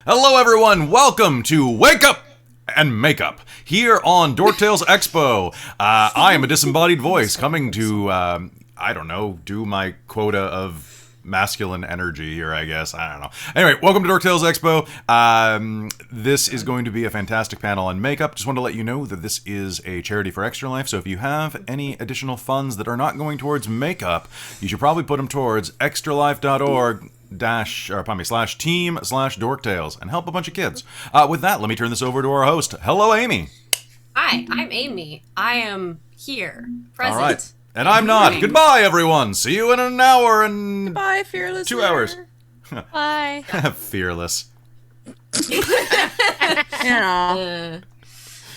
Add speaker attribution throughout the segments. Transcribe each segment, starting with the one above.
Speaker 1: Hello, everyone. Welcome to Wake Up and Makeup here on Dork Tales Expo. I am a disembodied voice coming to, I don't know, do my quota of masculine energy here, I guess. I don't know. Anyway, welcome to Dork Tales Expo. This is going to be a fantastic panel on makeup. Just wanted to let you know that this is a charity for Extra Life, so if you have any additional funds that are not going towards makeup, you should probably put them towards extralife.org /team/dorktales and help a bunch of kids. With that, let me turn this over to our host. Hello, Amy.
Speaker 2: Hi, I'm Amy. I am here, present.
Speaker 1: All right. And I'm not. Goodbye, everyone. See you in an hour and...
Speaker 3: Bye, Fearless.
Speaker 1: 2 hours.
Speaker 4: Bye.
Speaker 1: Fearless.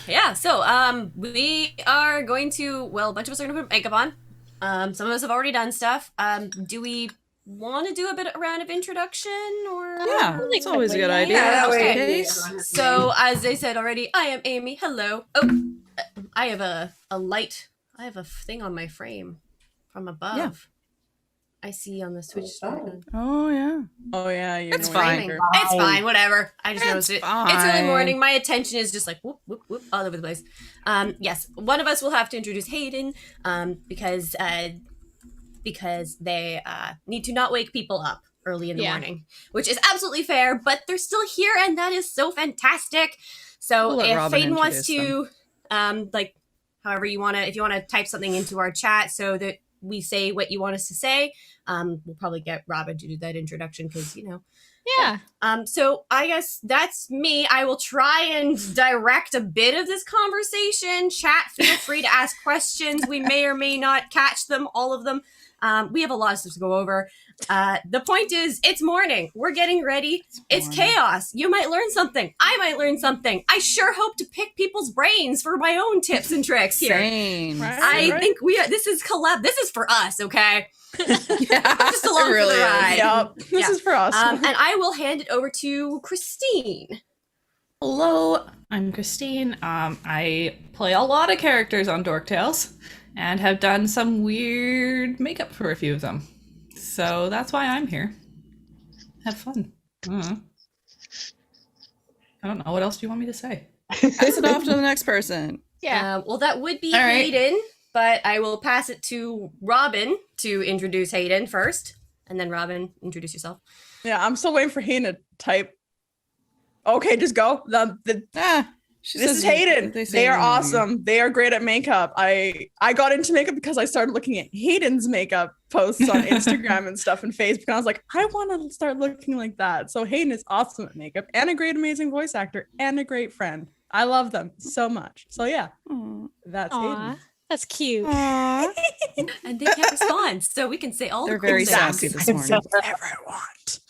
Speaker 2: Yeah, so we are going to, well, a bunch of us are going to put makeup on. Some of us have already done stuff. Do we want to do a round of introduction or?
Speaker 3: Yeah, it's always a good idea.
Speaker 2: Yeah,
Speaker 3: okay.
Speaker 2: So as I said already, I am Amy. Hello. Oh, I have a light. I have a thing on my frame from above.
Speaker 3: Yeah.
Speaker 2: I see on the Switch screen.
Speaker 3: Oh yeah. Oh yeah.
Speaker 2: It's fine. It's fine. Whatever. I just noticed it. It's early morning. My attention is just like whoop whoop whoop all over the place. Yes, one of us will have to introduce Hayden. Because they need to not wake people up early in the morning, which is absolutely fair. But they're still here, and that is so fantastic. So if Hayden wants to, however you want to, if you want to type something into our chat so that we say what you want us to say, we'll probably get Robin to do that introduction because,
Speaker 4: Yeah.
Speaker 2: So I guess that's me. I will try and direct a bit of this conversation. Chat, feel free to ask questions. We may or may not catch them, all of them. We have a lot of stuff to go over. The point is, it's morning. We're getting ready. It's chaos. You might learn something. I might learn something. I sure hope to pick people's brains for my own tips and tricks here.
Speaker 3: Same.
Speaker 2: I think this is collab. This is for us, okay?
Speaker 3: Yeah,
Speaker 2: just along
Speaker 3: really
Speaker 2: for the ride.
Speaker 3: Yep. This is for us.
Speaker 2: And I will hand it over to Christine.
Speaker 5: Hello, I'm Christine. I play a lot of characters on Dork Tales and have done some weird makeup for a few of them. So that's why I'm here. Have fun. I don't know. What else do you want me to say?
Speaker 3: Pass it off to the next person.
Speaker 4: Yeah.
Speaker 2: Well, that would be
Speaker 5: All right.
Speaker 2: Hayden, but I will pass it to Robin to introduce Hayden first. And then Robin, introduce yourself.
Speaker 3: Yeah, I'm still waiting for Hayden to type. Okay, just go. This is Hayden. They are awesome. They are great at makeup. I got into makeup because I started looking at Hayden's makeup posts on Instagram and stuff and Facebook. And I was like, I want to start looking like that. So Hayden is awesome at makeup and a great, amazing voice actor and a great friend. I love them so much. So yeah, that's Hayden.
Speaker 4: That's cute.
Speaker 2: And they can't respond, so we can say all
Speaker 3: They're
Speaker 2: the cool
Speaker 3: very
Speaker 2: things.
Speaker 3: sassy this morning. Whatever I want.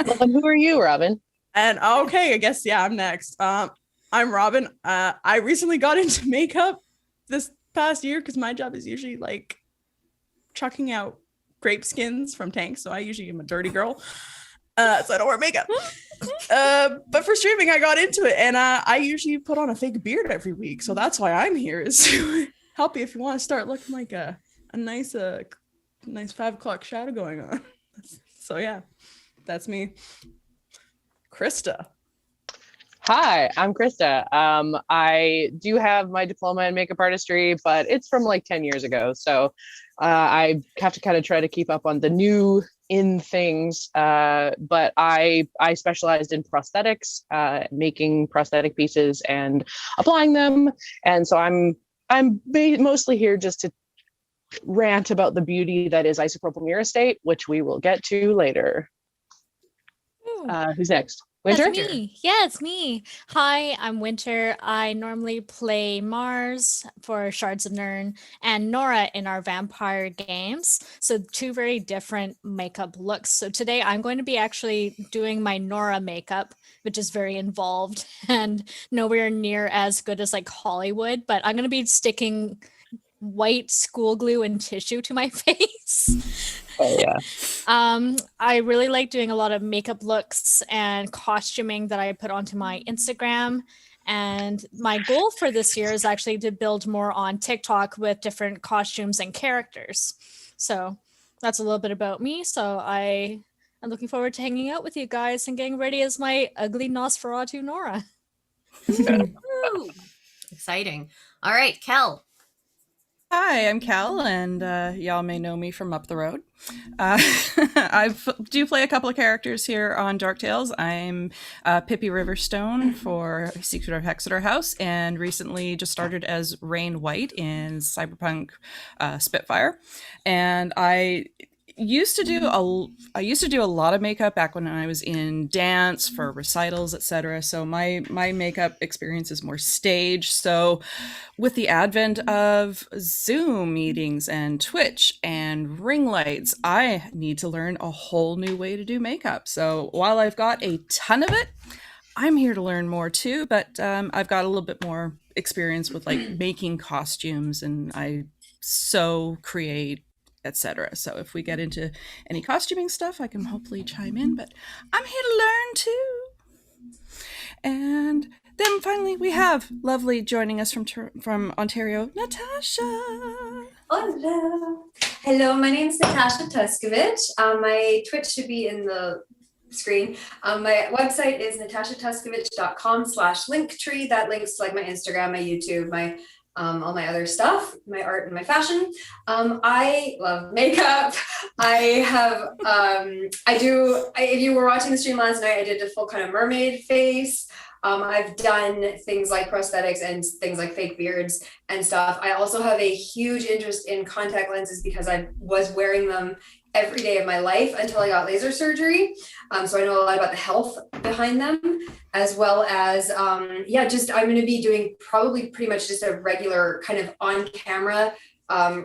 Speaker 6: Well, then who are you, Robin?
Speaker 3: And okay, I guess, yeah, I'm next. I'm Robin. I recently got into makeup this past year because my job is usually like chucking out grape skins from tanks. So I usually am a dirty girl. So I don't wear makeup. But for streaming, I got into it. And I usually put on a fake beard every week. So that's why I'm here, is to help you if you want to start looking like a nice 5 o'clock shadow going on. So yeah, that's me. Krista.
Speaker 6: Hi, I'm Krista. I do have my diploma in makeup artistry, but it's from like 10 years ago. So I have to kind of try to keep up on the new in things. But I specialized in prosthetics, making prosthetic pieces and applying them. And so I'm mostly here just to rant about the beauty that is isopropyl murostate, which we will get to later. Who's next? Winter?
Speaker 4: That's me. Yeah, it's me. Hi, I'm Winter. I normally play Mars for Shards of Nirn and Nora in our vampire games. So 2 very different makeup looks. So today I'm going to be actually doing my Nora makeup, which is very involved and nowhere near as good as like Hollywood, but I'm going to be sticking white school glue and tissue to my face.
Speaker 6: Oh, yeah.
Speaker 4: I really like doing a lot of makeup looks and costuming that I put onto my Instagram. And my goal for this year is actually to build more on TikTok with different costumes and characters. So that's a little bit about me. So I I'm looking forward to hanging out with you guys and getting ready as my ugly Nosferatu Nora.
Speaker 2: Woo! Exciting. All right, Kel.
Speaker 7: Hi, I'm Cal, and y'all may know me from up the road. I do play a couple of characters here on Dork Tales. I'm Pippi Riverstone for Secret of Hexeter House, and recently just started as Rain White in Cyberpunk Spitfire. And I used to do a lot of makeup back when I was in dance for recitals, etc. So my makeup experience is more stage. So with the advent of Zoom meetings and Twitch and ring lights, I need to learn a whole new way to do makeup. So while I've got a ton of it, I'm here to learn more too, but I've got a little bit more experience with like making costumes, and I sew, create, etc. So if we get into any costuming stuff, I can hopefully chime in, but I'm here to learn too. And then finally we have lovely joining us from Ontario, Natasha.
Speaker 8: Hello. Hello, my name is Natasha Tuskovich. My Twitch should be in the screen. My website is natashatuskovich.com/linktree. That links to like my Instagram, my YouTube, my all my other stuff, my art and my fashion. I love makeup. If you were watching the stream last night, I did a full kind of mermaid face. I've done things like prosthetics and things like fake beards and stuff. I also have a huge interest in contact lenses because I was wearing them every day of my life until I got laser surgery. So I know a lot about the health behind them, as well as, I'm going to be doing probably pretty much just a regular kind of on camera,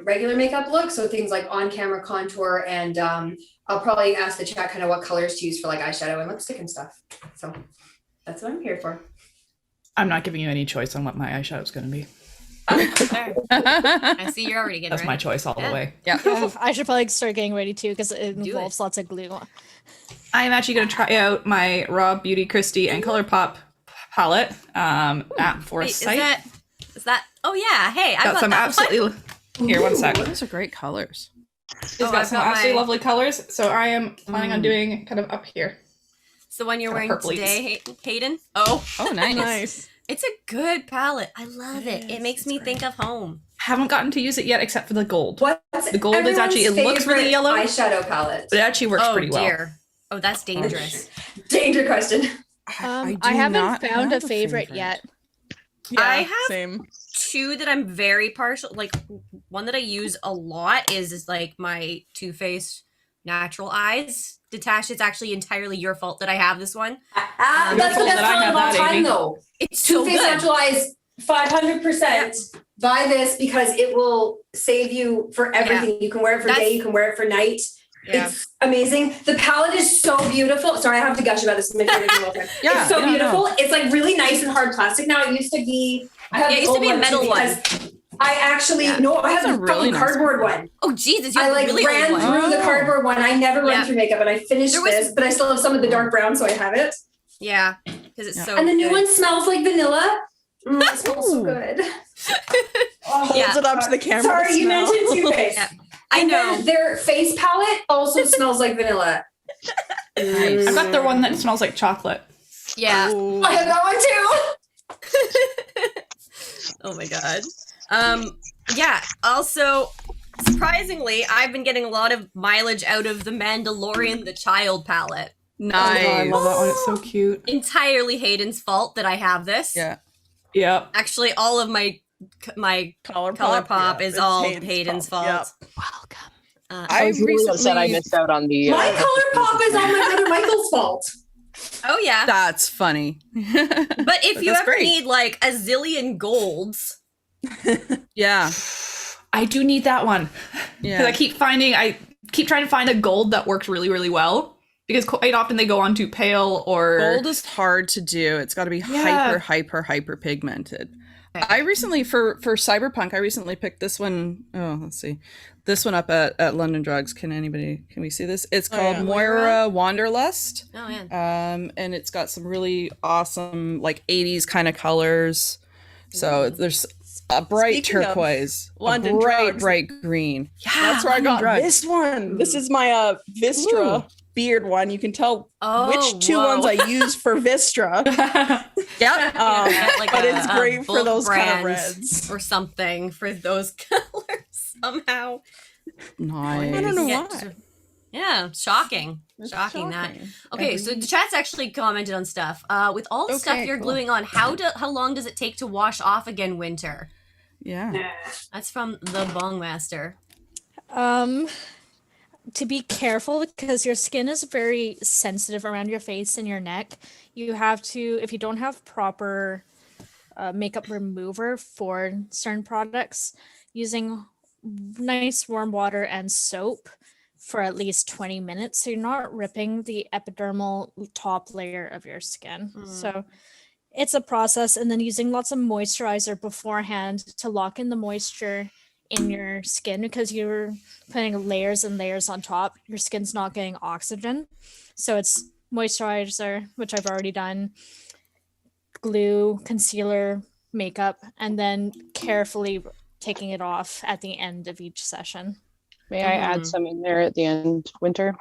Speaker 8: regular makeup look. So things like on camera contour, and I'll probably ask the chat kind of what colors to use for like eyeshadow and lipstick and stuff. So that's what I'm here for.
Speaker 5: I'm not giving you any choice on what my eyeshadow is going to be.
Speaker 2: I see you're already getting
Speaker 5: That's
Speaker 2: ready.
Speaker 5: my choice all the way.
Speaker 7: Yeah.
Speaker 4: I should probably start getting ready too because it involves lots of glue.
Speaker 5: I'm actually going to try out my Raw Beauty Christie and ColourPop palette at Foresight.
Speaker 2: Is that? Oh yeah. Hey, I
Speaker 5: got
Speaker 2: got
Speaker 5: some
Speaker 2: that
Speaker 5: absolutely. Here, one sec.
Speaker 7: Those are great colors.
Speaker 5: It's got
Speaker 2: I've
Speaker 5: some
Speaker 2: got
Speaker 5: absolutely
Speaker 2: my-
Speaker 5: lovely colors. So I am planning on doing kind of up here.
Speaker 2: It's the one you're
Speaker 5: Kinda
Speaker 2: wearing
Speaker 5: purplies.
Speaker 2: today, Hayden. Oh,
Speaker 7: Oh, nice.
Speaker 3: Nice.
Speaker 2: it's a good palette. I love it. It makes me think of home.
Speaker 5: Haven't gotten to use it yet, except for the gold.
Speaker 8: What's
Speaker 5: The gold is actually- it
Speaker 8: everyone's
Speaker 5: looks really
Speaker 8: favorite
Speaker 5: yellow.
Speaker 8: eyeshadow palette?
Speaker 5: But it actually works pretty well.
Speaker 2: Dear. Oh, that's dangerous.
Speaker 8: Danger question.
Speaker 4: I
Speaker 7: do
Speaker 4: haven't
Speaker 7: not
Speaker 4: found a
Speaker 7: have
Speaker 4: favorite yet.
Speaker 3: Yeah,
Speaker 2: I have
Speaker 3: same.
Speaker 2: Two that I'm very partial. Like one that I use a lot is like my Too Faced natural eyes. Natasha, it's actually entirely your fault that I have this one.
Speaker 8: That's the best
Speaker 5: that I
Speaker 8: palette
Speaker 5: have
Speaker 8: of all
Speaker 5: that,
Speaker 8: time,
Speaker 5: Amy.
Speaker 8: though.
Speaker 2: It's so
Speaker 8: Too Faced
Speaker 2: good.
Speaker 8: Natural Eyes, 500%. Buy this because it will save you for everything. You can wear it for day, you can wear it for night.
Speaker 2: Yeah.
Speaker 8: It's amazing. The palette is so beautiful. Sorry, I have to gush about this. My favorite thing of all time.
Speaker 7: Yeah,
Speaker 8: It's so
Speaker 7: no, no.
Speaker 8: beautiful. It's like really nice and hard plastic now. It used to be. I have
Speaker 2: Yeah, it
Speaker 8: the
Speaker 2: used to
Speaker 8: old
Speaker 2: be a
Speaker 8: one
Speaker 2: metal
Speaker 8: too
Speaker 2: one.
Speaker 8: because I actually I
Speaker 7: That's
Speaker 8: have
Speaker 7: a
Speaker 8: the
Speaker 7: really
Speaker 8: fucking
Speaker 7: nice
Speaker 8: cardboard one.
Speaker 2: Oh Jesus, you
Speaker 8: I
Speaker 2: have
Speaker 8: like
Speaker 2: a really
Speaker 8: ran
Speaker 2: old one.
Speaker 8: through the cardboard one. I never
Speaker 2: Yeah.
Speaker 8: run through makeup, and I finished
Speaker 2: There was-
Speaker 8: this, but I still have some of the dark brown, so I have it.
Speaker 2: Yeah, because it's
Speaker 7: Yeah.
Speaker 2: so.
Speaker 8: And the new
Speaker 2: good.
Speaker 8: one smells like vanilla. It smells so
Speaker 7: Ooh.
Speaker 8: good.
Speaker 3: Holds
Speaker 2: Yeah.
Speaker 3: it up to the camera.
Speaker 8: Sorry,
Speaker 3: to
Speaker 8: you
Speaker 3: smell.
Speaker 8: mentioned Too Faced.
Speaker 2: Yeah. I
Speaker 8: And
Speaker 2: know.
Speaker 8: then their face palette also smells like vanilla.
Speaker 7: Nice.
Speaker 5: I've got the one that smells like chocolate.
Speaker 2: Yeah.
Speaker 3: Ooh.
Speaker 8: I have that one too.
Speaker 2: Oh my god. Yeah, also surprisingly, I've been getting a lot of mileage out of the Mandalorian the Child palette.
Speaker 5: Oh, I
Speaker 7: Nice.
Speaker 5: love that one. It's so cute.
Speaker 2: Entirely Hayden's fault that I have this.
Speaker 7: Yeah.
Speaker 5: Yep.
Speaker 2: Actually, all of my ColourPop is
Speaker 3: it's
Speaker 2: all Hayden's fault.
Speaker 3: Yep.
Speaker 4: Welcome.
Speaker 6: I was really upset I missed out on the.
Speaker 8: My ColourPop is all my brother Michael's fault.
Speaker 2: Oh yeah.
Speaker 7: That's funny.
Speaker 2: But if you
Speaker 7: That's
Speaker 2: ever
Speaker 7: great.
Speaker 2: need like a zillion golds,
Speaker 7: Yeah.
Speaker 5: I do need that one.
Speaker 7: Yeah.
Speaker 5: Because I keep trying to find a gold that works really, really well. Because quite often they go on too pale or
Speaker 7: Gold is hard to do. It's got to be
Speaker 5: Yeah.
Speaker 7: hyper pigmented.
Speaker 2: Okay.
Speaker 7: I recently, for Cyberpunk, I recently picked this one. Oh, let's see. This one up at London Drugs. Can we see this? It's called
Speaker 3: yeah.
Speaker 7: Moira Wanderlust.
Speaker 2: oh man.
Speaker 7: And it's got some really awesome, like, 80s kind of colors. So there's a bright
Speaker 3: Speaking of
Speaker 7: turquoise,
Speaker 3: London
Speaker 7: a bright,
Speaker 3: drugs,
Speaker 7: bright green. Yeah,
Speaker 3: that's where I got
Speaker 7: drugs.
Speaker 3: this one. This is my Vistra beard one. You can tell which two ones I use for Vistra.
Speaker 7: Yep.
Speaker 2: Like
Speaker 3: but it's great for
Speaker 2: bulk
Speaker 3: those kind of
Speaker 2: brand
Speaker 3: reds.
Speaker 2: or something for those colors somehow.
Speaker 7: Nice.
Speaker 3: I don't know why.
Speaker 2: Yeah, shocking. Shocking that. Okay, so the chat's actually commented on stuff. With all the stuff you're gluing on, how long does it take to wash off again, Winter?
Speaker 7: Yeah.
Speaker 2: That's from the Bong Master.
Speaker 4: To be careful because your skin is very sensitive around your face and your neck. You have to, if you don't have proper makeup remover for certain products, using nice warm water and soap for at least 20 minutes. So you're not ripping the epidermal top layer of your skin. So it's a process. And then using lots of moisturizer beforehand to lock in the moisture in your skin, because you're putting layers and layers on top. Your skin's not getting oxygen. So it's moisturizer, which I've already done, glue, concealer, makeup, and then carefully taking it off at the end of each session.
Speaker 6: May I add some in there at the end, Winter?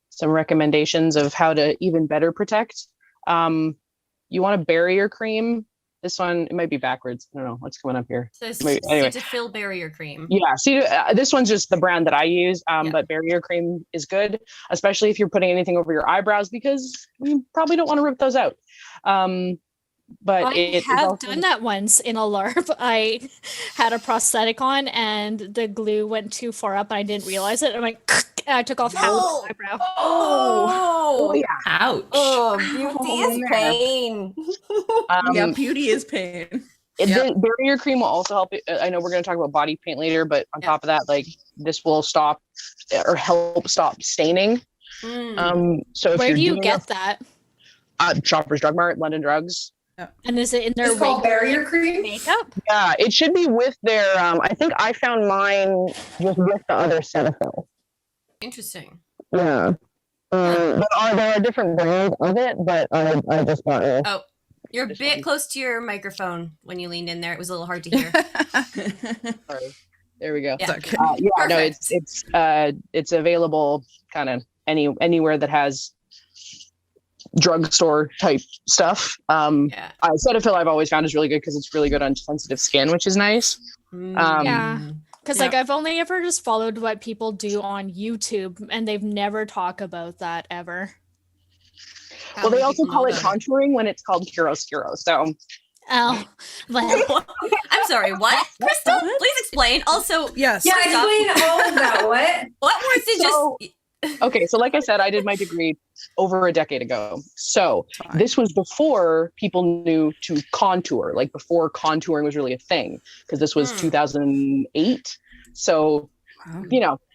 Speaker 6: Some recommendations of how to even better protect. You want a barrier cream. This one, it might be backwards. I don't know what's coming up here.
Speaker 2: Anyway. Cetaphil barrier cream.
Speaker 6: Yeah, see, this one's just the brand that I use, but barrier cream is good, especially if you're putting anything over your eyebrows, because you probably don't want to rip those out. But
Speaker 4: I have done that once in a LARP. I had a prosthetic on and the glue went too far up and I didn't realize it. I'm like, I took off half the eyebrow.
Speaker 6: Oh, yeah.
Speaker 5: Ouch.
Speaker 2: Oh, beauty is pain.
Speaker 3: Yeah, beauty is pain.
Speaker 6: The barrier cream will also help. I know we're going to talk about body paint later, but on top of that, like, this will stop or help stop staining. So if
Speaker 4: where do you get that?
Speaker 6: Shoppers Drug Mart, London Drugs.
Speaker 4: And is it in their
Speaker 8: It's called barrier cream
Speaker 4: makeup?
Speaker 6: Yeah, it should be with their. I think I found mine just with the other Cetaphil.
Speaker 2: Interesting.
Speaker 6: Yeah. There are different brands of it, but I just got it.
Speaker 2: Oh, you're a bit close to your microphone when you leaned in there. It was a little hard to hear.
Speaker 6: Sorry. There we go.
Speaker 2: Yeah,
Speaker 6: No, it's available kind of anywhere that has drugstore type stuff. Cetaphil I've always found is really good because it's really good on sensitive skin, which is nice.
Speaker 4: Because like I've only ever just followed what people do on YouTube, and they've never talked about that ever.
Speaker 6: Well, they also call it contouring when it's called chiaroscuro. So.
Speaker 4: Oh, well.
Speaker 2: I'm sorry. What, Crystal? Please explain. Also,
Speaker 7: yes.
Speaker 8: Yeah, explain all of that.
Speaker 2: What words did just?
Speaker 6: Okay, so like I said, I did my degree over a decade ago. So this was before people knew to contour, like before contouring was really a thing, because this was 2008. So,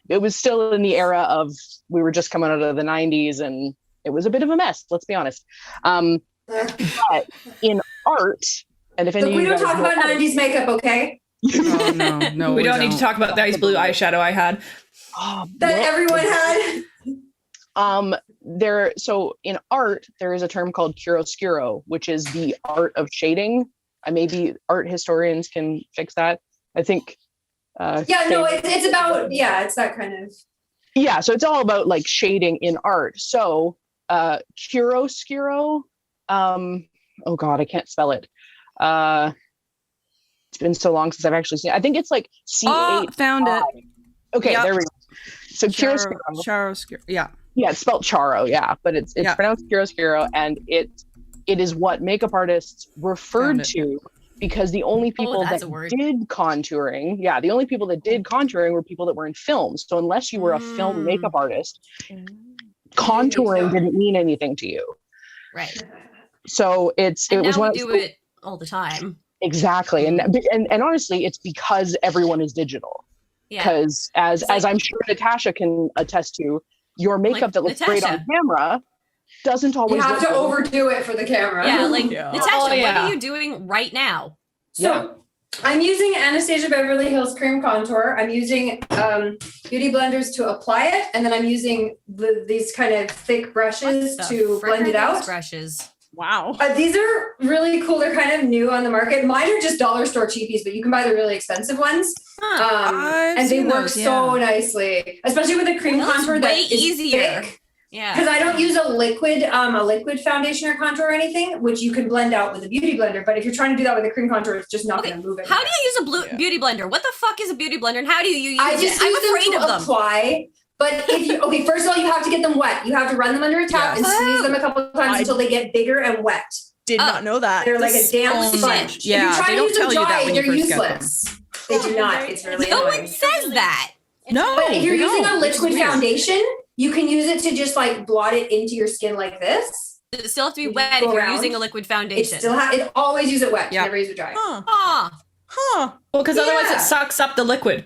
Speaker 6: it was still in the era of, we were just coming out of the 90s and it was a bit of a mess, let's be honest. But in art, and if any
Speaker 8: we don't talk about 90s makeup, okay?
Speaker 7: Oh, no,
Speaker 5: we don't need to talk about the ice blue eyeshadow I had.
Speaker 8: That everyone had.
Speaker 6: So in art, there is a term called chiaroscuro, which is the art of shading. Maybe art historians can fix that. I think.
Speaker 8: It's about, it's that kind of.
Speaker 6: Yeah, so it's all about like shading in art. So chiaroscuro, oh God, I can't spell it. It's been so long since I've actually seen it. I think it's like C8.
Speaker 7: Found it.
Speaker 6: Okay, there we go. So
Speaker 7: chiaroscuro. Yeah,
Speaker 6: it's spelled charo, but it's pronounced chiaroscuro, and it is what makeup artists referred to, because the only people that did contouring, were people that were in films. So unless you were a film makeup artist, contouring didn't mean anything to you.
Speaker 2: Right.
Speaker 6: So it was
Speaker 2: now
Speaker 6: one
Speaker 2: we do it all the time.
Speaker 6: Exactly, and honestly, it's because everyone is digital. Because as I'm sure Natasha can attest to, your makeup that looks great on camera doesn't always.
Speaker 8: You have to overdo it for the camera.
Speaker 2: Natasha, what are you doing right now?
Speaker 8: So I'm using Anastasia Beverly Hills Cream Contour. I'm using beauty blenders to apply it, and then I'm using these kind of thick brushes to blend it out.
Speaker 2: Brushes.
Speaker 3: Wow.
Speaker 8: These are really cool. They're kind of new on the market. Mine are just dollar store cheapies, but you can buy the really expensive ones.
Speaker 7: I've
Speaker 8: And they
Speaker 7: seen
Speaker 8: work
Speaker 7: those,
Speaker 8: so
Speaker 7: yeah.
Speaker 8: especially with the cream
Speaker 2: That looks
Speaker 8: contour
Speaker 2: way
Speaker 8: that is
Speaker 2: easier.
Speaker 8: thick.
Speaker 2: Yeah.
Speaker 8: Because I don't use a liquid foundation or contour or anything, which you can blend out with a beauty blender. But if you're trying to do that with a cream contour, it's just not
Speaker 2: Okay,
Speaker 8: going to move it.
Speaker 2: how do you use a beauty blender? What the fuck is a beauty blender, and how do you use
Speaker 8: I
Speaker 2: it?
Speaker 8: just
Speaker 2: I'm
Speaker 8: use
Speaker 2: afraid
Speaker 8: them
Speaker 2: of
Speaker 8: to
Speaker 2: them.
Speaker 8: apply. But if you first of all, you have to get them wet. You have to run them under a tap and squeeze them a couple of times until they get bigger and wet.
Speaker 3: Did not know that.
Speaker 8: They're like a damp sponge.
Speaker 7: Yeah,
Speaker 8: if you try
Speaker 7: they
Speaker 8: to
Speaker 7: don't
Speaker 8: use them
Speaker 7: tell you that
Speaker 8: dry,
Speaker 7: when you
Speaker 8: they're
Speaker 7: first get them.
Speaker 8: useless. They do not. It's really
Speaker 2: No
Speaker 8: annoying.
Speaker 2: one says that.
Speaker 7: No,
Speaker 8: But if you're
Speaker 7: they
Speaker 8: using
Speaker 7: don't,
Speaker 8: a
Speaker 7: which is
Speaker 8: liquid
Speaker 7: weird.
Speaker 8: foundation, you can use it to just like blot it into your skin like this.
Speaker 2: Does it still have to be
Speaker 8: You
Speaker 2: wet
Speaker 8: go
Speaker 2: if you're
Speaker 8: around.
Speaker 2: using a liquid
Speaker 8: It
Speaker 2: foundation?
Speaker 8: still it always use it wet.
Speaker 7: Yeah.
Speaker 8: Never use it dry.
Speaker 3: Huh.
Speaker 2: Ah,
Speaker 3: Huh.
Speaker 5: Well, because otherwise
Speaker 8: Yeah.
Speaker 5: it sucks up the liquid.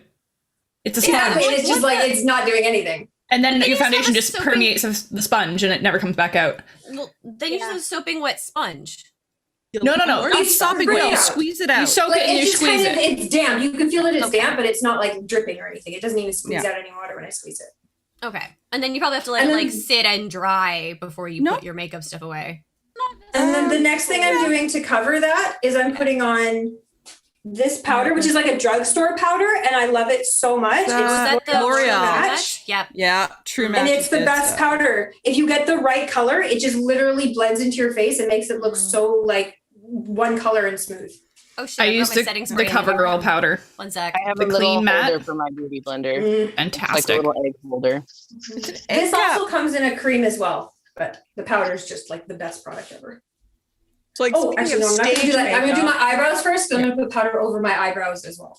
Speaker 5: It's a sponge.
Speaker 8: Exactly. And it's just like it's not doing anything.
Speaker 5: And then
Speaker 2: They
Speaker 5: your
Speaker 2: just have
Speaker 5: foundation
Speaker 2: a
Speaker 5: just
Speaker 2: soaping-
Speaker 5: permeates the sponge and it never comes back out.
Speaker 2: well, then use a soaping wet sponge.
Speaker 5: No.
Speaker 8: It's
Speaker 7: Stopping
Speaker 8: great.
Speaker 7: when you squeeze it
Speaker 5: You
Speaker 7: out.
Speaker 5: soak
Speaker 8: Like
Speaker 5: it and you
Speaker 8: it's just
Speaker 5: squeeze
Speaker 8: kind of
Speaker 5: it.
Speaker 8: it's damp. You can feel that it's
Speaker 2: Okay.
Speaker 8: damp, but it's not like dripping or anything. It doesn't even squeeze
Speaker 7: Yeah.
Speaker 8: out any water when I squeeze it.
Speaker 2: Okay, and then you probably have to let
Speaker 8: And
Speaker 2: it
Speaker 8: then-
Speaker 2: like sit and dry before you
Speaker 7: No.
Speaker 2: put your makeup stuff away.
Speaker 8: And then the next thing I'm doing to cover that is I'm putting on this powder, which is like a drugstore powder, and I love it so much.
Speaker 7: That-
Speaker 2: Was that the
Speaker 7: L'Oreal.
Speaker 2: match? Yep.
Speaker 7: Yeah, true match.
Speaker 8: And it's
Speaker 7: is
Speaker 8: the
Speaker 7: good
Speaker 8: best
Speaker 7: stuff.
Speaker 8: powder. If you get the right color, it just literally blends into your face and makes it look so like one color and smooth.
Speaker 2: Oh shit!
Speaker 5: I
Speaker 2: forgot
Speaker 5: use
Speaker 2: my
Speaker 5: the
Speaker 2: settings spray in
Speaker 5: CoverGirl
Speaker 2: there.
Speaker 5: powder.
Speaker 2: One sec.
Speaker 6: I have
Speaker 5: The
Speaker 6: a little
Speaker 5: clean mat.
Speaker 6: holder for my beauty blender.
Speaker 8: Mm.
Speaker 6: Like a
Speaker 5: Fantastic.
Speaker 6: little egg holder.
Speaker 8: This also comes in a cream as well, but the powder is just like the best product ever.
Speaker 3: So like
Speaker 8: Oh,
Speaker 3: speaking
Speaker 8: actually,
Speaker 3: of
Speaker 8: no, I'm not gonna
Speaker 3: stage
Speaker 8: do that. I'm gonna do
Speaker 3: makeup,
Speaker 8: my eyebrows first. So I'm gonna put powder over my eyebrows as well.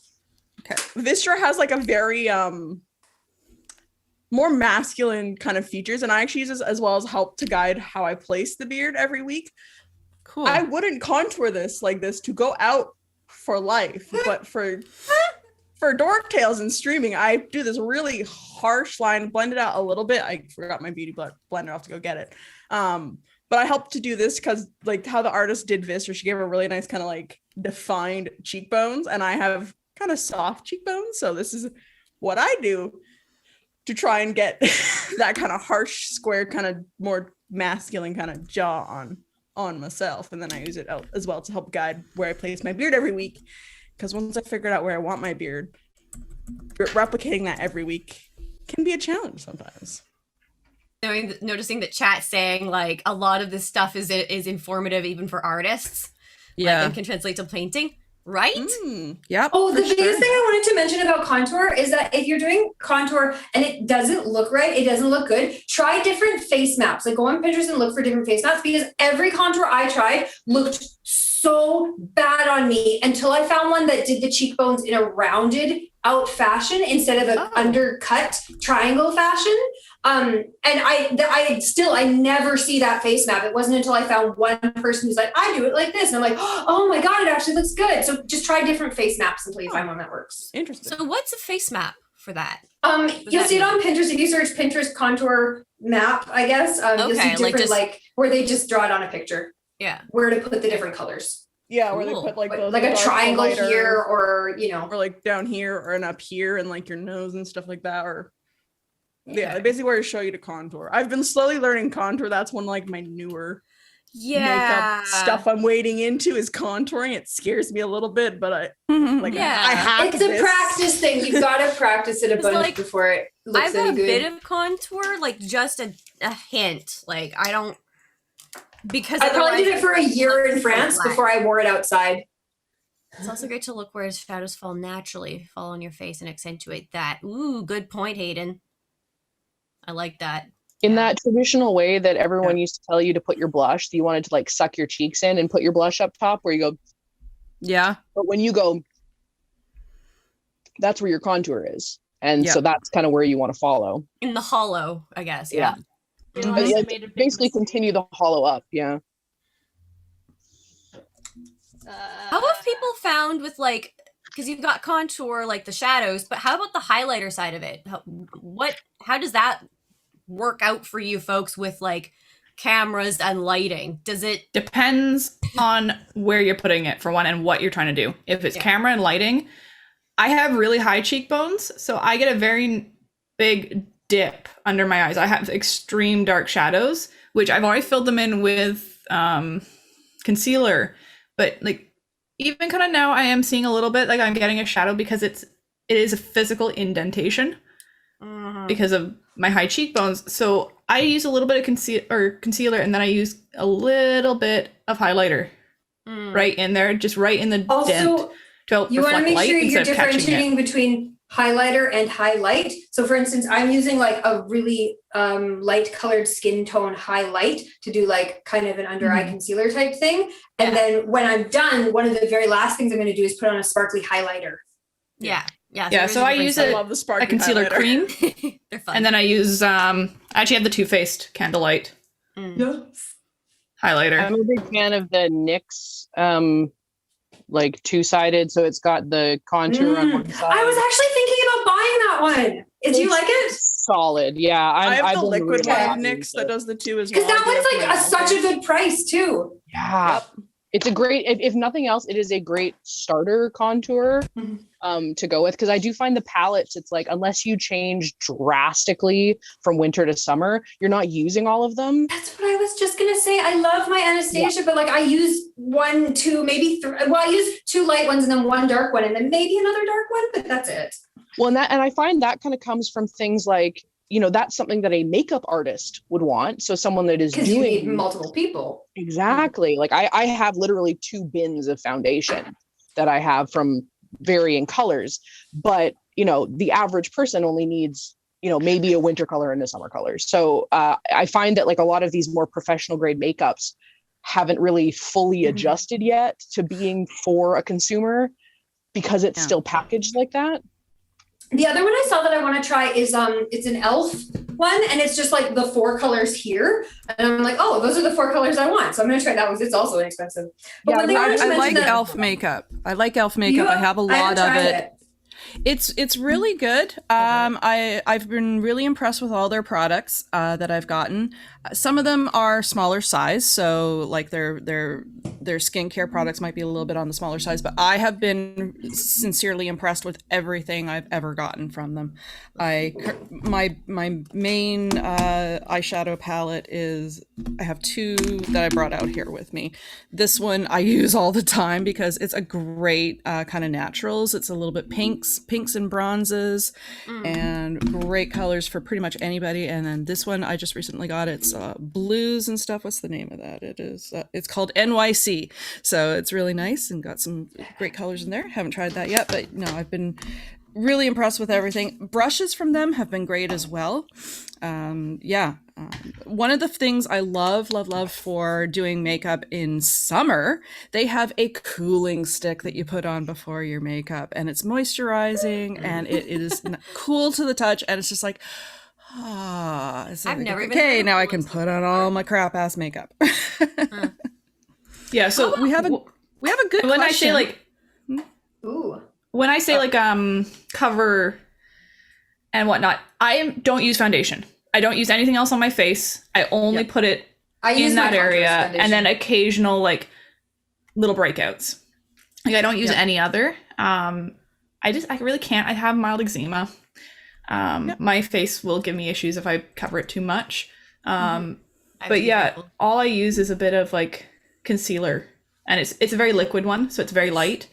Speaker 3: okay. Vistra has like a very more masculine kind of features, and I actually use this as well as help to guide how I place the beard every week.
Speaker 7: Cool.
Speaker 3: I wouldn't contour this like this to go out for life, but for Dork Tales and streaming, I do this really harsh line, blend it out a little bit. I forgot my beauty blender. I'll have to go get it. But I helped to do this because like how the artist did Vistra, she gave her really nice kind of like defined cheekbones, and I have kind of soft cheekbones, so this is what I do to try and get that kind of harsh, square, kind of more masculine kind of jaw on myself. And then I use it out as well to help guide where I place my beard every week. Because once I figured out where I want my beard, replicating that every week can be a challenge sometimes.
Speaker 2: Noticing that chat saying like a lot of this stuff is informative even for artists.
Speaker 7: yeah.
Speaker 2: Like, and can translate to painting, right?
Speaker 7: Yep.
Speaker 8: Oh, the
Speaker 7: for
Speaker 8: biggest
Speaker 7: sure.
Speaker 8: thing I wanted to mention about contour is that if you're doing contour and it doesn't look right, it doesn't look good, try different face maps. Like go on Pinterest and look for different face maps, because every contour I tried looked so bad on me until I found one that did the cheekbones in a rounded out fashion instead of an undercut triangle fashion. And I never see that face map. It wasn't until I found one person who's like, I do it like this. And I'm like, oh my God, it actually looks good. So just try different face maps until you find one that works.
Speaker 3: Interesting.
Speaker 2: So what's a face map for that?
Speaker 8: You'll see it on Pinterest. If you search Pinterest contour map, I guess, you'll see
Speaker 2: Okay, like
Speaker 8: different,
Speaker 2: just-
Speaker 8: where they just draw it on a picture,
Speaker 2: Yeah.
Speaker 8: where to put the different colors.
Speaker 3: Yeah, where they
Speaker 2: Cool.
Speaker 3: put like the
Speaker 8: Like a
Speaker 3: dark, the
Speaker 8: triangle
Speaker 3: lighter,
Speaker 8: here, or, you know.
Speaker 3: or like down here or and up here and like your nose and stuff like that. Or yeah,
Speaker 2: Okay.
Speaker 3: basically where to show you to contour. I've been slowly learning contour. That's one like my newer makeup stuff I'm wading into is contouring. It scares me a little bit, but I like
Speaker 2: Yeah.
Speaker 3: I have
Speaker 8: It's a practice thing. You've got to practice it a
Speaker 2: It's
Speaker 8: bunch
Speaker 2: like,
Speaker 8: before it looks
Speaker 2: I've got
Speaker 8: any
Speaker 2: a
Speaker 8: good.
Speaker 2: bit of contour, like just a hint. Like I don't, because
Speaker 8: I probably did
Speaker 2: otherwise
Speaker 8: it for a year in
Speaker 2: it's
Speaker 8: France
Speaker 2: black.
Speaker 8: before I wore it outside.
Speaker 2: It's also great to look where shadows fall naturally, fall on your face and accentuate that. Ooh, good point, Hayden. I like that.
Speaker 6: In that traditional way that everyone used to tell you to put your blush, you wanted to like suck your cheeks in and put your blush up top where you go.
Speaker 7: Yeah.
Speaker 6: But when you go, that's where your contour is. And
Speaker 7: Yeah.
Speaker 6: so that's kind of where you want to follow.
Speaker 2: In the hollow, I guess.
Speaker 6: Yeah.
Speaker 2: Yeah.
Speaker 6: But yeah, basically continue the hollow up. Yeah.
Speaker 2: How have people found with like, because you've got contour, like the shadows, but how about the highlighter side of it? How does that work out for you folks with like cameras and lighting? Does it?
Speaker 5: Depends on where you're putting it, for one, and what you're trying to do. If it's camera and lighting, I have really high cheekbones, so I get a very big dip under my eyes. I have extreme dark shadows, which I've always filled them in with concealer, but like even kind of now I am seeing a little bit like I'm getting a shadow because it is a physical indentation because of my high cheekbones. So I use a little bit of concealer, and then I use a little bit of highlighter right in there, just right in the dent to help
Speaker 8: you want to
Speaker 5: reflect
Speaker 8: make sure
Speaker 5: light
Speaker 8: you're
Speaker 5: instead of catching
Speaker 8: differentiating
Speaker 5: it.
Speaker 8: between highlighter and highlight. So for instance, I'm using like a really light colored skin tone highlight to do like kind of an under eye concealer type thing. And then when I'm done, one of the very last things I'm going to do is put on a sparkly highlighter.
Speaker 2: Yeah.
Speaker 5: So I use
Speaker 3: I love the sparkly
Speaker 5: a concealer
Speaker 3: highlighter.
Speaker 5: cream,
Speaker 2: They're fun.
Speaker 5: and then I use I actually have the Too Faced Candlelight highlighter.
Speaker 6: I'm a big fan of the NYX like two-sided, so it's got the contour on one side.
Speaker 8: I was actually thinking about buying that one. Do you like it?
Speaker 6: Solid, yeah.
Speaker 3: I have
Speaker 6: I've
Speaker 3: the
Speaker 6: been
Speaker 3: liquid
Speaker 6: really
Speaker 3: one
Speaker 6: happy
Speaker 3: of
Speaker 6: with
Speaker 3: NYX
Speaker 6: it.
Speaker 3: that does the two as well.
Speaker 8: Because that
Speaker 3: I
Speaker 8: one's
Speaker 3: do
Speaker 8: like
Speaker 3: have
Speaker 8: such a good price too.
Speaker 6: Yeah. It's a great, if nothing else, it is a great starter contour to go with. Because I do find the palettes, it's like, unless you change drastically from winter to summer, you're not using all of them.
Speaker 8: That's what I was just gonna say. I love my Anastasia, but like I use 1, 2, maybe 3. Well, I use 2 light ones and then 1 dark one and then maybe another dark one, but that's it.
Speaker 6: Well, and I find that kind of comes from things like, you know, that's something that a makeup artist would want. So someone that is
Speaker 8: Because you need
Speaker 6: doing
Speaker 8: multiple people.
Speaker 6: exactly. Like I have literally 2 bins of foundation that I have from varying colors, but you know, the average person only needs, you know, maybe a winter color and a summer color. So I find that like a lot of these more professional grade makeups haven't really fully adjusted yet to being for a consumer because it's still packaged like that.
Speaker 8: The other one I saw that I want to try is it's an elf one, and it's just like the 4 colors here, and I'm like, oh, those are the 4 colors I want, so I'm gonna try that one. It's also inexpensive. But one thing I wanted to
Speaker 7: I
Speaker 8: mention
Speaker 7: like
Speaker 8: that
Speaker 7: elf makeup. I like elf makeup. I have a lot of it. It's really good. I've been really impressed with all their products that I've gotten. Some of them are smaller size, so like their skincare products might be a little bit on the smaller size, but I have been sincerely impressed with everything I've ever gotten from them. My main eyeshadow palette is, I have 2 that I brought out here with me. This one I use all the time because it's a great kind of naturals. It's a little bit pinks and bronzes, and great colors for pretty much anybody. And then this one I just recently got, it's blues and stuff. What's the name of that? It is it's called NYC, so it's really nice and got some great colors in there. Haven't tried that yet, but no, I've been really impressed with everything. Brushes from them have been great as well. One of the things I love for doing makeup in summer, they have a cooling stick that you put on before your makeup, and it's moisturizing and it is cool to the touch, and it's just like, it's
Speaker 2: I've
Speaker 3: like,
Speaker 2: never been
Speaker 3: okay,
Speaker 2: able
Speaker 3: now
Speaker 2: to
Speaker 3: I can put on all my crap ass makeup.
Speaker 5: Yeah, so
Speaker 3: we have a good
Speaker 5: when
Speaker 3: question.
Speaker 5: I say like
Speaker 8: Ooh.
Speaker 5: when I say like cover and whatnot, don't use foundation. I don't use anything else on my face. I only put it in that area, and then occasional like little breakouts. Like I don't use any other. I really can't. I have mild eczema. My face will give me issues if I cover it too much. But yeah, all I use is a bit of like concealer, and it's a very liquid one, so it's very light,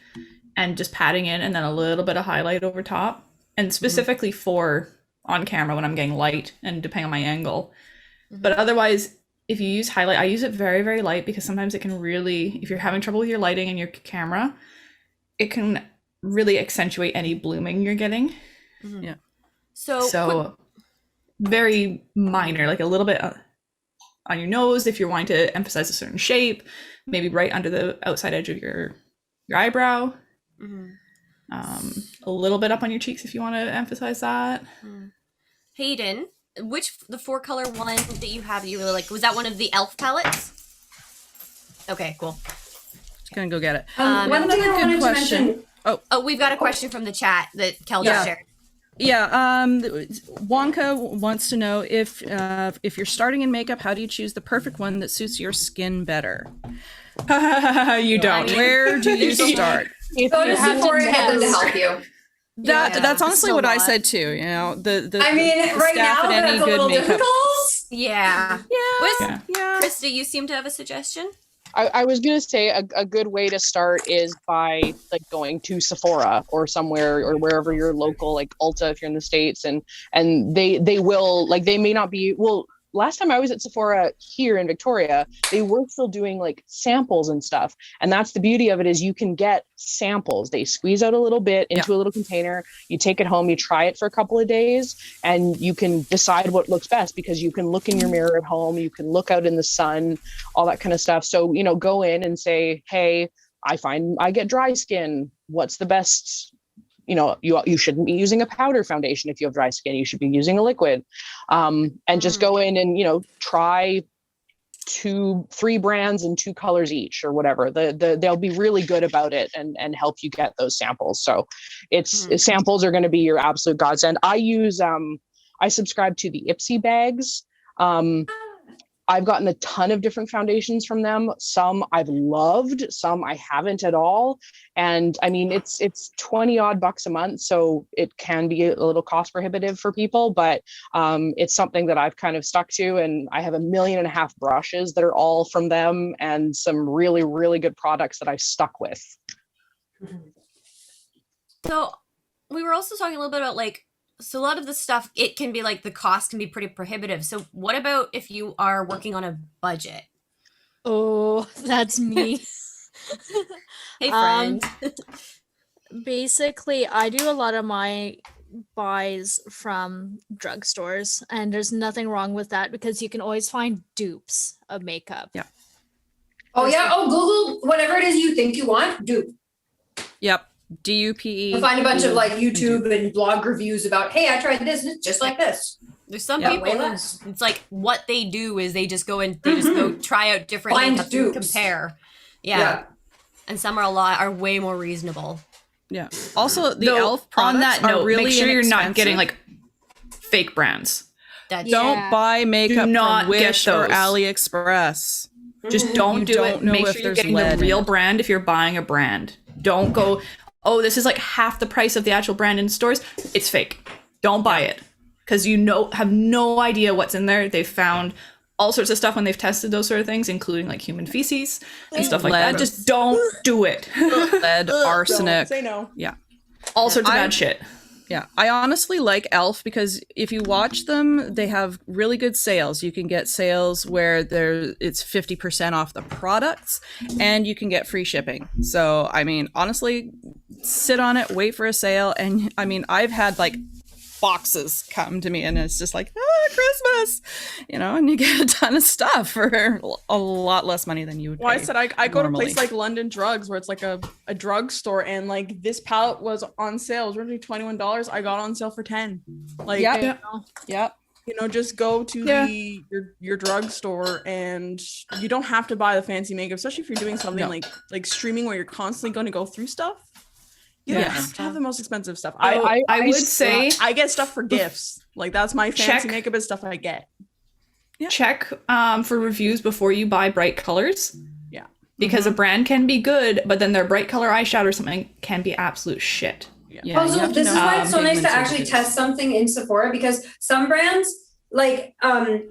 Speaker 5: and just patting in, and then a little bit of highlight over top, and specifically for on camera when I'm getting light and depending on my angle. But otherwise, if you use highlight, I use it very, very light, because sometimes it can really, if you're having trouble with your lighting and your camera, it can really accentuate any blooming you're getting.
Speaker 2: Yeah.
Speaker 5: So very minor, like a little bit on your nose if you're wanting to emphasize a certain shape, maybe right under the outside edge of your eyebrow. A little bit up on your cheeks if you want to emphasize that.
Speaker 2: Hayden, the 4 color one that you have that you really like, was that one of the elf palettes? Okay, cool.
Speaker 3: Just gonna go get it.
Speaker 8: One thing I wanted to mention.
Speaker 2: Oh, we've got a question from the chat that Kel just shared.
Speaker 3: Yeah, Wonka wants to know if you're starting in makeup, how do you choose the perfect one that suits your skin better?
Speaker 5: You don't.
Speaker 3: Where do you start?
Speaker 8: Go to Sephora and get them to help you.
Speaker 3: That's honestly what I said too. You know, the
Speaker 8: I mean,
Speaker 3: the
Speaker 8: right
Speaker 3: staff
Speaker 8: now
Speaker 3: at any
Speaker 8: that's a
Speaker 3: good
Speaker 8: little
Speaker 3: makeup.
Speaker 8: difficult.
Speaker 2: Yeah.
Speaker 3: Yeah.
Speaker 2: Krista, you seem to have a suggestion.
Speaker 6: I was gonna say a good way to start is by like going to Sephora or somewhere or wherever your local, like Ulta if you're in the States, and they will, like, they may not be, well, last time I was at Sephora here in Victoria, they were still doing like samples and stuff. And that's the beauty of it, is you can get samples. They squeeze out a little bit into a little container. You take it home, you try it for a couple of days, and you can decide what looks best, because you can look in your mirror at home, you can look out in the sun, all that kind of stuff. So, you know, go in and say, hey, I find I get dry skin. What's the best? You know, you shouldn't be using a powder foundation if you have dry skin. You should be using a liquid, and just go in and, you know, try 2-3 brands and 2 colors each or whatever. They'll be really good about it and help you get those samples. So samples are going to be your absolute godsend. I subscribe to the Ipsy bags. I've gotten a ton of different foundations from them. Some I've loved, some I haven't at all. And I mean, it's 20 odd bucks a month. So it can be a little cost prohibitive for people, but it's something that I've kind of stuck to. And I have 1.5 million brushes that are all from them, and some really, really good products that I've stuck with.
Speaker 2: So we were also talking a little bit about like, so a lot of the stuff, it can be like the cost can be pretty prohibitive. So what about if you are working on a budget?
Speaker 4: Oh, that's me.
Speaker 2: Hey, friend.
Speaker 4: Basically, I do a lot of my buys from drugstores, and there's nothing wrong with that because you can always find dupes of makeup.
Speaker 7: Yeah.
Speaker 8: Oh yeah. Oh, Google whatever it is you think you want. Dupe.
Speaker 7: Yep. DUPE.
Speaker 8: You'll find a bunch of like YouTube and blog reviews about, hey, I tried this and it's just like this.
Speaker 2: There's some
Speaker 8: Yeah,
Speaker 2: people
Speaker 8: way
Speaker 2: who,
Speaker 8: less.
Speaker 2: it's like what they do is they just go try out different
Speaker 8: Find
Speaker 2: makeup and
Speaker 8: dupes.
Speaker 2: compare. Yeah. And some are way more reasonable.
Speaker 7: Yeah. Also, the
Speaker 5: Though,
Speaker 7: e.l.f. products
Speaker 5: on that note,
Speaker 7: are really
Speaker 5: make sure you're not
Speaker 7: inexpensive.
Speaker 5: getting like fake brands.
Speaker 2: That's
Speaker 7: Don't buy makeup
Speaker 5: Do not
Speaker 7: from
Speaker 5: get
Speaker 7: Wish or
Speaker 5: those.
Speaker 7: AliExpress.
Speaker 5: Just don't
Speaker 7: You
Speaker 5: do
Speaker 7: don't
Speaker 5: it.
Speaker 7: know
Speaker 5: Make
Speaker 7: if
Speaker 5: sure you're
Speaker 7: there's
Speaker 5: getting
Speaker 7: lead
Speaker 5: the
Speaker 7: in
Speaker 5: real
Speaker 7: it.
Speaker 5: brand if you're buying a brand. Don't go, oh, this is like half the price of the actual brand in stores. It's fake. Don't buy it. Because have no idea what's in there. They've found all sorts of stuff when they've tested those sort of things, including like human feces and stuff like that.
Speaker 7: Lead.
Speaker 5: Just don't do it.
Speaker 7: Lead, arsenic.
Speaker 3: Say no.
Speaker 7: Yeah.
Speaker 5: All sorts of
Speaker 7: I-
Speaker 5: bad shit.
Speaker 7: Yeah, I honestly like e.l.f. because if you watch them, they have really good sales. You can get sales where it's 50% off the products, and you can get free shipping. So, I mean, honestly, sit on it, wait for a sale, and I mean, I've had like boxes come to me, and it's just like, Christmas, you know, and you get a ton of stuff for a lot less money than you would pay.
Speaker 3: Well, I said I go to a
Speaker 7: normally.
Speaker 3: place like London Drugs where it's like a drugstore, and like this palette was on sale. It was originally $21. I got on sale for 10. Like,
Speaker 7: Yep. Yep.
Speaker 3: you know, just go to your drugstore, and you don't have to buy the fancy makeup, especially if you're doing something
Speaker 7: No.
Speaker 3: like streaming where you're constantly going to go through stuff. You
Speaker 7: Yeah.
Speaker 3: don't have to have the most expensive stuff.
Speaker 5: I would say
Speaker 3: I get stuff for gifts. Like that's my fancy
Speaker 5: Check.
Speaker 3: makeup is stuff I get.
Speaker 5: check for reviews before you buy bright colors.
Speaker 3: Yeah.
Speaker 5: Because a brand can be good, but then their bright color eyeshadow or something can be absolute shit.
Speaker 7: Yeah,
Speaker 8: Oh,
Speaker 7: you
Speaker 8: so
Speaker 7: have to
Speaker 8: this is
Speaker 7: know
Speaker 8: why it's so nice to
Speaker 7: pigments and
Speaker 8: actually
Speaker 7: things.
Speaker 8: test something in Sephora, because some brands, like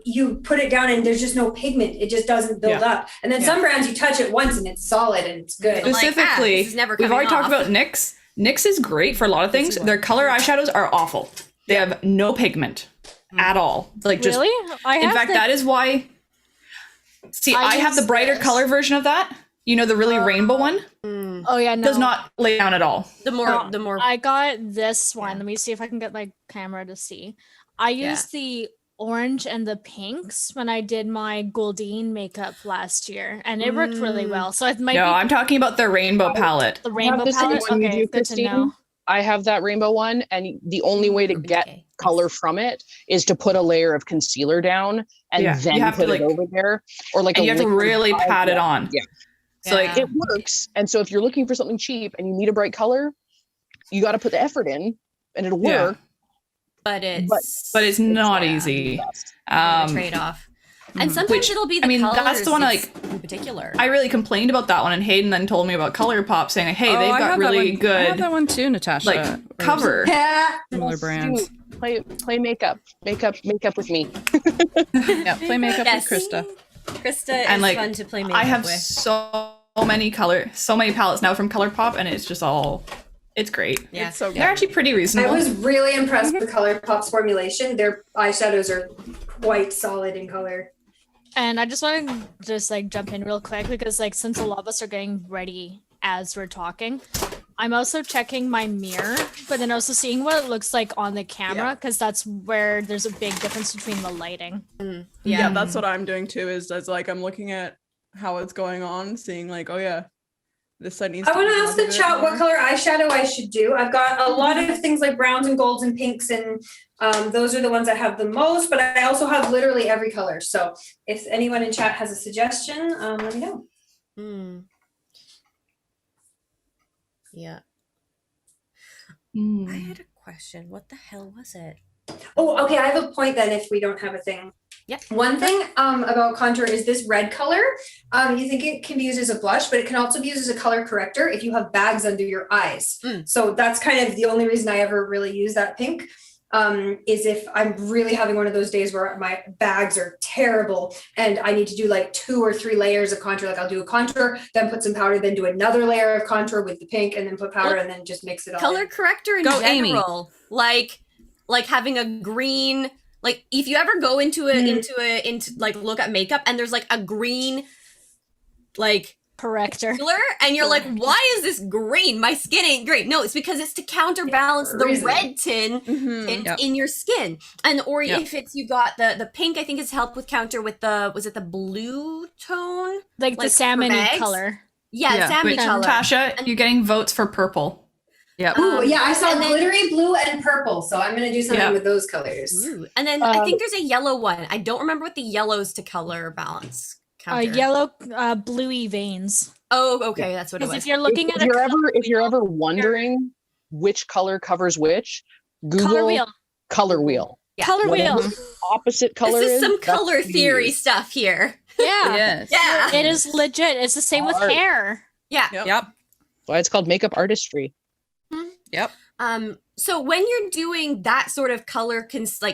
Speaker 8: you put it down and there's just no pigment. It just doesn't build up. And then some brands you touch it once and it's solid and it's good.
Speaker 2: Like,
Speaker 5: Specifically,
Speaker 2: this is never
Speaker 5: we've
Speaker 2: coming
Speaker 5: already talked
Speaker 2: off.
Speaker 5: about NYX. NYX is great for a lot of things. Their color eyeshadows are awful. They have no pigment at all. Like just
Speaker 4: Really?
Speaker 5: in fact, that is why. See, I have the
Speaker 4: use
Speaker 5: brighter
Speaker 4: this.
Speaker 5: color version of that. You know, the really rainbow one
Speaker 4: Oh yeah, no.
Speaker 5: does not lay down at all.
Speaker 2: The more
Speaker 4: I got this one. Let me see if I can get my camera to see. I
Speaker 2: Yeah.
Speaker 4: used the orange and the pinks when I did my Goldine makeup last year, and it worked really well. So it might
Speaker 5: No,
Speaker 4: be
Speaker 5: I'm talking about the rainbow palette.
Speaker 4: the rainbow
Speaker 6: the same
Speaker 4: palette.
Speaker 6: one you
Speaker 4: Okay,
Speaker 6: do,
Speaker 4: good to know.
Speaker 6: Christine. I have that rainbow one, and the only way to get
Speaker 2: Okay.
Speaker 6: color from it is to put a layer of concealer down and
Speaker 5: Yeah, you
Speaker 6: then
Speaker 5: have to,
Speaker 6: put it
Speaker 5: like-
Speaker 6: over there, or like
Speaker 5: And
Speaker 6: a
Speaker 5: you have to
Speaker 6: liquid
Speaker 5: really
Speaker 6: powder.
Speaker 5: pat it on.
Speaker 6: Yeah.
Speaker 5: So like
Speaker 6: It works, and so if you're looking for something cheap and you need a bright color, you got to put the effort in, and it'll
Speaker 5: Yeah.
Speaker 6: work.
Speaker 2: but it's
Speaker 5: but it's not
Speaker 6: yeah.
Speaker 5: easy.
Speaker 2: trade off. And sometimes
Speaker 5: which,
Speaker 2: it'll be the
Speaker 5: I mean,
Speaker 2: colors
Speaker 5: that's the one I,
Speaker 2: it's in particular.
Speaker 5: I really complained about that one, and Hayden then told me about ColourPop, saying, "Hey,
Speaker 7: Oh,
Speaker 5: they've
Speaker 7: I
Speaker 5: got
Speaker 7: have that
Speaker 5: really
Speaker 7: one. I have
Speaker 5: good
Speaker 7: that one too, Natasha.
Speaker 5: like
Speaker 7: Or
Speaker 5: cover."
Speaker 7: Similar brands.
Speaker 6: Play makeup with me.
Speaker 7: Yeah, play makeup
Speaker 2: Yes.
Speaker 7: with Krista.
Speaker 2: Krista
Speaker 5: And,
Speaker 2: is
Speaker 5: like,
Speaker 2: fun to play makeup
Speaker 5: I have
Speaker 2: with.
Speaker 5: so many palettes now from ColourPop, and it's just all, it's great.
Speaker 2: Yeah.
Speaker 3: It's so
Speaker 5: They're
Speaker 3: good.
Speaker 5: actually pretty
Speaker 8: I
Speaker 5: reasonable.
Speaker 8: was really impressed with ColourPop's formulation. Their eyeshadows are quite solid in color.
Speaker 4: And I just want to just like jump in real quick because like since a lot of us are getting ready as we're talking, I'm also checking my mirror, but then also seeing what it looks like on the camera because that's where there's a big difference between the lighting.
Speaker 3: Yeah, that's what I'm doing too. Is like I'm looking at how it's going on, seeing like, oh yeah, this side needs.
Speaker 8: I want
Speaker 3: be
Speaker 8: to ask
Speaker 3: done a
Speaker 8: the
Speaker 3: bit
Speaker 8: chat what
Speaker 3: more.
Speaker 8: color eyeshadow I should do. I've got a lot of things like browns and golds and pinks, and those are the ones I have the most, but I also have literally every color. So if anyone in chat has a suggestion, let me know.
Speaker 2: Yeah. I had a question. What the hell was it?
Speaker 8: Oh, okay. I have a point then if we don't have a thing.
Speaker 2: Yep.
Speaker 8: One thing about contour is this red color. You think it can be used as a blush, but it can also be used as a color corrector if you have bags under your eyes. So that's kind of the only reason I ever really use that pink. Is if I'm really having one of those days where my bags are terrible and I need to do like 2 or 3 layers of contour. Like I'll do a contour, then put some powder, then do another layer of contour with the pink, and then put powder, and then just mix it all.
Speaker 2: Color
Speaker 8: in.
Speaker 2: corrector in
Speaker 7: Go, Amy.
Speaker 2: general, like having a green. Like if you ever go into like look at makeup and there's like a green, like
Speaker 4: Corrector.
Speaker 2: color, and you're like, why is this green? My skin ain't green. No, it's because it's to counterbalance the
Speaker 8: reason.
Speaker 2: red tint in your skin. And or if it's you got the pink, I think it's helped with counter with the was it the blue tone?
Speaker 4: Like the
Speaker 2: for
Speaker 4: salmon
Speaker 2: bags?
Speaker 4: color.
Speaker 2: Yeah, salmon
Speaker 5: Wait,
Speaker 2: color.
Speaker 5: Natasha, you're getting votes for purple. Yep.
Speaker 8: Ooh, yeah, I saw
Speaker 2: and then-
Speaker 8: glittery blue and purple, so I'm gonna do something with those colors.
Speaker 2: Ooh. And then I think there's a yellow one. I don't remember what the yellows to color balance. Counter.
Speaker 4: Yellow, bluey veins.
Speaker 2: Oh, okay, that's what it
Speaker 4: Because
Speaker 2: was.
Speaker 4: if you're looking at
Speaker 6: If you're ever wondering which color covers which, Google
Speaker 4: color wheel,
Speaker 6: color wheel.
Speaker 2: Yeah.
Speaker 4: color wheel.
Speaker 6: Whatever opposite color
Speaker 2: This is some
Speaker 6: that's
Speaker 2: color
Speaker 6: what you
Speaker 2: theory
Speaker 6: use.
Speaker 2: stuff here.
Speaker 4: Yeah,
Speaker 5: Yes.
Speaker 2: Yeah.
Speaker 4: it is legit. It's the same with
Speaker 6: Art.
Speaker 4: hair.
Speaker 2: Yeah.
Speaker 3: Yep.
Speaker 5: Yep.
Speaker 6: Why it's called makeup artistry.
Speaker 5: Yep.
Speaker 2: So when you're doing that sort of color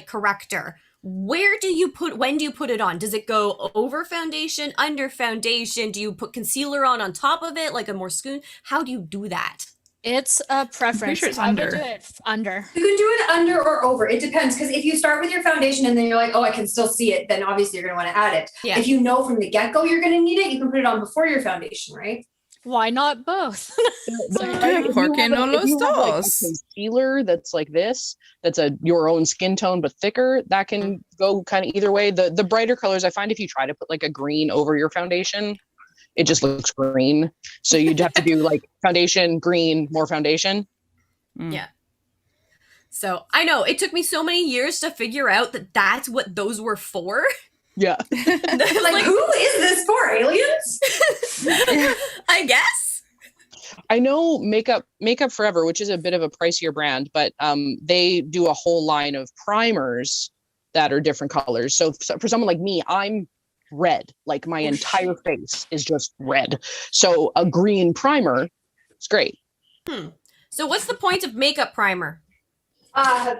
Speaker 2: corrector, when do you put it on? Does it go over foundation, under foundation? Do you put concealer on top of it, like a more scoon? How do you do that?
Speaker 4: It's a preference.
Speaker 5: sure it's
Speaker 4: I would
Speaker 5: under.
Speaker 4: do it under.
Speaker 8: You can do it under or over. It depends, because if you start with your foundation and then you're like, oh, I can still see it, then obviously you're gonna want to add it.
Speaker 2: Yeah.
Speaker 8: If you know from the get-go you're gonna need it, you can put it on before your foundation, right?
Speaker 4: Why not both?
Speaker 5: ¿Por qué no los dos?
Speaker 6: Concealer that's like this, that's your own skin tone but thicker, that can go kind of either way. The brighter colors, I find if you try to put like a green over your foundation, it just looks green. So you'd have to do like foundation, green, more foundation.
Speaker 2: Yeah. So I know it took me so many years to figure out that that's what those were for.
Speaker 6: Yeah.
Speaker 8: Like, who is this for? Aliens?
Speaker 2: I guess.
Speaker 6: I know Makeup Forever, which is a bit of a pricier brand, but they do a whole line of primers that are different colors. So for someone like me, I'm red. Like my entire face is just red. So a green primer is great.
Speaker 2: So what's the point of makeup primer?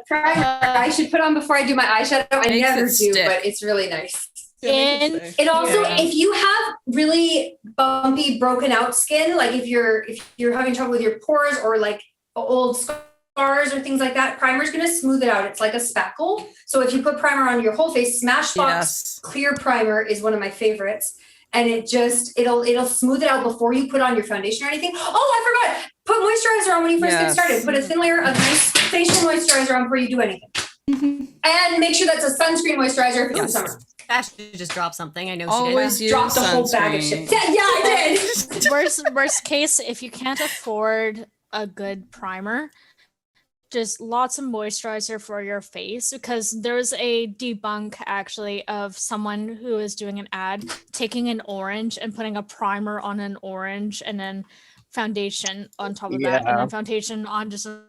Speaker 8: Primer I should put on before I do my eyeshadow. I
Speaker 5: Makes
Speaker 8: never
Speaker 5: it
Speaker 8: do,
Speaker 5: stick.
Speaker 8: but it's really nice.
Speaker 3: It
Speaker 8: It also,
Speaker 5: Yeah.
Speaker 8: if you have really bumpy, broken out skin, like if you're having trouble with your pores or like old scars or things like that, primer's gonna smooth it out. It's like a spackle. So if you put primer on your whole face, Smashbox
Speaker 5: Yes.
Speaker 8: clear primer is one of my favorites. And it'll smooth it out before you put on your foundation or anything. Oh, I forgot. Put moisturizer on when you first get
Speaker 5: Yes.
Speaker 8: started. Put a thin layer of nice facial moisturizer on before you do anything. And make sure that's a sunscreen moisturizer if it's the summer.
Speaker 2: Ash just dropped something. I know
Speaker 5: Always
Speaker 2: she
Speaker 5: use
Speaker 8: Dropped a whole bag of
Speaker 5: sunscreen.
Speaker 8: shit. Yeah, I did.
Speaker 4: worst case, if you can't afford a good primer, just lots of moisturizer for your face, because there was a debunk actually of someone who was doing an ad taking an orange and putting a primer on an orange and then foundation on top of that and
Speaker 6: Yeah.
Speaker 4: then foundation on just an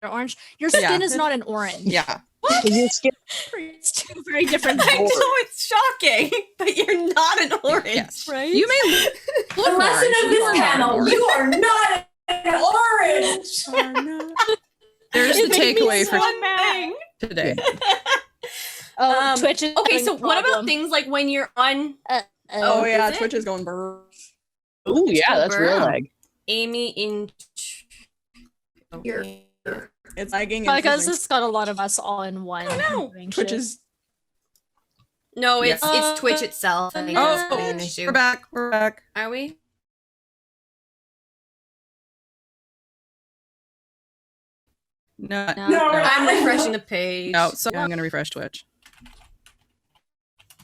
Speaker 4: orange. Your skin is not an orange.
Speaker 5: Yeah.
Speaker 6: Your skin,
Speaker 4: It's two very different
Speaker 2: did. I
Speaker 4: things.
Speaker 2: know it's shocking, but you're not an orange.
Speaker 5: Yes.
Speaker 4: Right?
Speaker 5: You may
Speaker 8: The lesson of this panel, you are not an orange.
Speaker 5: There's
Speaker 4: It
Speaker 5: the
Speaker 4: made me
Speaker 5: takeaway
Speaker 4: so
Speaker 5: for
Speaker 4: mad.
Speaker 5: today.
Speaker 4: Oh, Twitch is
Speaker 2: okay.
Speaker 4: having
Speaker 2: So
Speaker 4: a
Speaker 2: what about
Speaker 4: problem.
Speaker 2: things like when you're on
Speaker 3: Oh yeah,
Speaker 2: is it?
Speaker 3: Twitch is going brr.
Speaker 6: Ooh,
Speaker 2: It's
Speaker 6: yeah,
Speaker 2: called
Speaker 6: that's real
Speaker 2: Burr.
Speaker 6: lag.
Speaker 2: Amy in
Speaker 8: Here.
Speaker 3: It's lagging.
Speaker 4: Probably
Speaker 3: and
Speaker 4: because
Speaker 3: freezing.
Speaker 4: it's got a lot of us all in one. doing
Speaker 3: Twitch
Speaker 4: shit.
Speaker 3: is
Speaker 2: No, it's
Speaker 4: Yeah.
Speaker 2: it's Twitch itself. I think
Speaker 7: Oh,
Speaker 2: that's being an issue.
Speaker 7: we're back. We're back.
Speaker 2: Are we?
Speaker 7: No,
Speaker 4: No.
Speaker 8: No, we're not.
Speaker 2: I'm refreshing the page.
Speaker 7: no. So I'm going to refresh Twitch.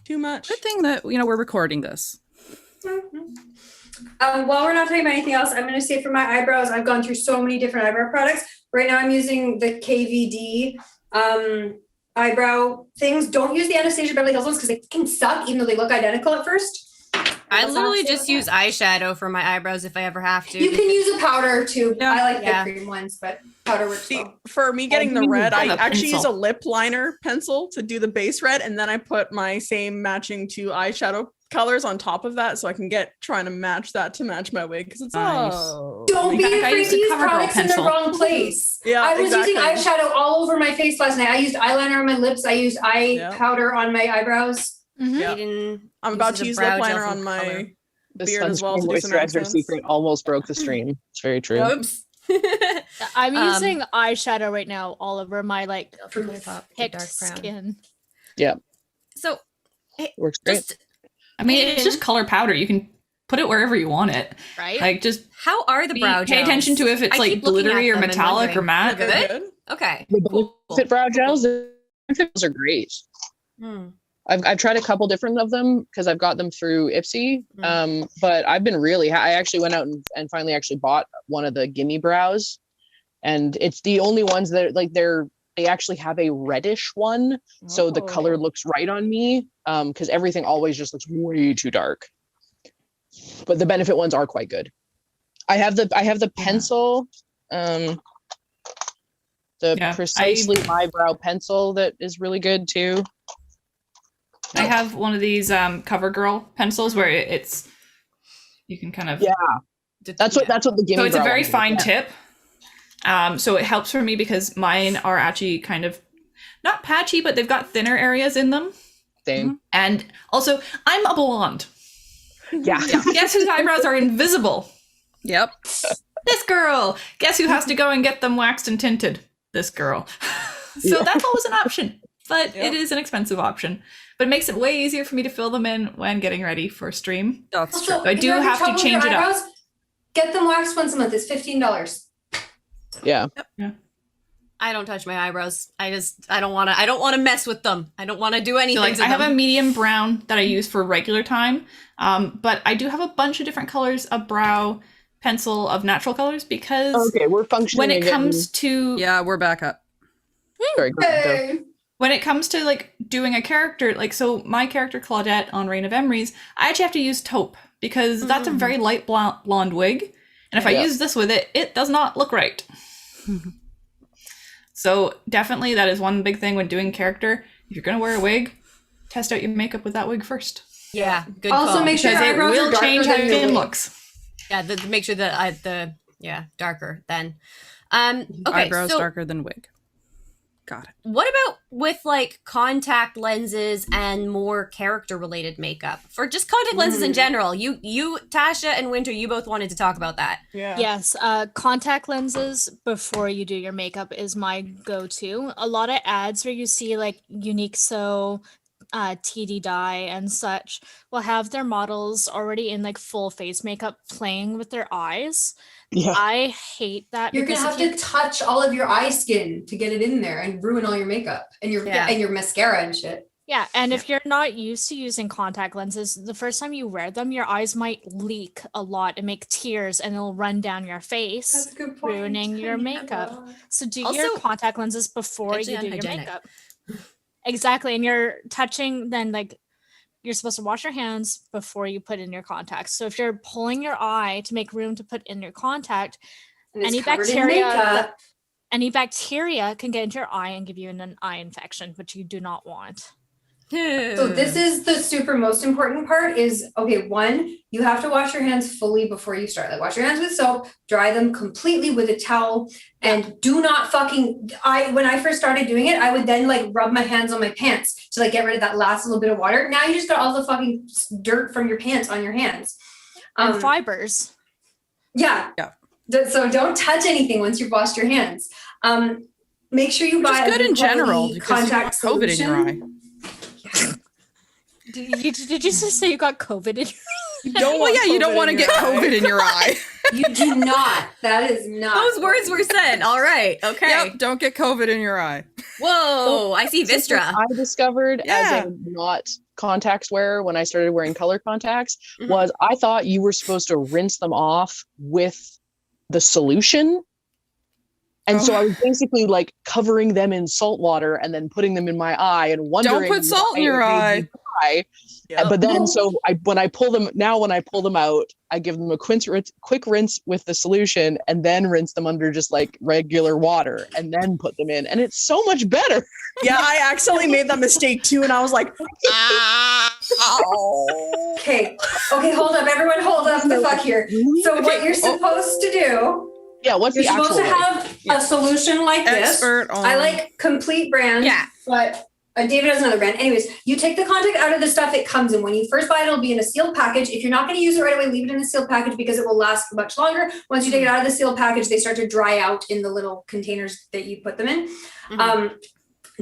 Speaker 3: too much.
Speaker 7: Good thing that we're recording this.
Speaker 8: While we're not talking about anything else, I'm going to say for my eyebrows, I've gone through so many different eyebrow products. Right now, I'm using the KVD eyebrow things. Don't use the Anastasia Beverly Hills ones because they can suck, even though they look identical at first.
Speaker 2: I
Speaker 8: That's
Speaker 2: literally
Speaker 8: not safe
Speaker 2: just
Speaker 8: with
Speaker 2: use
Speaker 8: that.
Speaker 2: eyeshadow for my eyebrows if I ever have to.
Speaker 8: You can use a powder too.
Speaker 7: Yeah.
Speaker 8: I like
Speaker 2: Yeah.
Speaker 8: the cream ones, but powder works
Speaker 3: See,
Speaker 8: well.
Speaker 3: for me getting the
Speaker 7: you
Speaker 3: red, I
Speaker 7: have a
Speaker 3: actually use
Speaker 7: pencil.
Speaker 3: a lip liner pencil to do the base red, and then I put my same matching 2 eyeshadow colors on top of that, so I can trying to match that to match my wig because it's
Speaker 7: Nice.
Speaker 8: Don't be
Speaker 7: fact, I
Speaker 8: afraid
Speaker 7: used
Speaker 8: to
Speaker 7: a
Speaker 8: use
Speaker 7: CoverGirl
Speaker 8: products in the
Speaker 7: pencil.
Speaker 8: wrong place.
Speaker 3: Yeah,
Speaker 8: I was
Speaker 3: exactly.
Speaker 8: using eyeshadow all over my face last night. I used eyeliner on my lips. I used eye
Speaker 3: Yeah.
Speaker 8: powder on my eyebrows.
Speaker 3: Yeah.
Speaker 2: Hayden
Speaker 3: I'm about
Speaker 2: uses
Speaker 3: to
Speaker 2: a
Speaker 3: use
Speaker 2: brow
Speaker 3: lip
Speaker 2: gel
Speaker 3: liner
Speaker 2: from
Speaker 3: on my
Speaker 2: Color.
Speaker 6: The
Speaker 3: beard as well
Speaker 6: sunscreen
Speaker 3: to do some
Speaker 6: moisturizer
Speaker 3: accents.
Speaker 6: secret almost broke the stream. It's very true.
Speaker 2: Oops.
Speaker 4: I'm
Speaker 2: Um,
Speaker 4: using eyeshadow right now all over my like
Speaker 2: From the top, the
Speaker 4: picked
Speaker 2: dark brown.
Speaker 4: skin.
Speaker 2: So
Speaker 6: Works great.
Speaker 2: just
Speaker 5: I mean, it's just color powder. You can put it wherever you want it.
Speaker 2: right.
Speaker 5: Like, just
Speaker 2: How are the brow
Speaker 5: pay
Speaker 2: gels?
Speaker 5: attention to if it's
Speaker 2: I
Speaker 5: like
Speaker 2: keep looking
Speaker 5: glittery
Speaker 2: at
Speaker 5: or
Speaker 2: them and
Speaker 5: metallic or
Speaker 2: wondering,
Speaker 5: matte.
Speaker 2: they're
Speaker 3: They're
Speaker 2: good? Okay.
Speaker 6: The
Speaker 2: Cool.
Speaker 6: Fit brow gels, the gels are great.
Speaker 2: Hmm.
Speaker 6: I've tried a couple different of them because I've got them through Ipsy. But I've been really, I actually went out and finally actually bought one of the Gimme Brows, and it's the only ones that like they actually have a reddish one, so the color looks right on me. Because everything always just looks way too dark. But the Benefit ones are quite good. I have the pencil, Precisely My Brow pencil that is really good too.
Speaker 5: I have one of these CoverGirl pencils where it's you can kind of
Speaker 6: That's what the Gimme
Speaker 5: So it's a
Speaker 6: Brow
Speaker 5: very
Speaker 6: one is.
Speaker 5: fine tip. So it helps for me because mine are actually kind of not patchy, but they've got thinner areas in them.
Speaker 6: Same.
Speaker 5: And also, I'm a blonde.
Speaker 6: Yeah.
Speaker 5: Guess whose eyebrows are invisible?
Speaker 7: Yep.
Speaker 5: This girl. Guess who has to go and get them waxed and tinted? This girl. So that's always an option, but it is an expensive option. But it makes it way easier for me to fill them in when getting ready for a stream.
Speaker 7: That's true.
Speaker 8: Also,
Speaker 5: I
Speaker 8: if
Speaker 5: do
Speaker 8: you're having
Speaker 5: have to
Speaker 8: trouble with
Speaker 5: change
Speaker 8: your
Speaker 5: it up.
Speaker 8: eyebrows, get them waxed once a month. It's $15.
Speaker 6: Yeah.
Speaker 2: I don't touch my eyebrows. I don't want to mess with them. I don't want to do anything
Speaker 5: So like
Speaker 2: to
Speaker 5: I have
Speaker 2: them.
Speaker 5: a medium brown that I use for regular time, but I do have a bunch of different colors of brow pencil of natural colors because
Speaker 6: Okay, we're functioning
Speaker 5: when it
Speaker 6: again.
Speaker 5: comes to
Speaker 7: Yeah, we're back up.
Speaker 6: Sorry, go ahead, though.
Speaker 8: Hey.
Speaker 5: when it comes to like doing a character, like so my character Claudette on Reign of Emery's, I actually have to use taupe because that's a very light blonde wig, and if I
Speaker 6: Yeah.
Speaker 5: use this with it, it does not look right. So definitely that is one big thing when doing character. If you're gonna wear a wig, test out your makeup with that wig first.
Speaker 2: Yeah, good
Speaker 8: Also,
Speaker 2: call.
Speaker 8: make sure
Speaker 5: Because
Speaker 8: your
Speaker 5: it
Speaker 8: eyebrows are
Speaker 5: will
Speaker 8: darker
Speaker 5: change how
Speaker 8: than
Speaker 5: your
Speaker 8: your
Speaker 5: skin
Speaker 8: wig.
Speaker 5: looks.
Speaker 2: Yeah, make sure that darker then. Okay,
Speaker 7: Eyebrows
Speaker 2: so
Speaker 7: darker than wig. Got it.
Speaker 2: what about with like contact lenses and more character related makeup? For just contact lenses in general, you Tasha and Winter, you both wanted to talk about that.
Speaker 3: Yeah.
Speaker 4: Yes, contact lenses before you do your makeup is my go-to. A lot of ads where you see like Unique So, TD Dye and such will have their models already in like full face makeup playing with their eyes.
Speaker 6: Yeah.
Speaker 4: I hate that
Speaker 8: You're gonna
Speaker 4: because
Speaker 8: have
Speaker 4: if you
Speaker 8: to touch all of your eye skin to get it in there and ruin all your makeup and your
Speaker 2: Yeah.
Speaker 8: and your mascara and shit.
Speaker 4: Yeah, and if you're not used to using contact lenses, the first time you wear them, your eyes might leak a lot and make tears and it'll run down your face,
Speaker 8: That's a good point.
Speaker 4: ruining your
Speaker 8: I didn't
Speaker 4: makeup.
Speaker 8: know that.
Speaker 4: So do
Speaker 2: Also,
Speaker 4: your contact lenses before you
Speaker 2: potentially
Speaker 4: do your
Speaker 2: unhygienic.
Speaker 4: makeup. Exactly, and you're touching then like you're supposed to wash your hands before you put in your contacts. So if you're pulling your eye to make room to put in your contact,
Speaker 8: And it's
Speaker 4: any
Speaker 8: covered in
Speaker 4: bacteria
Speaker 8: makeup.
Speaker 4: any bacteria can get into your eye and give you an eye infection, which you do not want.
Speaker 8: So this is the super most important part is, okay, one, you have to wash your hands fully before you start. Like wash your hands with soap, dry them completely with a towel, and do not fucking, when I first started doing it, I would then like rub my hands on my pants to like get rid of that last little bit of water. Now you just got all the fucking dirt from your pants on your hands.
Speaker 4: And fibers.
Speaker 8: Yeah. So don't touch anything once you've washed your hands. Make sure you buy
Speaker 7: good in general because
Speaker 8: contact
Speaker 7: you don't want COVID in your eye.
Speaker 4: Did you just say you got COVID in your eye?
Speaker 7: You don't want to get COVID in your eye.
Speaker 8: You do not. That is not.
Speaker 2: Those words were said. All right. Okay.
Speaker 7: Yep, don't get COVID in your eye.
Speaker 2: Whoa, I see Vistra.
Speaker 6: I discovered as a not contacts wearer when I started wearing color contacts was I thought you were supposed to rinse them off with the solution. And so I was basically like covering them in salt water and then putting them in my eye and wondering.
Speaker 7: Don't put salt in your eye.
Speaker 6: But then, when I pull them out, I give them a quick rinse with the solution and then rinse them under just like regular water and then put them in. And it's so much better.
Speaker 3: Yeah, I accidentally made that mistake too. And I was like,
Speaker 8: Okay, hold up. Everyone hold up the fuck here. So what you're supposed to do.
Speaker 6: Yeah, what's
Speaker 8: you're
Speaker 6: the actual
Speaker 8: supposed to have a solution like this. I like Complete brand.
Speaker 2: Yeah.
Speaker 8: But David has another brand. Anyways, you take the contact out of the stuff it comes in. When you first buy it, it'll be in a sealed package. If you're not going to use it right away, leave it in the sealed package because it will last much longer. Once you take it out of the sealed package, they start to dry out in the little containers that you put them in.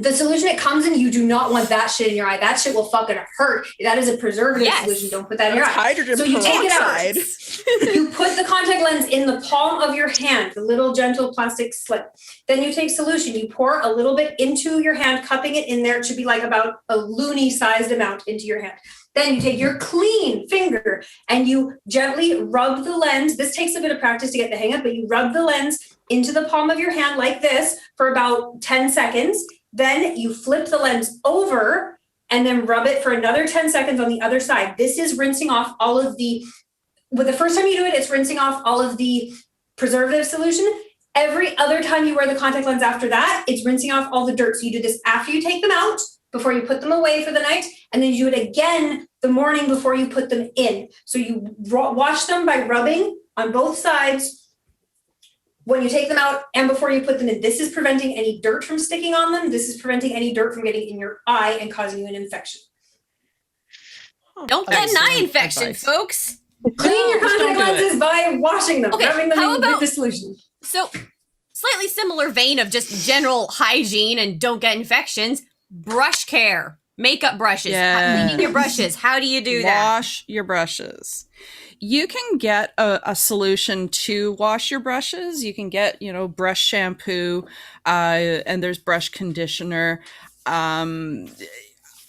Speaker 8: The solution it comes in, you do not want that shit in your eye. That shit will fucking hurt. That is a preservative solution. Don't put that in your eye.
Speaker 3: Hydrogen
Speaker 8: so you take
Speaker 3: peroxide.
Speaker 8: it out. You put the contact lens in the palm of your hand, the little gentle plastic slip. Then you take solution. You pour a little bit into your hand, cupping it in there. It should be like about a loony sized amount into your hand. Then you take your clean finger and you gently rub the lens. This takes a bit of practice to get the hang of, but you rub the lens into the palm of your hand like this for about 10 seconds. Then you flip the lens over and then rub it for another 10 seconds on the other side. This is rinsing off all of the first time you do it, it's rinsing off all of the preservative solution. Every other time you wear the contact lens after that, it's rinsing off all the dirt. So you do this after you take them out, before you put them away for the night, and then you do it again the morning before you put them in. So you wash them by rubbing on both sides when you take them out and before you put them in. This is preventing any dirt from sticking on them. This is preventing any dirt from getting in your eye and causing you an infection.
Speaker 2: Don't get an eye infection, folks.
Speaker 8: Clean your contact lenses by washing them, rubbing them in with the solution.
Speaker 2: So, slightly similar vein of just general hygiene and don't get infections, brush care, makeup brushes, cleaning your brushes. How do you do that?
Speaker 7: Wash your brushes. You can get a solution to wash your brushes. You can get, brush shampoo, and there's brush conditioner. I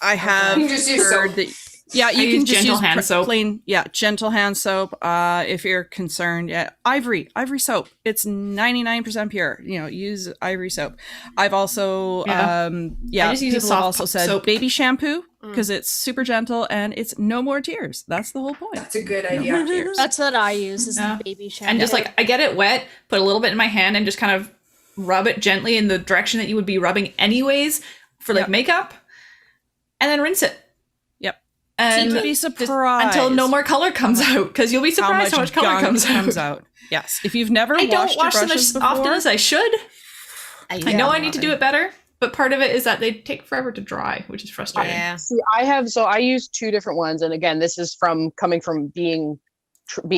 Speaker 7: have heard that. Yeah, you can just use
Speaker 5: hand soap.
Speaker 7: Plain, gentle hand soap. If you're concerned, ivory soap. It's 99% pure. Use ivory soap. I've also,
Speaker 5: I just use
Speaker 7: people have also said
Speaker 5: soap.
Speaker 7: baby shampoo because it's super gentle and it's no more tears. That's the whole point.
Speaker 8: That's a good idea.
Speaker 4: That's what I use is baby shampoo.
Speaker 5: And just like I get it wet, put a little bit in my hand and just kind of rub it gently in the direction that you would be rubbing anyways for like makeup, and then rinse it. And
Speaker 7: you'd be surprised
Speaker 5: until no more color comes out, because you'll be surprised how much color comes out.
Speaker 7: Yes, if you've never
Speaker 5: I
Speaker 7: washed
Speaker 5: don't wash
Speaker 7: your
Speaker 5: them
Speaker 7: brushes
Speaker 5: as often
Speaker 7: before,
Speaker 5: as I should. I know I need to do it better, but part of it is that they take forever to dry, which is frustrating.
Speaker 2: Yeah.
Speaker 6: See, I use two different ones, and again, this is coming from being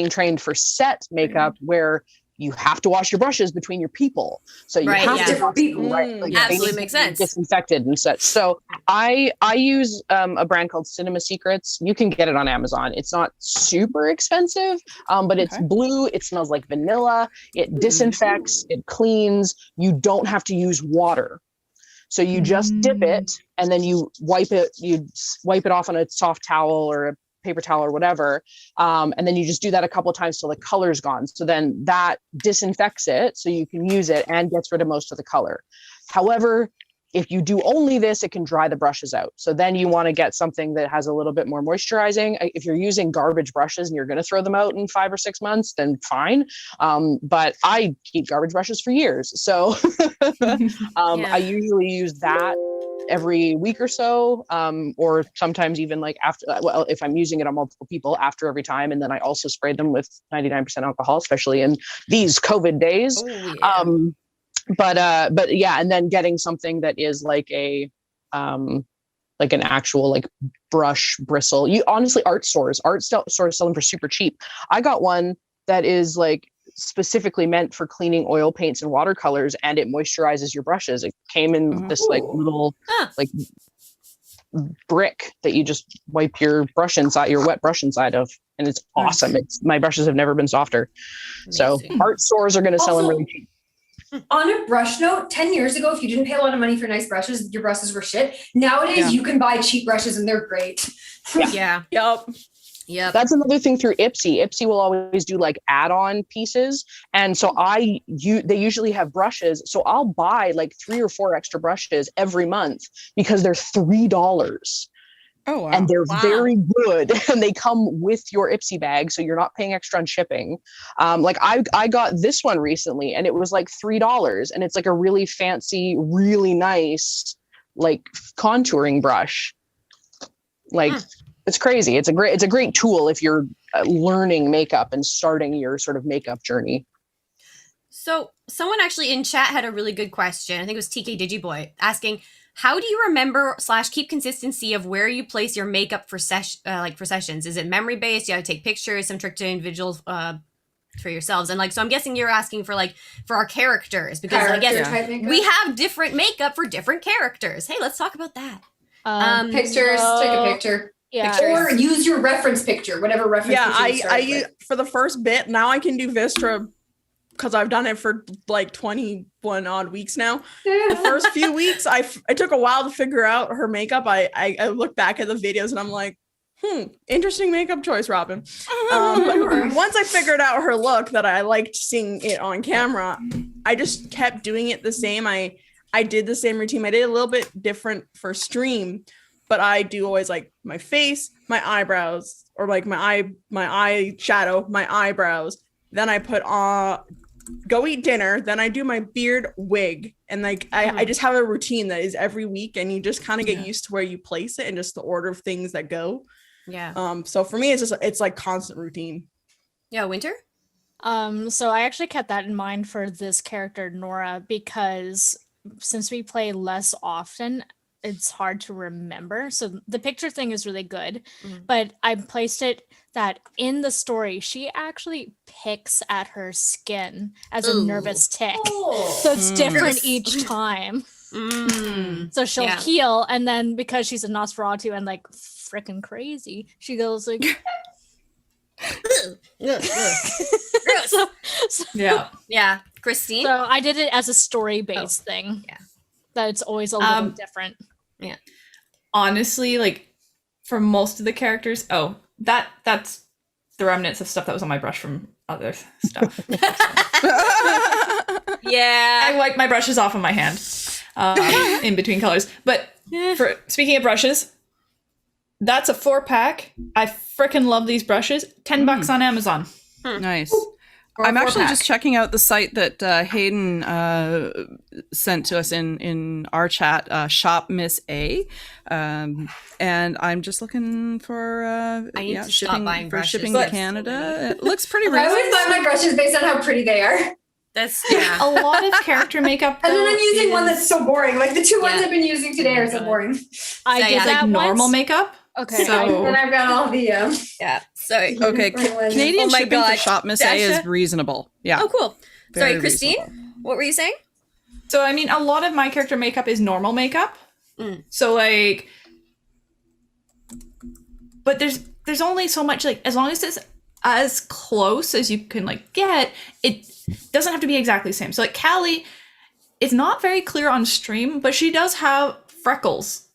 Speaker 6: trained for set makeup, where you have to wash your brushes between your people. So you have to wash them, right? Like,
Speaker 2: absolutely makes sense.
Speaker 6: Disinfected and such. So I use a brand called Cinema Secrets. You can get it on Amazon. It's not super expensive, but it's blue. It smells like vanilla. It disinfects. It cleans. You don't have to use water. So you just dip it and then you wipe it. You wipe it off on a soft towel or a paper towel or whatever. And then you just do that a couple of times till the color's gone. So then that disinfects it so you can use it and gets rid of most of the color. However, if you do only this, it can dry the brushes out. So then you want to get something that has a little bit more moisturizing. If you're using garbage brushes and you're going to throw them out in 5 or 6 months, then fine. But I keep garbage brushes for years. So I usually use that every week or so, or sometimes even like after, well, if I'm using it on multiple people, after every time. And then I also spray them with 99% alcohol, especially in these COVID days.
Speaker 2: Oh, yeah.
Speaker 6: But yeah, and then getting something that is like like an actual like brush bristle. You honestly, art stores sell them for super cheap. I got one that is like specifically meant for cleaning oil paints and watercolors, and it moisturizes your brushes. It came in this like little like brick that you just wipe your wet brush inside of, and it's awesome. My brushes have never been softer.
Speaker 2: Amazing.
Speaker 6: So art stores are going to sell them
Speaker 8: Also,
Speaker 6: really cheap.
Speaker 8: On a brush note, 10 years ago, if you didn't pay a lot of money for nice brushes, your brushes were shit. Nowadays, you can buy cheap brushes and they're great.
Speaker 2: Yeah.
Speaker 3: Yep.
Speaker 6: That's another thing through Ipsy. Ipsy will always do like add-on pieces, and so they usually have brushes. So I'll buy like 3 or 4 extra brushes every month because they're $3.
Speaker 7: Oh, wow.
Speaker 6: And they're very good, and they come with your Ipsy bag, so you're not paying extra on shipping. Like I got this one recently, and it was like $3, and it's like a really fancy, really nice like contouring brush. Like it's crazy. It's a great tool if you're learning makeup and starting your sort of makeup journey.
Speaker 2: So someone actually in chat had a really good question. I think it was TK Digiboy asking, how do you remember / keep consistency of where you place your makeup for sessions? Is it memory based? You have to take pictures, some trick to individuals for yourselves, and like, so I'm guessing you're asking for our characters, because I guess
Speaker 8: type makeup.
Speaker 2: we have different makeup for different characters. Hey, let's talk about that.
Speaker 8: Pictures, take a picture.
Speaker 4: Yeah.
Speaker 8: Or use your reference picture, whatever reference picture you started with.
Speaker 3: For the first bit, now I can do Vistra because I've done it for like 21 odd weeks now. The first few weeks, I took a while to figure out her makeup. I look back at the videos and I'm like, interesting makeup choice, Robin. But once I figured out her look that I liked seeing it on camera, I just kept doing it the same. I did the same routine. I did a little bit different for stream, but I do always like my face, my eyebrows, or like my eye shadow, my eyebrows. Then I put on, go eat dinner. Then I do my beard, wig. And like, I just have a routine that is every week, and you just kind of get used to where you place it and just the order of things that go.
Speaker 2: Yeah.
Speaker 3: So for me, it's like constant routine.
Speaker 2: Yeah, Winter?
Speaker 4: So I actually kept that in mind for this character, Nora, because since we play less often, it's hard to remember. So the picture thing is really good, but I placed it that in the story, she actually picks at her skin as a nervous tick. So it's different each time. So she'll heal, and then because she's a Nosferatu and like freaking crazy, she goes like
Speaker 2: Yeah. Christine?
Speaker 4: So I did it as a story-based thing.
Speaker 2: Yeah.
Speaker 4: That it's always a little different.
Speaker 2: Yeah.
Speaker 5: Honestly, like for most of the characters, that's the remnants of stuff that was on my brush from other stuff.
Speaker 2: Yeah.
Speaker 5: I wipe my brushes off on my hand in between colors. But for speaking of brushes, that's a 4-pack. I freaking love these brushes. $10 on Amazon.
Speaker 7: Nice.
Speaker 5: Or
Speaker 7: I'm actually
Speaker 5: 4-pack.
Speaker 7: just checking out the site that Hayden sent to us in our chat, Shop Miss A, and I'm just looking for
Speaker 2: I need to stop
Speaker 7: shipping
Speaker 2: buying
Speaker 7: for
Speaker 2: brushes.
Speaker 7: shipping
Speaker 2: But-
Speaker 7: to Canada. It looks pretty
Speaker 8: I always
Speaker 7: reasonable.
Speaker 8: buy my brushes based on how pretty they are.
Speaker 2: That's
Speaker 5: A lot of character makeup.
Speaker 8: And then
Speaker 5: though,
Speaker 8: I'm using one
Speaker 5: is-
Speaker 8: that's so boring. Like the 2 ones
Speaker 2: Yeah.
Speaker 8: I've been using today are so
Speaker 2: God.
Speaker 8: boring.
Speaker 4: I
Speaker 2: So,
Speaker 4: did
Speaker 2: yeah,
Speaker 4: that
Speaker 5: like normal
Speaker 4: once.
Speaker 5: makeup.
Speaker 4: Okay.
Speaker 5: So-
Speaker 8: And I've got all the
Speaker 2: Yeah. Sorry.
Speaker 7: Okay, Canadian
Speaker 2: Oh my
Speaker 7: shipping for
Speaker 2: God.
Speaker 7: Shop Miss A is
Speaker 2: Dasha?
Speaker 7: reasonable. Yeah.
Speaker 2: Oh, cool. Sorry,
Speaker 7: Very
Speaker 2: Christine?
Speaker 7: reasonable.
Speaker 2: What were you saying?
Speaker 5: So I mean, a lot of my character makeup is normal makeup. So like, but there's only so much, like, as long as it's as close as you can like get, it doesn't have to be exactly the same. So like Callie, it's not very clear on stream, but she does have freckles.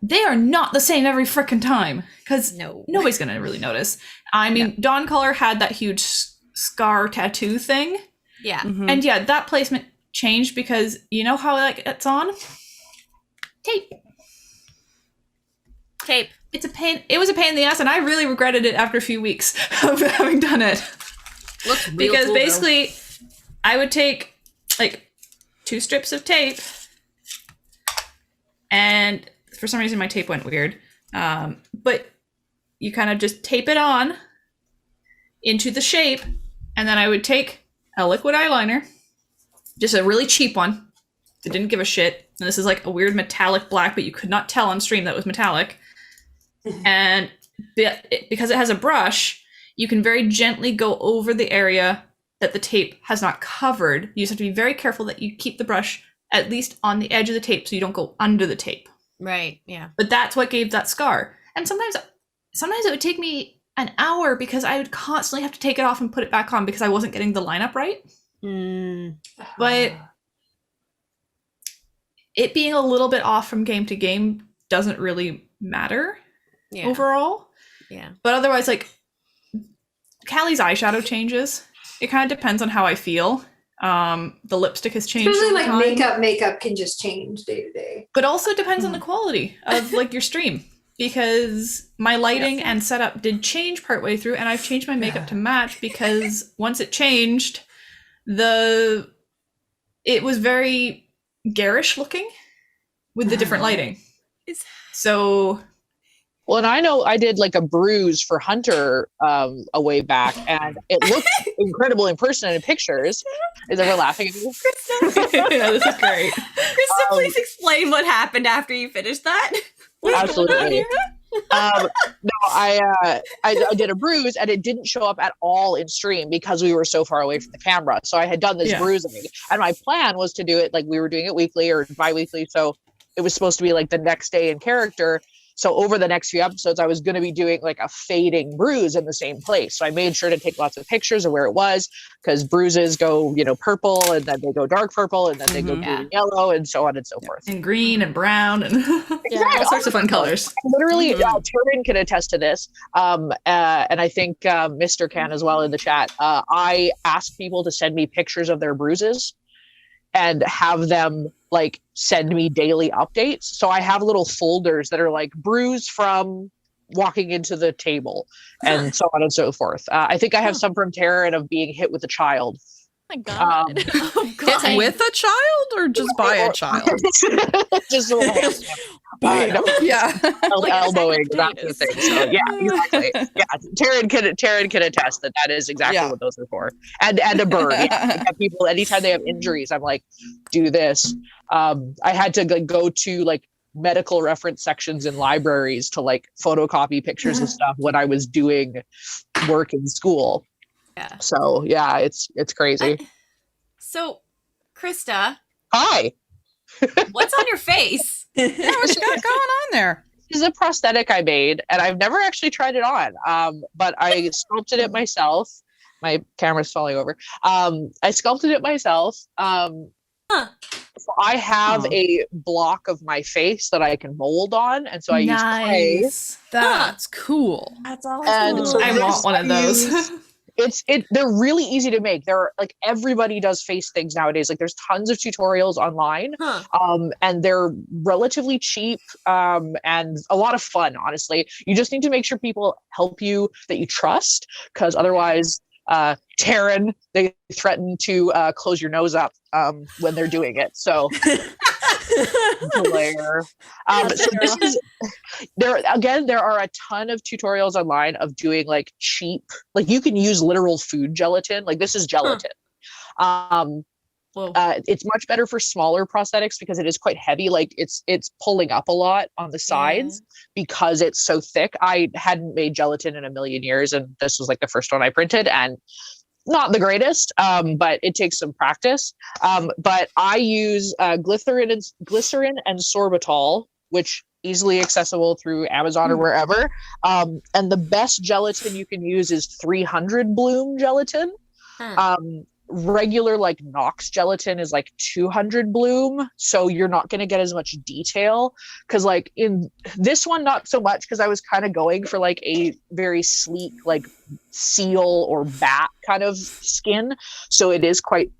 Speaker 5: They are not the same every frickin' time, because nobody's gonna really notice. I mean, Dawn Color had that huge scar tattoo thing.
Speaker 2: Yeah.
Speaker 5: And yeah, that placement changed because you know how like it's on tape. It's a pain. It was a pain in the ass, and I really regretted it after a few weeks of having done it.
Speaker 2: Looks real
Speaker 5: Because
Speaker 2: cool,
Speaker 5: basically, I would take like 2 strips of tape, and for some reason my tape went weird. But you kind of just tape it on into the shape, and then I would take a liquid eyeliner, just a really cheap one. It didn't give a shit. And this is like a weird metallic black, but you could not tell on stream that it was metallic. And because it has a brush, you can very gently go over the area that the tape has not covered. You just have to be very careful that you keep the brush at least on the edge of the tape so you don't go under the tape.
Speaker 2: Right, yeah.
Speaker 5: But that's what gave that scar. And sometimes it would take me an hour because I would constantly have to take it off and put it back on because I wasn't getting the lineup right. But it being a little bit off from game to game doesn't really matter overall.
Speaker 2: Yeah.
Speaker 5: But otherwise, like, Callie's eyeshadow changes. It kind of depends on how I feel. The lipstick has changed.
Speaker 8: Especially like
Speaker 5: time.
Speaker 8: makeup can just change day to day.
Speaker 5: But also depends on the quality of like your stream, because my lighting and setup did change partway through, and I've changed my makeup to match because once it changed, it was very garish looking with the different lighting. So,
Speaker 6: well, and I know I did like a bruise for Hunter a way back, and it looked incredible in person and in pictures. Is everyone laughing at me?
Speaker 5: yeah, this is great.
Speaker 2: Krista, please explain what happened after you finished that.
Speaker 6: Absolutely. No, I did a bruise, and it didn't show up at all in stream because we were so far away from the camera. So I had done this bruising, and my plan was to do it like we were doing it weekly or bi-weekly. So it was supposed to be like the next day in character. So over the next few episodes, I was going to be doing like a fading bruise in the same place. So I made sure to take lots of pictures of where it was, because bruises go, purple, and then they go dark purple, and then they go blue and yellow, and so on and so forth.
Speaker 5: And green and brown and all sorts of fun colors.
Speaker 6: Literally, Turin can attest to this. And I think Mr. can as well in the chat. I ask people to send me pictures of their bruises and have them like send me daily updates. So I have little folders that are like bruise from walking into the table and so on and so forth. I think I have some from Taryn of being hit with a child.
Speaker 4: Oh my God.
Speaker 7: Hit with a child or just by a child?
Speaker 6: Just a little elbowing, that kind of thing. So yeah, exactly. Yeah, Taryn can attest that is exactly what those are for. And a bird. Yeah, people anytime they have injuries, I'm like, do this. I had to go to like medical reference sections in libraries to like photocopy pictures and stuff when I was doing work in school.
Speaker 2: Yeah.
Speaker 6: So yeah, it's crazy.
Speaker 2: So, Krista.
Speaker 6: Hi.
Speaker 2: What's on your face?
Speaker 7: Yeah, what's got going on there?
Speaker 6: This is a prosthetic I made, and I've never actually tried it on. But I sculpted it myself. My camera's falling over. I sculpted it myself. So I have a block of my face that I can mold on, and so I use clay.
Speaker 7: That's cool.
Speaker 2: That's all.
Speaker 6: So
Speaker 5: I want one of those.
Speaker 6: They're really easy to make. They're like, everybody does face things nowadays. Like there's tons of tutorials online, and they're relatively cheap, and a lot of fun, honestly. You just need to make sure people help you that you trust, because otherwise, Taryn, they threaten to close your nose up when they're doing it. So layer. So this is there are a ton of tutorials online of doing like cheap, like you can use literal food gelatin. Like this is gelatin. It's much better for smaller prosthetics because it is quite heavy. Like it's pulling up a lot on the sides because it's so thick. I hadn't made gelatin in a million years, and this was like the first one I printed, and not the greatest, but it takes some practice. But I use glycerin and sorbitol, which easily accessible through Amazon or wherever. And the best gelatin you can use is 300 bloom gelatin. Regular like Knox gelatin is like 200 bloom, so you're not going to get as much detail, because like in this one not so much, because I was kind of going for like a very sleek like seal or bat kind of skin, so it is quite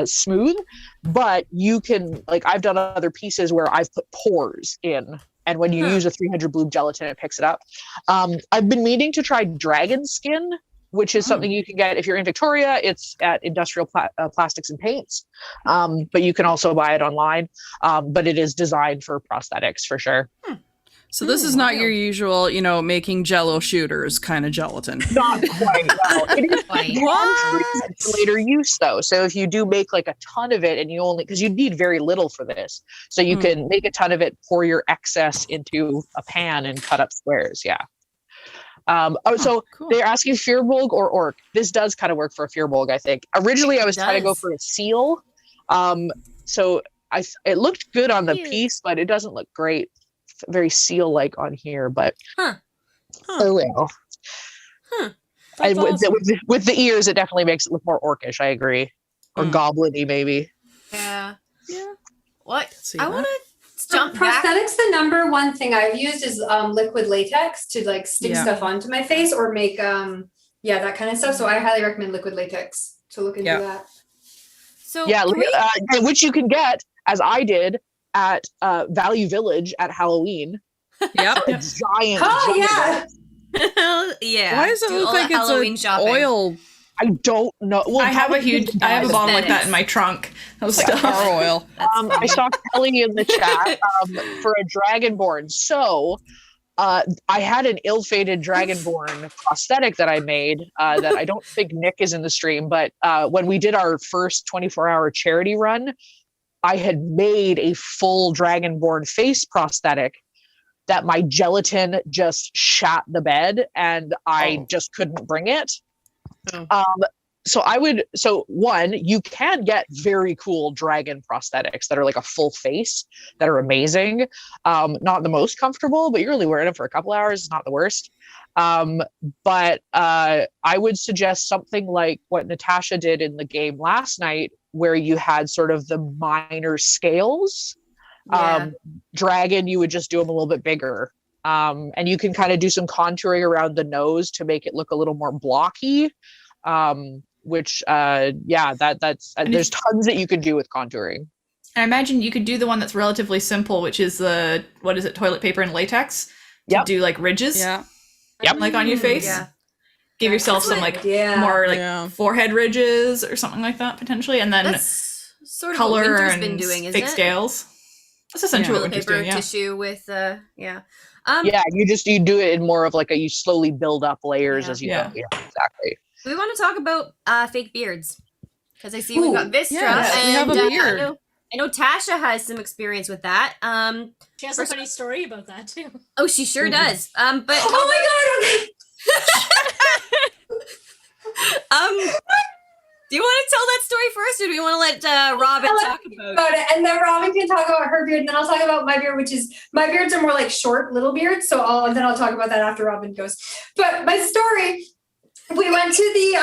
Speaker 6: smooth. But you can, like, I've done other pieces where I've put pores in, and when you use a 300 bloom gelatin, it picks it up. I've been meaning to try dragon skin, which is something you can get if you're in Victoria. It's at Industrial Plastics and Paints, but you can also buy it online. But it is designed for prosthetics for sure.
Speaker 7: So this is not your usual, making Jello shooters kind of gelatin.
Speaker 6: Not quite. No. It is for later use though. So if you do make like a ton of it, and because you need very little for this, so you can make a ton of it, pour your excess into a pan, and cut up squares. Yeah. So cool. They're asking Firbolg or Orc. This does kind of work for a Firbolg, I think. Originally, I was trying to go for a seal. So it looked good on the piece, but it doesn't look great. Very seal-like on here, but oh well.
Speaker 4: Awesome.
Speaker 6: With the ears, it definitely makes it look more orcish. I agree, or goblin-y maybe.
Speaker 2: Yeah. What?
Speaker 7: I
Speaker 2: want to jump
Speaker 8: prosthetics.
Speaker 2: back.
Speaker 8: The number one thing I've used is liquid latex to like stick stuff onto my face or make that kind of stuff. So I highly recommend liquid latex to look into that.
Speaker 2: So
Speaker 6: which you can get, as I did, at Value Village at Halloween.
Speaker 7: Yep.
Speaker 6: Giant.
Speaker 8: Oh yeah.
Speaker 2: Yeah.
Speaker 7: Why does it look like it's oil?
Speaker 6: I don't know. Well,
Speaker 5: I have a bottle like that in my trunk.
Speaker 7: Car oil.
Speaker 6: I saw Kelly in the chat for a Dragonborn. So I had an ill-fated Dragonborn prosthetic that I made that I don't think Nick is in the stream, but when we did our first 24-hour charity run, I had made a full Dragonborn face prosthetic that my gelatin just shat the bed, and I just couldn't bring it. So one, you can get very cool dragon prosthetics that are like a full face that are amazing. Not the most comfortable, but you're only wearing them for a couple hours. It's not the worst. But I would suggest something like what Natasha did in the game last night, where you had sort of the minor scales. Dragon, you would just do them a little bit bigger. And you can kind of do some contouring around the nose to make it look a little more blocky. There's tons that you can do with contouring.
Speaker 5: I imagine you could do the one that's relatively simple, which is toilet paper and latex to do like ridges.
Speaker 7: Yeah.
Speaker 6: Yep.
Speaker 5: Like on your face. Yeah. Give yourself some more forehead ridges or something like that potentially, and then
Speaker 2: that's sort of
Speaker 5: color
Speaker 2: what Winter's
Speaker 5: and
Speaker 2: been doing, isn't
Speaker 5: fake
Speaker 2: it?
Speaker 5: scales. That's essentially what Winter's
Speaker 2: paper
Speaker 5: doing. Yeah.
Speaker 2: tissue with
Speaker 6: you do it in more of like you slowly build up layers as you go. Yeah, exactly.
Speaker 2: We want to talk about fake beards because I see we got Vistra.
Speaker 7: Yes, we have a beard.
Speaker 2: I know Tasha has some experience with that.
Speaker 4: She has a funny story about that too.
Speaker 2: Oh, she sure does. But
Speaker 8: Oh my god! Okay.
Speaker 2: Do you want to tell that story first, or do we want to let Robin talk about
Speaker 8: it? And then Robin can talk about her beard, and then I'll talk about my beard, which is my beards are more like short little beards. So I'll talk about that after Robin goes. But my story. We went to the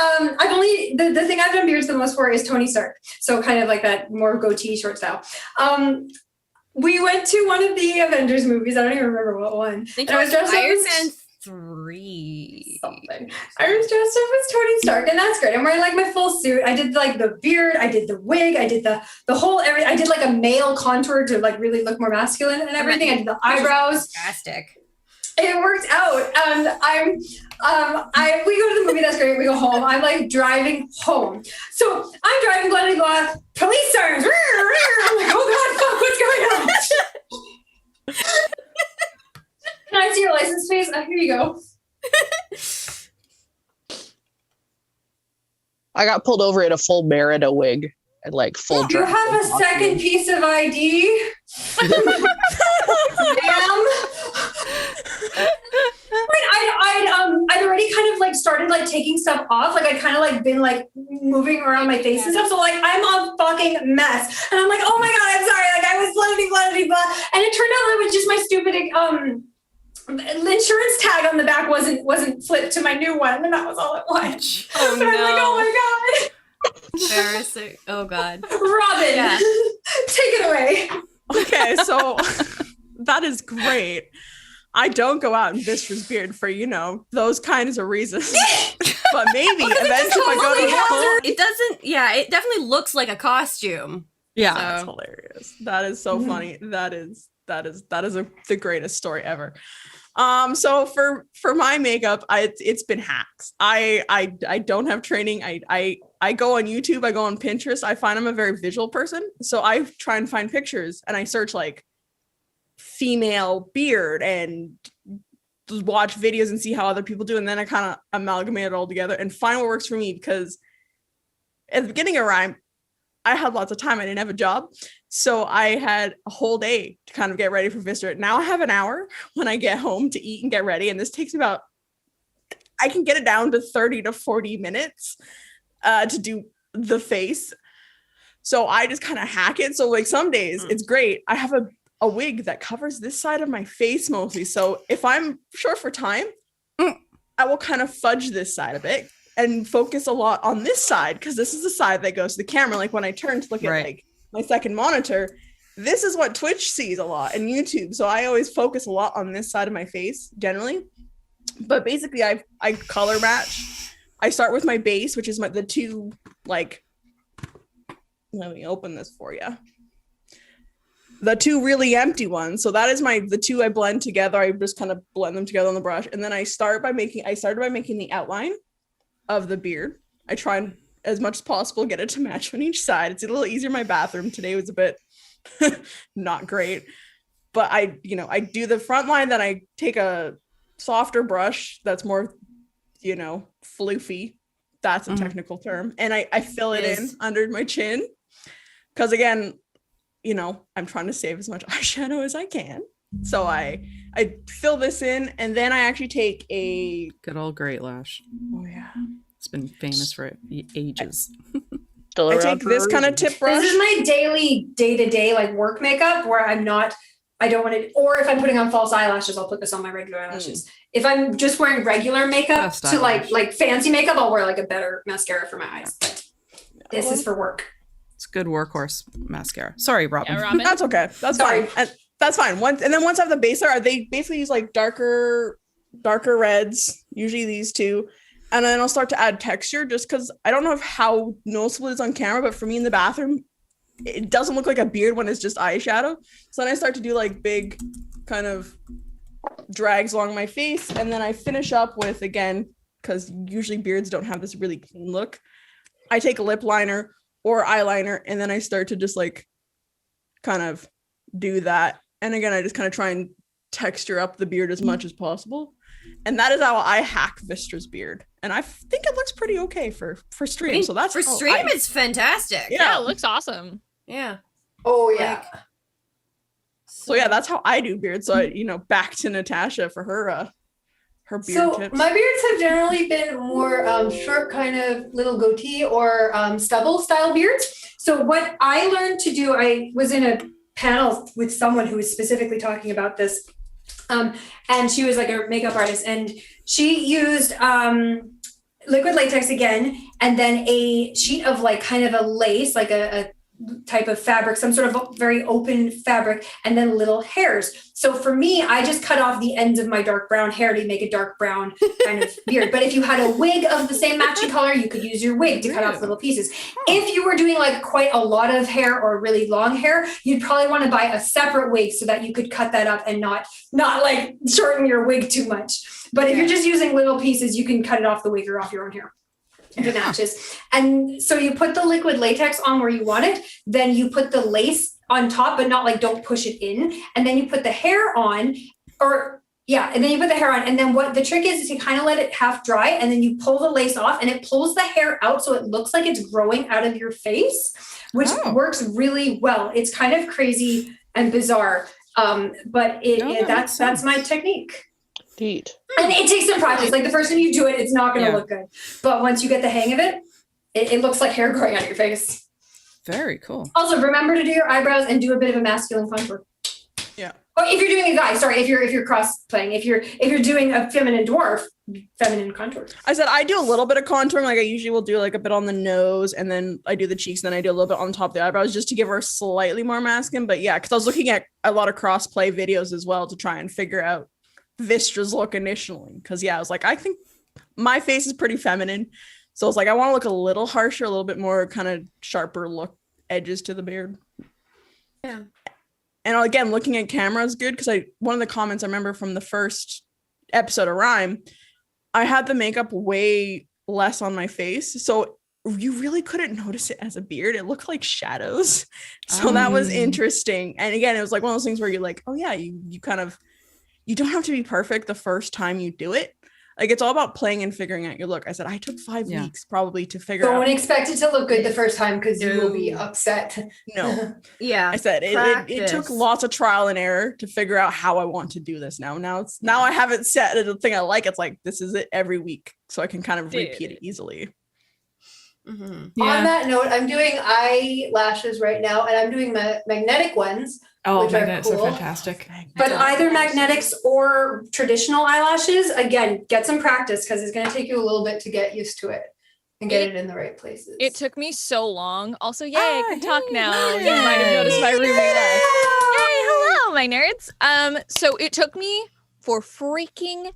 Speaker 8: thing I've done beards the most for is Tony Stark. So kind of like that more goatee short style. We went to one of the Avengers movies. I don't even remember what one.
Speaker 2: I think it was Iron Man 3.
Speaker 8: Something. I was dressed up as Tony Stark, and that's great. I'm wearing like my full suit. I did like the beard, I did the wig, I did the whole I did like a male contour to like really look more masculine and everything. I did the eyebrows.
Speaker 2: Fantastic.
Speaker 8: It worked out, and we go to the movie, that's great, we go home, I'm like driving home. So I'm driving, blah, blah, blah, police sirens, I'm like, oh God, fuck, what's going on? Can I see your license, please? Here you go.
Speaker 6: I got pulled over in a full Merida wig and like full
Speaker 8: You have a second piece of ID? Ma'am? I'd already kind of like started like taking stuff off. Like I'd kind of like been like moving around my face and stuff. So like I'm a fucking mess. And I'm like, oh my God, I'm sorry. Like I was blah. And it turned out it was just my stupid insurance tag on the back wasn't flipped to my new one. And that was all it was.
Speaker 2: Oh,
Speaker 8: no. I'm like, oh my God.
Speaker 2: Embarrassing. Oh God.
Speaker 8: Robin, take it away.
Speaker 3: Okay, so that is great. I don't go out in Vistra's beard for, those kinds of reasons. But maybe eventually if I go to the store.
Speaker 2: It doesn't, it definitely looks like a costume.
Speaker 3: Yeah. That's hilarious. That is so funny. That is the greatest story ever. So for my makeup, it's been hacks. I don't have training. I go on YouTube, I go on Pinterest. I find I'm a very visual person, so I try and find pictures and I search like female beard and watch videos and see how other people do, and then I kind of amalgamate it all together and find what works for me. Because at the beginning of Rhyme, I had lots of time. I didn't have a job. So I had a whole day to kind of get ready for Vista. Now I have an hour when I get home to eat and get ready. And this takes about, I can get it down to 30 to 40 minutes to do the face. So I just kind of hack it. So like some days it's great. I have a wig that covers this side of my face mostly. So if I'm short for time, I will kind of fudge this side a bit and focus a lot on this side, because this is the side that goes to the camera. Like when I turn to look at like my second monitor, this is what Twitch sees a lot and YouTube. So I always focus a lot on this side of my face generally. But basically I color match. I start with my base, which is the two, like, let me open this for you. The two really empty ones. So that is the two I blend together. I just kind of blend them together on the brush. And then I started by making the outline of the beard. I try and as much as possible get it to match on each side. It's a little easier in my bathroom. Today was a bit not great, but I do the front line. Then I take a softer brush that's more, floofy. That's a technical term. And I fill it in under my chin. Because again, I'm trying to save as much eyeshadow as I can. So I fill this in, and then I actually take a
Speaker 7: good old Great Lash.
Speaker 3: Oh yeah,
Speaker 7: it's been famous for ages.
Speaker 3: I take this kind of tip brush.
Speaker 8: This is my daily day-to-day like work makeup where I don't want to, or if I'm putting on false eyelashes, I'll put this on my regular eyelashes. If I'm just wearing regular makeup to like fancy makeup, I'll wear like a better mascara for my eyes. But this is for work.
Speaker 7: It's good workhorse mascara. Sorry, Robin.
Speaker 4: Yeah, Robin.
Speaker 3: That's okay. That's fine. That's fine. Once I have the base layer, they basically use like darker reds, usually these two. And then I'll start to add texture, just because I don't know how noticeable it is on camera, but for me in the bathroom, it doesn't look like a beard when it's just eyeshadow. So then I start to do like big kind of drags along my face. And then I finish up with, again, because usually beards don't have this really clean look, I take a lip liner or eyeliner, and then I start to just like kind of do that. And again, I just kind of try and texture up the beard as much as possible. And that is how I hack Vistra's beard. And I think it looks pretty okay for stream. So that's
Speaker 2: for stream, it's fantastic.
Speaker 4: Yeah, it looks awesome.
Speaker 2: Yeah.
Speaker 8: Oh yeah.
Speaker 3: So yeah, that's how I do beard. So back to Natasha for her beard tips.
Speaker 8: My beards have generally been more short, kind of little goatee or stubble style beards. So what I learned to do, I was in a panel with someone who was specifically talking about this. And she was like a makeup artist, and she used liquid latex again, and then a sheet of like kind of a lace, like a type of fabric, some sort of very open fabric, and then little hairs. So for me, I just cut off the ends of my dark brown hair to make a dark brown kind of beard. But if you had a wig of the same matching color, you could use your wig to cut off little pieces. If you were doing like quite a lot of hair or really long hair, you'd probably want to buy a separate wig so that you could cut that up and not like shorten your wig too much. But if you're just using little pieces, you can cut it off the wig or off your own hair. If it matches. And so you put the liquid latex on where you want it, then you put the lace on top, but not like don't push it in. And then you put the hair on, and then you put the hair on. And then what the trick is to kind of let it half dry, and then you pull the lace off, and it pulls the hair out so it looks like it's growing out of your face, which works really well. It's kind of crazy and bizarre, but that's my technique.
Speaker 6: Neat.
Speaker 8: And it takes some practice. Like the first time you do it, it's not going to look good. But once you get the hang of it, it looks like hair growing out of your face.
Speaker 7: Very cool.
Speaker 8: Also, remember to do your eyebrows and do a bit of a masculine contour.
Speaker 3: Yeah.
Speaker 8: Or if you're doing a guy, sorry, if you're cross playing, if you're doing a feminine dwarf, feminine contour.
Speaker 3: I said I do a little bit of contouring. Like I usually will do like a bit on the nose, and then I do the cheeks, and then I do a little bit on top of the eyebrows just to give her slightly more masculine. But yeah, because I was looking at a lot of cross play videos as well to try and figure out Vistra's look initially, because I was like, I think my face is pretty feminine, so I was like, I want to look a little harsher, a little bit more kind of sharper look edges to the beard.
Speaker 2: Yeah.
Speaker 3: And again, looking at camera is good, because one of the comments I remember from the first episode of Rhyme, I had the makeup way less on my face. So you really couldn't notice it as a beard. It looked like shadows. So that was interesting. And again, it was like one of those things where you're like, oh yeah, you kind of, you don't have to be perfect the first time you do it. Like, it's all about playing and figuring out your look. I said, I took 5 weeks probably to figure out.
Speaker 8: Don't expect it to look good the first time because you will be upset.
Speaker 3: No.
Speaker 2: Yeah.
Speaker 3: I said it took lots of trial and error to figure out how I want to do this now. Now I haven't set the thing I like. It's like, this is it every week. So I can kind of repeat it easily.
Speaker 8: Mm-hmm. On that note, I'm doing eyelashes right now, and I'm doing magnetic ones.
Speaker 5: Oh, magnets are fantastic.
Speaker 8: But either magnetics or traditional eyelashes, again, get some practice because it's going to take you a little bit to get used to it and get it in the right places.
Speaker 9: It took me so long. Also, yay, I can talk now. You might have noticed my roommate left. Yay, hello, my nerds. So it took me for freaking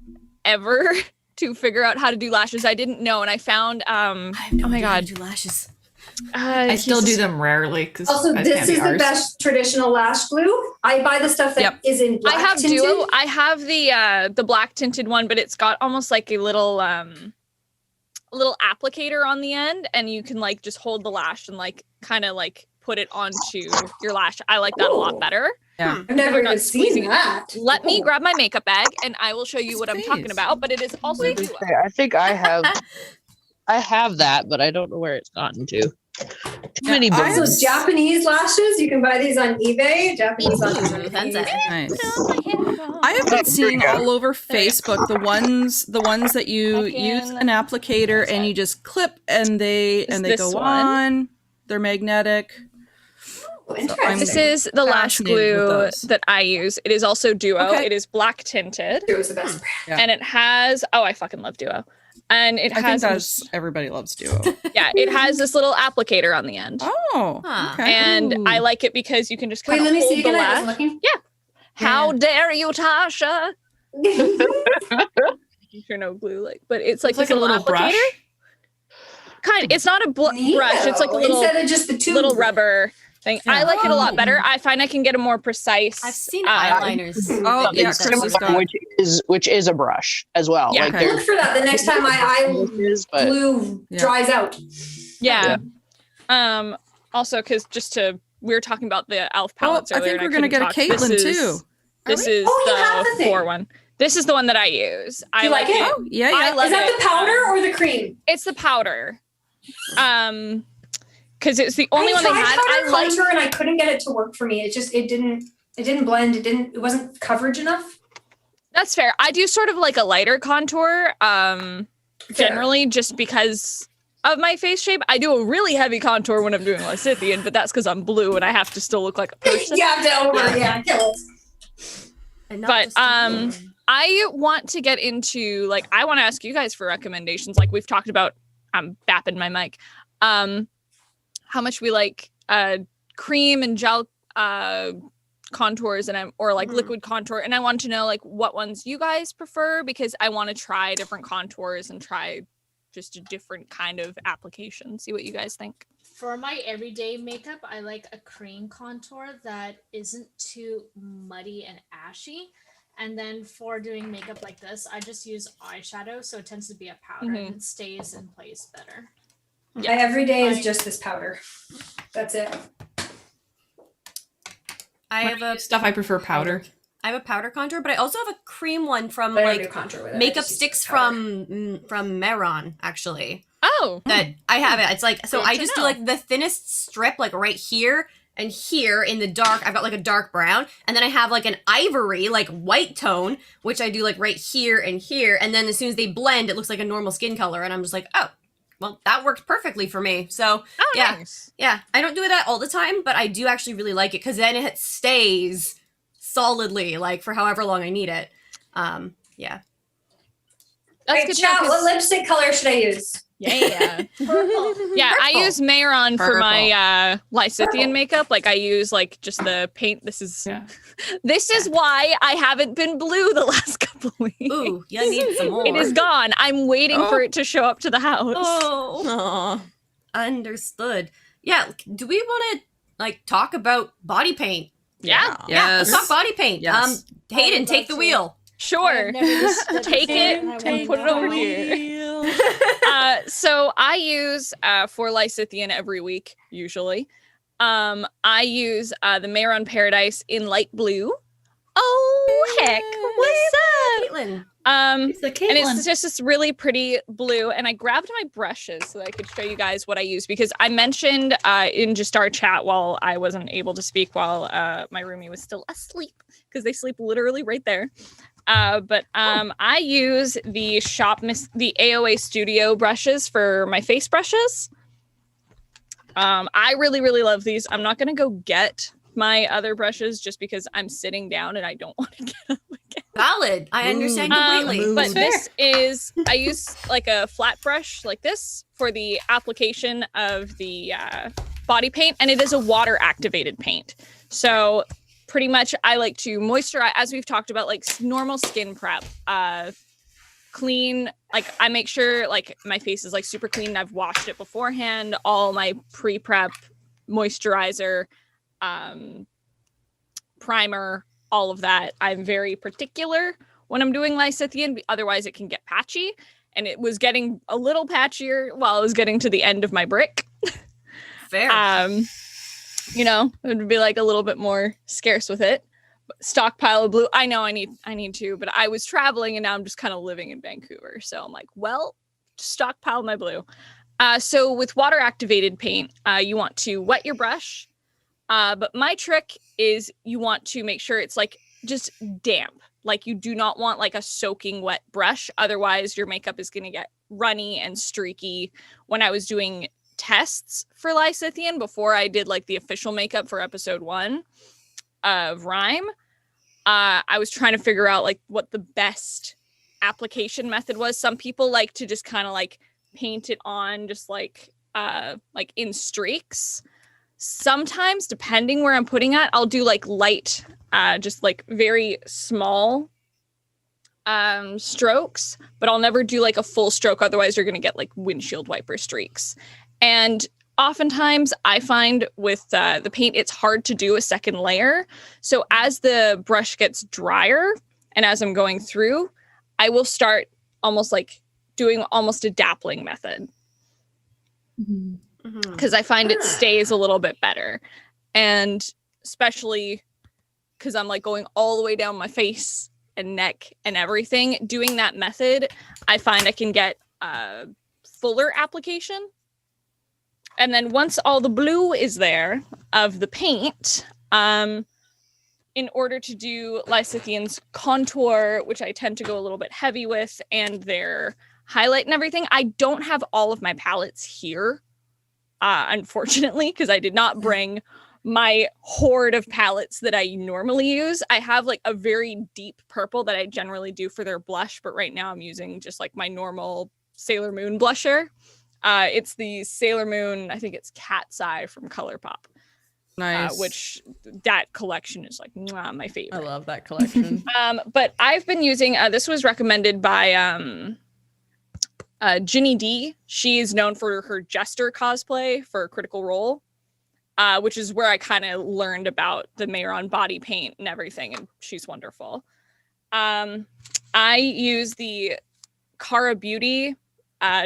Speaker 9: ever to figure out how to do lashes. I didn't know, and I found oh my god,
Speaker 2: do lashes.
Speaker 5: I still do them rarely.
Speaker 8: Also, this is the best traditional lash glue. I buy the stuff that is in black
Speaker 9: I have
Speaker 8: tinted.
Speaker 9: Duo. I have the black tinted one, but it's got almost like a little applicator on the end, and you can like just hold the lash and like kind of like put it onto your lash. I like that a lot better.
Speaker 5: Yeah.
Speaker 8: I've never even seen that.
Speaker 9: Let me grab my makeup bag and I will show you what I'm talking about, but it is also Duo.
Speaker 6: I think I have that, but I don't know where it's gotten to. Too many
Speaker 8: Also,
Speaker 6: buttons.
Speaker 8: Japanese lashes, you can buy these on eBay. Japanese lashes are
Speaker 2: Nice.
Speaker 7: Nice. I have been seeing all over Facebook the ones that you use an applicator and you just clip and they go on. They're magnetic.
Speaker 9: This is the lash glue that I use. It is also Duo.
Speaker 7: Okay.
Speaker 9: It is black tinted.
Speaker 8: Duo's the best brand.
Speaker 9: And it has I fucking love Duo. And it
Speaker 7: I think
Speaker 9: has
Speaker 7: everybody loves Duo.
Speaker 9: yeah, it has this little applicator on the end.
Speaker 7: Oh, okay.
Speaker 9: And I like it because you can just kind
Speaker 8: Wait,
Speaker 9: of
Speaker 8: let me
Speaker 9: hold
Speaker 8: see
Speaker 9: the
Speaker 8: again. I
Speaker 9: lash.
Speaker 8: was looking.
Speaker 9: Yeah. How dare you, Tasha? You're no glue, like, but it's like
Speaker 5: It's like a little
Speaker 9: applicator.
Speaker 5: brush.
Speaker 9: Kind. It's not a brush. It's like a little
Speaker 8: instead of just the tube.
Speaker 9: little rubber thing. I like it a lot better. I find I can get a more precise.
Speaker 2: I've seen eyeliners.
Speaker 7: Oh,
Speaker 2: that
Speaker 7: yeah,
Speaker 2: use that
Speaker 7: Chris
Speaker 2: sort
Speaker 7: has
Speaker 2: of-
Speaker 7: got-
Speaker 6: which is a brush as well.
Speaker 9: Yeah.
Speaker 6: Like
Speaker 7: Okay.
Speaker 8: Look for that the next time my glue dries out.
Speaker 9: Yeah. Also, because we were talking about the elf
Speaker 7: Oh,
Speaker 9: palettes
Speaker 7: I
Speaker 9: earlier.
Speaker 7: think
Speaker 9: and
Speaker 7: we're gonna get a
Speaker 9: couldn't talk.
Speaker 7: Caitlin too.
Speaker 9: This is
Speaker 8: Oh, you have the
Speaker 9: the
Speaker 8: thing.
Speaker 9: 4 one. This is the one that I use.
Speaker 8: Do
Speaker 9: I
Speaker 8: you like it?
Speaker 7: Oh, yeah,
Speaker 9: I
Speaker 7: yeah.
Speaker 9: love
Speaker 8: Is that
Speaker 9: it.
Speaker 8: the powder or the cream?
Speaker 9: It's the powder. Because it's the only one they
Speaker 8: tried
Speaker 9: had.
Speaker 8: powder
Speaker 9: I like.
Speaker 8: contour and I couldn't get it to work for me. It didn't blend. It wasn't coverage enough.
Speaker 9: That's fair. I do sort of like a lighter contour. Generally, just because of my face shape. I do a really heavy contour when I'm doing Lysithian, but that's because I'm blue and I have to still look like a person.
Speaker 8: You have to kill it.
Speaker 2: And not
Speaker 9: But
Speaker 2: just a glue.
Speaker 9: I want to get into I want to ask you guys for recommendations. Like we've talked about, I'm bapping my mic. How much we like cream and gel contours and liquid contour, and I want to know what ones you guys prefer because I want to try different contours and try just a different kind of application. See what you guys think.
Speaker 4: For my everyday makeup, I like a cream contour that isn't too muddy and ashy. And then for doing makeup like this, I just use eyeshadow, so it tends to be a powder and it stays in place better.
Speaker 8: My everyday is just this powder. That's it.
Speaker 2: I have a
Speaker 5: Stuff I prefer powder.
Speaker 2: I have a powder contour, but I also have a cream one from
Speaker 8: But I don't do contour with it. I
Speaker 2: makeup
Speaker 8: just use
Speaker 2: sticks
Speaker 8: the powder.
Speaker 2: from Meron actually.
Speaker 9: Oh,
Speaker 2: That I have it. It's like so
Speaker 9: Good
Speaker 2: I
Speaker 9: to
Speaker 2: just do
Speaker 9: know.
Speaker 2: the thinnest strip right here and here in the dark. I've got a dark brown, and then I have an ivory white tone, which I do right here and here, and then as soon as they blend, it looks like a normal skin color, and I'm just oh. Well, that worked perfectly for me. So, yeah.
Speaker 9: nice.
Speaker 2: Yeah, I don't do that all the time, but I do actually really like it because then it stays solidly, for however long I need it. Yeah.
Speaker 9: That's
Speaker 8: Right,
Speaker 9: good to
Speaker 8: chat,
Speaker 9: know,
Speaker 8: what
Speaker 9: 'cause-
Speaker 8: lipstick color should I use?
Speaker 9: Yeah.
Speaker 4: Purple.
Speaker 9: Yeah, I
Speaker 2: Purple.
Speaker 9: use Mayron for
Speaker 7: Purple.
Speaker 9: my Lysithian makeup. I use just the paint. This is why I haven't been blue the last couple weeks.
Speaker 2: Ooh, you need some more.
Speaker 9: It is gone. I'm waiting for it to show up to the house.
Speaker 2: Oh,
Speaker 3: Aw.
Speaker 2: understood. Yeah, do we want to talk about body paint?
Speaker 9: Yeah.
Speaker 2: Yeah, let's
Speaker 7: Yes.
Speaker 2: talk body paint.
Speaker 7: Yes.
Speaker 2: Hayden, take the wheel.
Speaker 9: Sure. Take it and put it over here. So I use for Lysithian every week, usually. I use the Mare on Paradise in light blue. Oh heck, what's up?
Speaker 2: Caitlin.
Speaker 9: And it's just this really pretty blue. And I grabbed my brushes so that I could show you guys what I use, because I mentioned in just our chat while I wasn't able to speak while my roomie was still asleep, because they sleep literally right there. But I use the the AOA Studio brushes for my face brushes. I really, really love these. I'm not going to go get my other brushes just because I'm sitting down and I don't want to get up again.
Speaker 2: Valid. I understand completely.
Speaker 9: But this is, I use like a flat brush like this for the application of the body paint, and it is a water activated paint. So pretty much I like to moisturize, as we've talked about, like normal skin prep, clean, like I make sure like my face is like super clean and I've washed it beforehand, all my pre-prep moisturizer, primer, all of that. I'm very particular when I'm doing Lysithian, otherwise it can get patchy, and it was getting a little patchier while I was getting to the end of my brick.
Speaker 2: Fair.
Speaker 9: You know, it would be like a little bit more scarce with it. Stockpile of blue. I know I need to, but I was traveling and now I'm just kind of living in Vancouver. So I'm like, well, stockpile my blue. So with water activated paint, you want to wet your brush. But my trick is you want to make sure it's like just damp. Like you do not want like a soaking wet brush. Otherwise your makeup is going to get runny and streaky. When I was doing tests for Lysithian before I did like the official makeup for episode 1 of Rhyme, I was trying to figure out like what the best application method was. Some people like to just kind of like paint it on just like in streaks. Sometimes, depending where I'm putting it, I'll do like light, just like very small strokes, but I'll never do like a full stroke. Otherwise you're going to get like windshield wiper streaks. And oftentimes I find with the paint, it's hard to do a second layer. So as the brush gets drier and as I'm going through, I will start almost like doing almost a dappling method. Because I find it stays a little bit better. And especially because I'm like going all the way down my face and neck and everything, doing that method, I find I can get fuller application. And then once all the blue is there of the paint, in order to do Lysithian's contour, which I tend to go a little bit heavy with, and their highlight and everything, I don't have all of my palettes here, unfortunately, because I did not bring my hoard of palettes that I normally use. I have like a very deep purple that I generally do for their blush, but right now I'm using just like my normal Sailor Moon blusher. It's the Sailor Moon, I think it's Cat's Eye from ColourPop.
Speaker 7: Nice.
Speaker 9: Which that collection is like my favorite.
Speaker 7: I love that collection.
Speaker 9: But I've been using, this was recommended by Ginny D. She is known for her Jester cosplay for Critical Role, which is where I kind of learned about the Mayron body paint and everything, and she's wonderful. I use the Cara Beauty,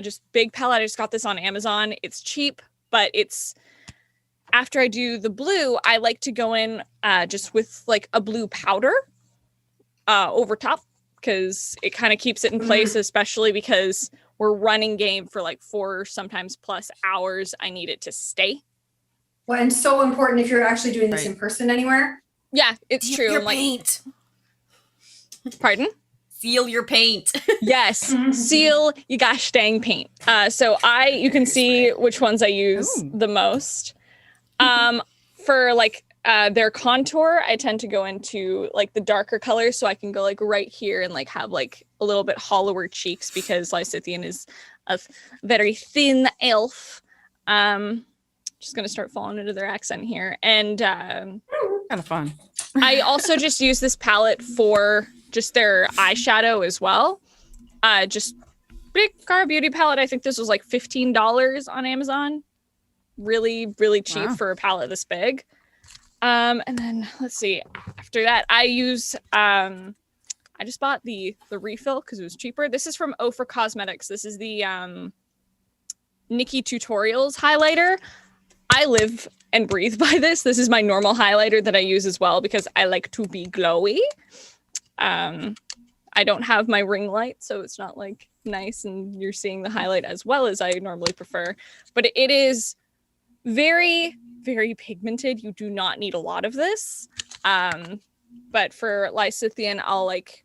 Speaker 9: just big palette. I just got this on Amazon. It's cheap, but it's, after I do the blue, I like to go in just with like a blue powder over top, because it kind of keeps it in place, especially because we're running game for like 4, sometimes plus hours. I need it to stay.
Speaker 8: Well, and so important if you're actually doing this in person anywhere.
Speaker 9: Yeah, it's true.
Speaker 2: Your
Speaker 9: like,
Speaker 2: paint.
Speaker 9: Pardon?
Speaker 2: Seal your paint.
Speaker 9: Yes, seal you gosh dang paint. So you can see which ones I use the most. For like their contour, I tend to go into like the darker colors, so I can go like right here and like have like a little bit hollower cheeks, because Lysithian is a very thin elf. Just gonna start falling into their accent here, and
Speaker 7: Kind of fun.
Speaker 9: I also just use this palette for just their eyeshadow as well. Just big Cara Beauty palette. I think this was like $15 on Amazon. Really, really cheap for a palette this big. And then let's see. After that, I use I just bought the refill because it was cheaper. This is from Ophir Cosmetics. This is the Nikki Tutorials highlighter. I live and breathe by this. This is my normal highlighter that I use as well because I like to be glowy. I don't have my ring light, so it's not like nice and you're seeing the highlight as well as I normally prefer. But it is very, very pigmented. You do not need a lot of this. But for Lysithian, I'll like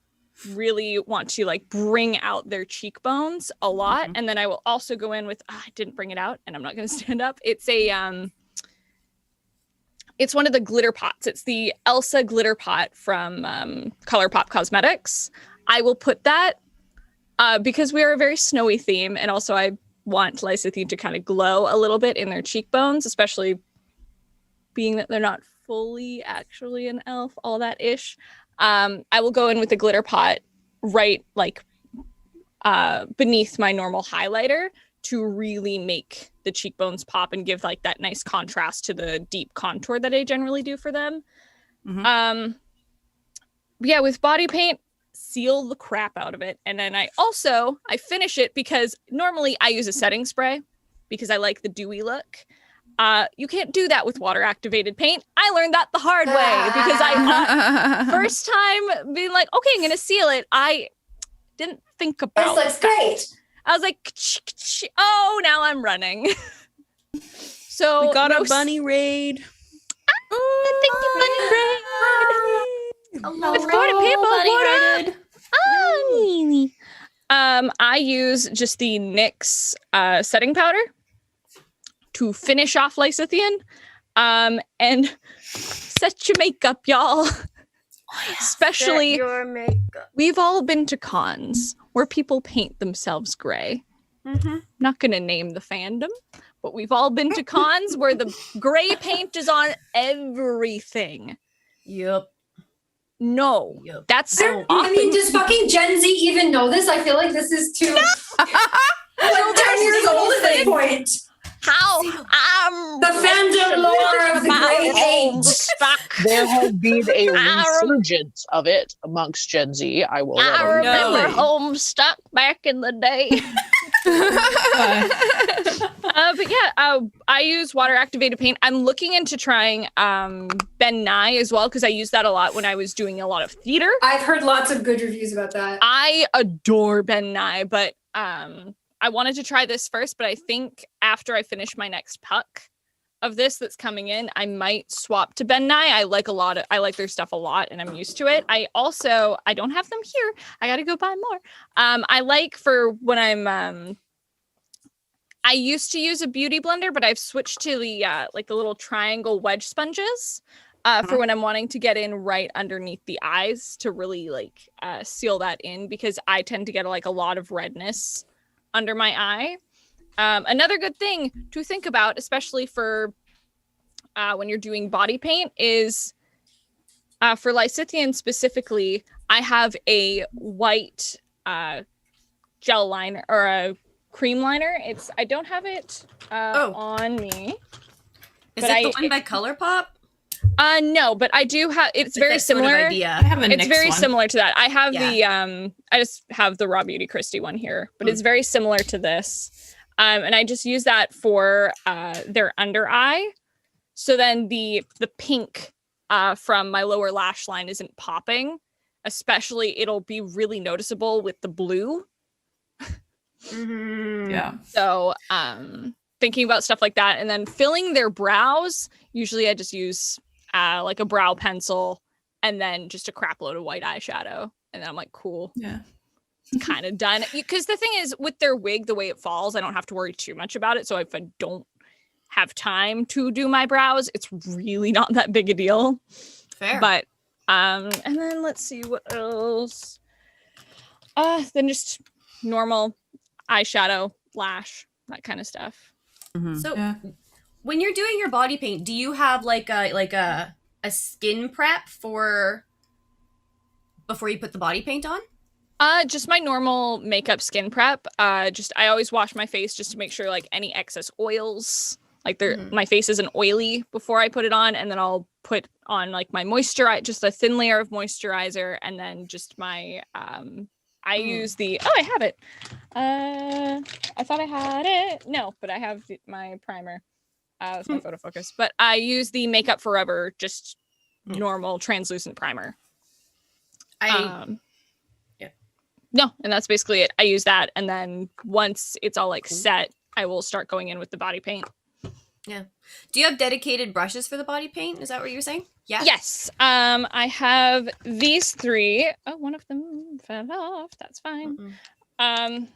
Speaker 9: really want to like bring out their cheekbones a lot. And then I will also go in with, I didn't bring it out and I'm not going to stand up. It's a, it's one of the glitter pots. It's the Elsa glitter pot from ColourPop Cosmetics. I will put that because we are a very snowy theme. And also I want Lysithian to kind of glow a little bit in their cheekbones, especially being that they're not fully actually an elf, all that ish. I will go in with the glitter pot right like beneath my normal highlighter to really make the cheekbones pop and give like that nice contrast to the deep contour that I generally do for them. Yeah, with body paint, seal the crap out of it. And then I finish it because normally I use a setting spray because I like the dewy look. You can't do that with water activated paint. I learned that the hard way because I first time being like, okay, I'm gonna seal it. I didn't think about
Speaker 8: This looks great.
Speaker 9: I was like, oh, now I'm running. So
Speaker 3: We got a bunny raid.
Speaker 9: Thank you, bunny raid. Let's go to people. I use just the NYX setting powder to finish off Lysithian, and set your makeup, y'all. Especially,
Speaker 2: your makeup.
Speaker 9: We've all been to cons where people paint themselves gray. Not gonna name the fandom, but we've all been to cons where the gray paint is on everything.
Speaker 2: Yep.
Speaker 9: No,
Speaker 2: Yep.
Speaker 9: that's
Speaker 8: I mean, does fucking Gen Z even know this? I feel like this is too like 10 years old at this point.
Speaker 9: how
Speaker 8: The fandom lore of the gray paint.
Speaker 6: There has been a resurgence of it amongst Gen Z. I will let
Speaker 9: I
Speaker 6: them know.
Speaker 9: remember Homestuck back in the day. But yeah, I use water activated paint. I'm looking into trying Ben Nye as well because I used that a lot when I was doing a lot of theater.
Speaker 8: I've heard lots of good reviews about that.
Speaker 9: I adore Ben Nye, but I wanted to try this first, but I think after I finish my next puck of this that's coming in, I might swap to Ben Nye. I like their stuff a lot and I'm used to it. I don't have them here. I got to go buy more. I like for when I'm I used to use a beauty blender, but I've switched to the like the little triangle wedge sponges for when I'm wanting to get in right underneath the eyes to really like seal that in because I tend to get like a lot of redness under my eye. Another good thing to think about, especially for when you're doing body paint, is for Lysithian specifically, I have a white gel liner or a cream liner. I don't have it on me.
Speaker 2: Is it the one by ColourPop?
Speaker 9: No, but I do have. It's very
Speaker 2: that sort of
Speaker 9: similar.
Speaker 2: idea.
Speaker 5: I have a
Speaker 9: It's
Speaker 5: NYX
Speaker 9: very
Speaker 5: one.
Speaker 9: similar to that. I have
Speaker 2: Yeah.
Speaker 9: the I just have the Raw Beauty Christie one here, but it's very similar to this. And I just use that for their under eye. So then the pink from my lower lash line isn't popping. Especially it'll be really noticeable with the blue.
Speaker 5: Yeah.
Speaker 9: So thinking about stuff like that and then filling their brows, usually I just use like a brow pencil and then just a crap load of white eyeshadow. And then I'm like, cool.
Speaker 5: Yeah.
Speaker 9: Kind of done. Because the thing is, with their wig, the way it falls, I don't have to worry too much about it. So if I don't have time to do my brows, it's really not that big a deal.
Speaker 2: Fair.
Speaker 9: But and then let's see what else. Then just normal eyeshadow, lash, that kind of stuff.
Speaker 2: So
Speaker 5: Yeah.
Speaker 2: when you're doing your body paint, do you have like a skin prep for before you put the body paint on?
Speaker 9: Just my normal makeup skin prep. I always wash my face just to make sure like any excess oils Like my face isn't oily before I put it on, and then I'll put on like my moisturizer, just a thin layer of moisturizer, and then just my I use the I have it. I thought I had it. No, but I have my primer. That's my photo focus. But I use the Makeup Forever just normal translucent primer. No, and that's basically it. I use that, and then once it's all like set, I will start going in with the body paint.
Speaker 2: Yeah. Do you have dedicated brushes for the body paint? Is that what you were saying? Yeah.
Speaker 9: Yes. I have these 3. Oh, one of them fell off. That's fine. I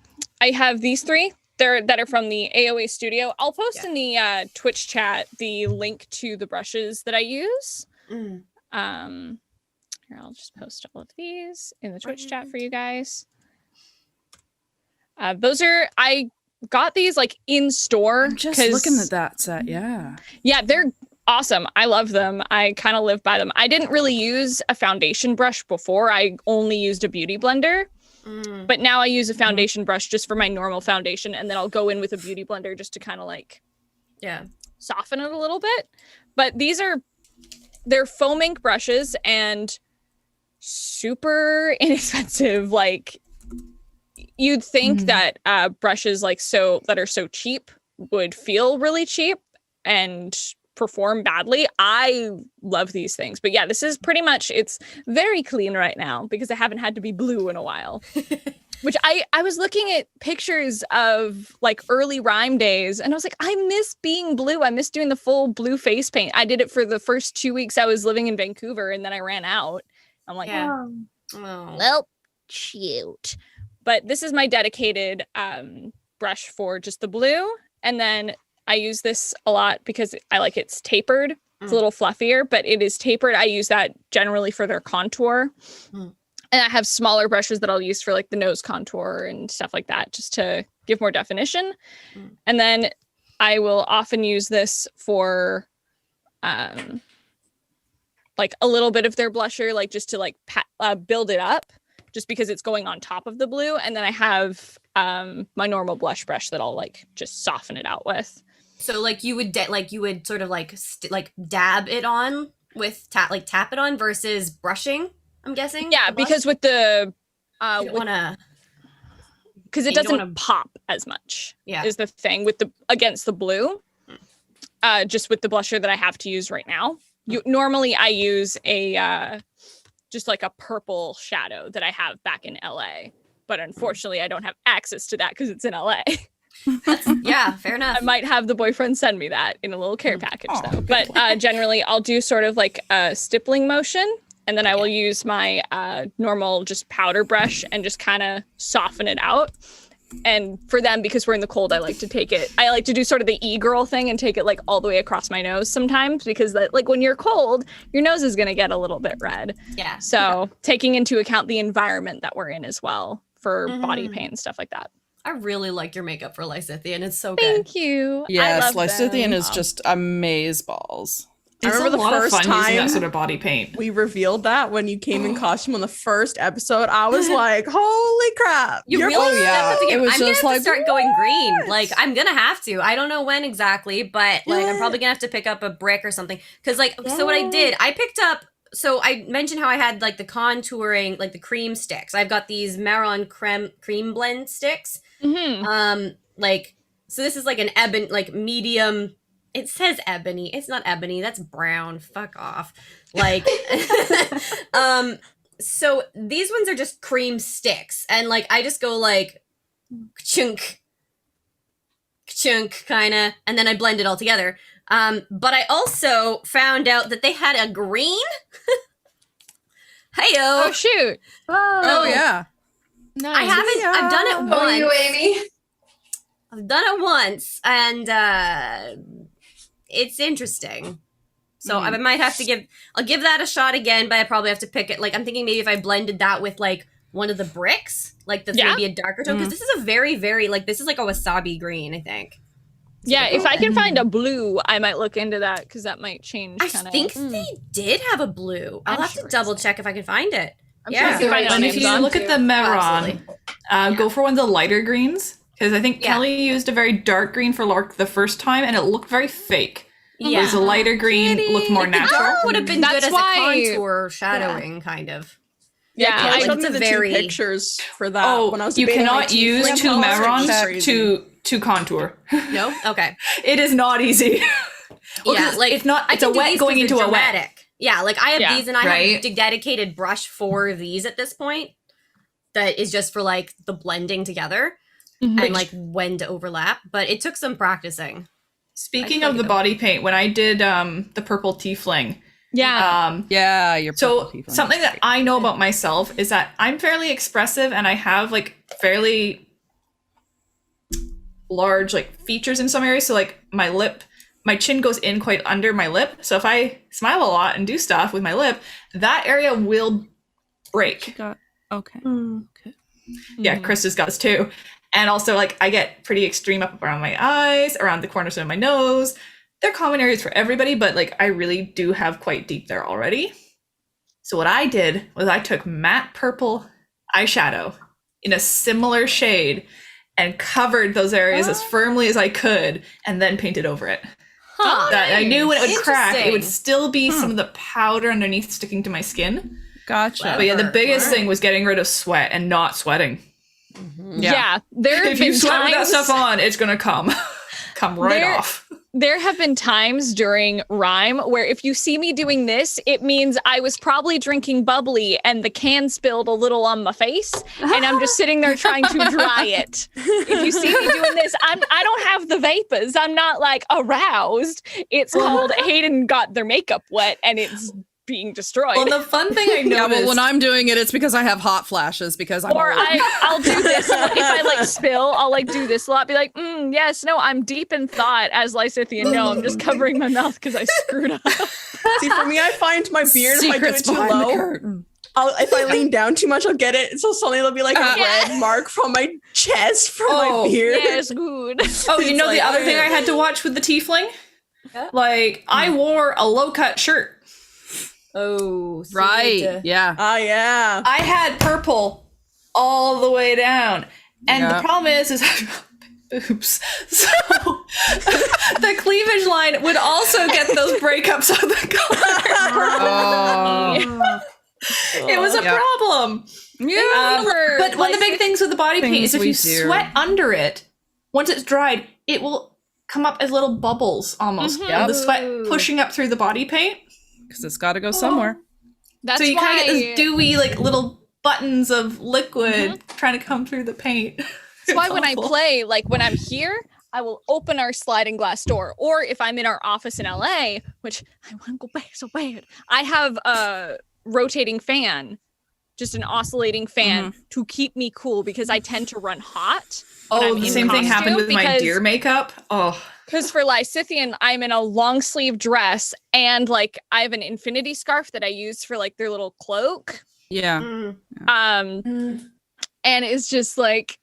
Speaker 9: have these 3. That are from the AOA studio. I'll post in the Twitch chat the link to the brushes that I use. Here, I'll just post all of these in the Twitch chat for you guys. I got these like in store.
Speaker 7: I'm just looking at that set. Yeah,
Speaker 9: they're awesome. I love them. I kind of live by them. I didn't really use a foundation brush before. I only used a beauty blender. But now I use a foundation brush just for my normal foundation, and then I'll go in with a beauty blender just to kind of like soften it a little bit. But they're foam ink brushes and super inexpensive. Like, you'd think that brushes like that are so cheap would feel really cheap and perform badly. I love these things. But yeah, this is pretty much, it's very clean right now because I haven't had to be blue in a while. Which I was looking at pictures of like early Rhyme days, and I was like, I miss being blue. I miss doing the full blue face paint. I did it for the first 2 weeks I was living in Vancouver, and then I ran out. I'm like, well, shoot. But this is my dedicated brush for just the blue. And then I use this a lot because I like it's tapered. It's a little fluffier, but it is tapered. I use that generally for their contour. And I have smaller brushes that I'll use for like the nose contour and stuff like that, just to give more definition. And then I will often use this for like a little bit of their blusher, like just to like build it up, just because it's going on top of the blue. And then I have my normal blush brush that I'll like just soften it out with.
Speaker 2: So like you would sort of like dab it on with tap it on versus brushing, I'm guessing.
Speaker 9: Yeah, because with the because it doesn't pop as much. Yeah, is the thing with the against the blue. Just with the blusher that I have to use right now. Normally I use a just like a purple shadow that I have back in LA, but unfortunately I don't have access to that because it's in LA.
Speaker 2: Yeah, fair enough.
Speaker 9: I might have the boyfriend send me that in a little care package though. But generally I'll do sort of like a stippling motion, and then I will use my normal just powder brush and just kind of soften it out. And for them, because we're in the cold, I like to do sort of the e-girl thing and take it like all the way across my nose sometimes, because that, like when you're cold, your nose is going to get a little bit red.
Speaker 2: Yeah.
Speaker 9: So taking into account the environment that we're in as well for body paint and stuff like that.
Speaker 2: I really like your makeup for Lysithian. It's so good.
Speaker 9: Thank you.
Speaker 7: Yes, Lysithian is just amazeballs.
Speaker 3: I remember the first time
Speaker 5: using that sort of body paint.
Speaker 3: We revealed that when you came in costume on the first episode. I was like, "Holy crap!"
Speaker 2: You really stepped up the game.
Speaker 7: It was
Speaker 2: I'm gonna
Speaker 7: just
Speaker 2: have
Speaker 7: like,
Speaker 2: to start going green. Like I'm gonna have to. I don't know when exactly, but like I'm probably gonna have to pick up a brick or something. Because so what I did, I picked up. So I mentioned how I had like the contouring, like the cream sticks. I've got these Marron cream blend sticks. Like so this is like an ebony, like medium. It says ebony. It's not ebony. That's brown. Fuck off. Like, so these ones are just cream sticks. And like, I just go like, chunk, kind of, and then I blend it all together. But I also found out that they had a green. Hey-o.
Speaker 9: Oh, shoot.
Speaker 3: Oh, yeah.
Speaker 2: Nice. I've done it once.
Speaker 8: Oh, you, Amy?
Speaker 2: I've done it once, and it's interesting. So I might have to I'll give that a shot again, but I probably have to pick it. Like, I'm thinking maybe if I blended that with like one of the bricks, like that's maybe a darker tone, because this is a very, very, like, this is like a wasabi green, I think.
Speaker 9: Yeah, if I can find a blue, I might look into that, because that might change.
Speaker 2: I think they did have a blue. I'll have to double check if I can find it.
Speaker 9: I'm sure I can find it on
Speaker 5: And if you
Speaker 9: Amazon
Speaker 5: look at the Marron, go for one of the lighter greens. Because I think Kelly used a very dark green for Lark the first time, and it looked very fake.
Speaker 2: Yeah.
Speaker 5: Whereas a lighter green looked more natural.
Speaker 2: Dark would have been
Speaker 9: That's
Speaker 2: good as a
Speaker 9: why-
Speaker 2: contour shadowing, kind of.
Speaker 9: Yeah,
Speaker 3: I
Speaker 2: like,
Speaker 3: showed
Speaker 2: it's
Speaker 3: me
Speaker 2: a
Speaker 3: the
Speaker 2: very-
Speaker 3: 2 pictures for that
Speaker 5: Oh,
Speaker 3: when I was
Speaker 5: you
Speaker 3: debating my
Speaker 5: cannot use
Speaker 3: tiefling
Speaker 5: 2
Speaker 3: policy.
Speaker 5: Maverons to contour.
Speaker 2: No? Okay.
Speaker 5: It is not easy. Well,
Speaker 2: Yeah,
Speaker 5: 'cause
Speaker 2: like
Speaker 5: it's not.
Speaker 2: I
Speaker 5: It's a
Speaker 2: can do
Speaker 5: wet
Speaker 2: these
Speaker 5: going
Speaker 2: 'cause
Speaker 5: into
Speaker 2: they're
Speaker 5: a wet.
Speaker 2: dramatic. Yeah, like I have
Speaker 9: Yeah,
Speaker 2: these and I
Speaker 5: right?
Speaker 2: have a dedicated brush for these at this point that is just for like the blending together and like when to overlap. But it took some practicing.
Speaker 5: Speaking
Speaker 2: I
Speaker 5: of the
Speaker 2: like
Speaker 5: body paint, when I did the purple tiefling,
Speaker 9: Yeah.
Speaker 7: Yeah, your
Speaker 5: so
Speaker 7: purple tiefling
Speaker 5: something
Speaker 7: is
Speaker 5: that
Speaker 7: great.
Speaker 5: I know about myself is that I'm fairly expressive and I have like fairly large like features in some areas. So like my chin goes in quite under my lip. So if I smile a lot and do stuff with my lip, that area will break.
Speaker 7: Okay.
Speaker 5: Yeah, Krista's got this too. And also, like, I get pretty extreme up around my eyes, around the corners of my nose. They're common areas for everybody, but like, I really do have quite deep there already. So what I did was I took matte purple eyeshadow in a similar shade and covered those areas as firmly as I could, and then painted over it.
Speaker 2: Huh.
Speaker 5: That I knew when it would crack, it would
Speaker 2: Interesting.
Speaker 5: still be some of the powder underneath sticking to my skin.
Speaker 7: Gotcha.
Speaker 5: But yeah, the biggest
Speaker 2: Alright.
Speaker 5: thing was getting rid of sweat and not sweating.
Speaker 9: Yeah. There have
Speaker 5: If you
Speaker 9: been
Speaker 5: sweat with that
Speaker 9: times
Speaker 5: stuff on, it's gonna come right
Speaker 9: There-
Speaker 5: off.
Speaker 9: there have been times during rhyme where if you see me doing this, it means I was probably drinking bubbly and the can spilled a little on my face and I'm just sitting there trying to dry it. If you see me doing this, I don't have the vapors. I'm not like aroused. It's called Hayden got their makeup wet and it's being destroyed.
Speaker 5: Well, the fun thing I noticed.
Speaker 7: Yeah, well, when I'm doing it, it's because I have hot flashes because I'm.
Speaker 9: Or
Speaker 7: old.
Speaker 9: I'll do this if I like spill. I'll like do this a lot. Be like, yes, no, I'm deep in thought. As Lysithian, no, I'm just covering my mouth because I screwed up.
Speaker 3: See, for me, I find my beard if I do it
Speaker 7: Secrets
Speaker 3: too
Speaker 7: behind the
Speaker 3: low.
Speaker 7: curtain.
Speaker 3: If I lean down too much, I'll get it. So suddenly there'll be like a
Speaker 9: Yeah.
Speaker 3: red mark from my chest from
Speaker 5: Oh,
Speaker 3: my beard.
Speaker 9: Yes, good.
Speaker 5: Oh, you
Speaker 3: It's
Speaker 5: know
Speaker 3: like,
Speaker 5: the other thing I had to watch with the tiefling? Like, I wore a low cut shirt.
Speaker 2: Oh, so
Speaker 7: Right.
Speaker 2: you had to-
Speaker 7: Yeah.
Speaker 3: Ah, yeah.
Speaker 5: I had purple all the way down. And
Speaker 7: Yeah.
Speaker 5: the problem is I've got boobs. So the cleavage line would also get those breakups of the color.
Speaker 7: Oh.
Speaker 5: It was a
Speaker 7: Yeah.
Speaker 5: problem.
Speaker 7: Yeah.
Speaker 5: But one of the big things with the body paint
Speaker 7: Things
Speaker 5: is if
Speaker 7: we
Speaker 5: you
Speaker 7: do.
Speaker 5: sweat under it, once it's dried, it will come up as little bubbles almost.
Speaker 7: Yep.
Speaker 5: The sweat pushing up through the body paint.
Speaker 7: Because it's got to go somewhere.
Speaker 9: That's
Speaker 5: So you
Speaker 9: why
Speaker 5: kind of get this dewy, like little buttons of liquid trying to come through the paint.
Speaker 9: That's why
Speaker 5: It's
Speaker 9: when I
Speaker 5: awful.
Speaker 9: play, like when I'm here, I will open our sliding glass door. Or if I'm in our office in LA, which I want to go back so bad, I have a rotating fan, just an oscillating fan to keep me cool because I tend to run hot. when
Speaker 5: Oh,
Speaker 9: I'm
Speaker 5: the
Speaker 9: in
Speaker 5: same thing happened
Speaker 9: costume
Speaker 5: with my
Speaker 9: because-
Speaker 5: deer makeup. Oh,
Speaker 9: Because for Lysithian, I'm in a long sleeve dress and like I have an infinity scarf that I use for like their little cloak.
Speaker 7: Yeah.
Speaker 9: And it's just like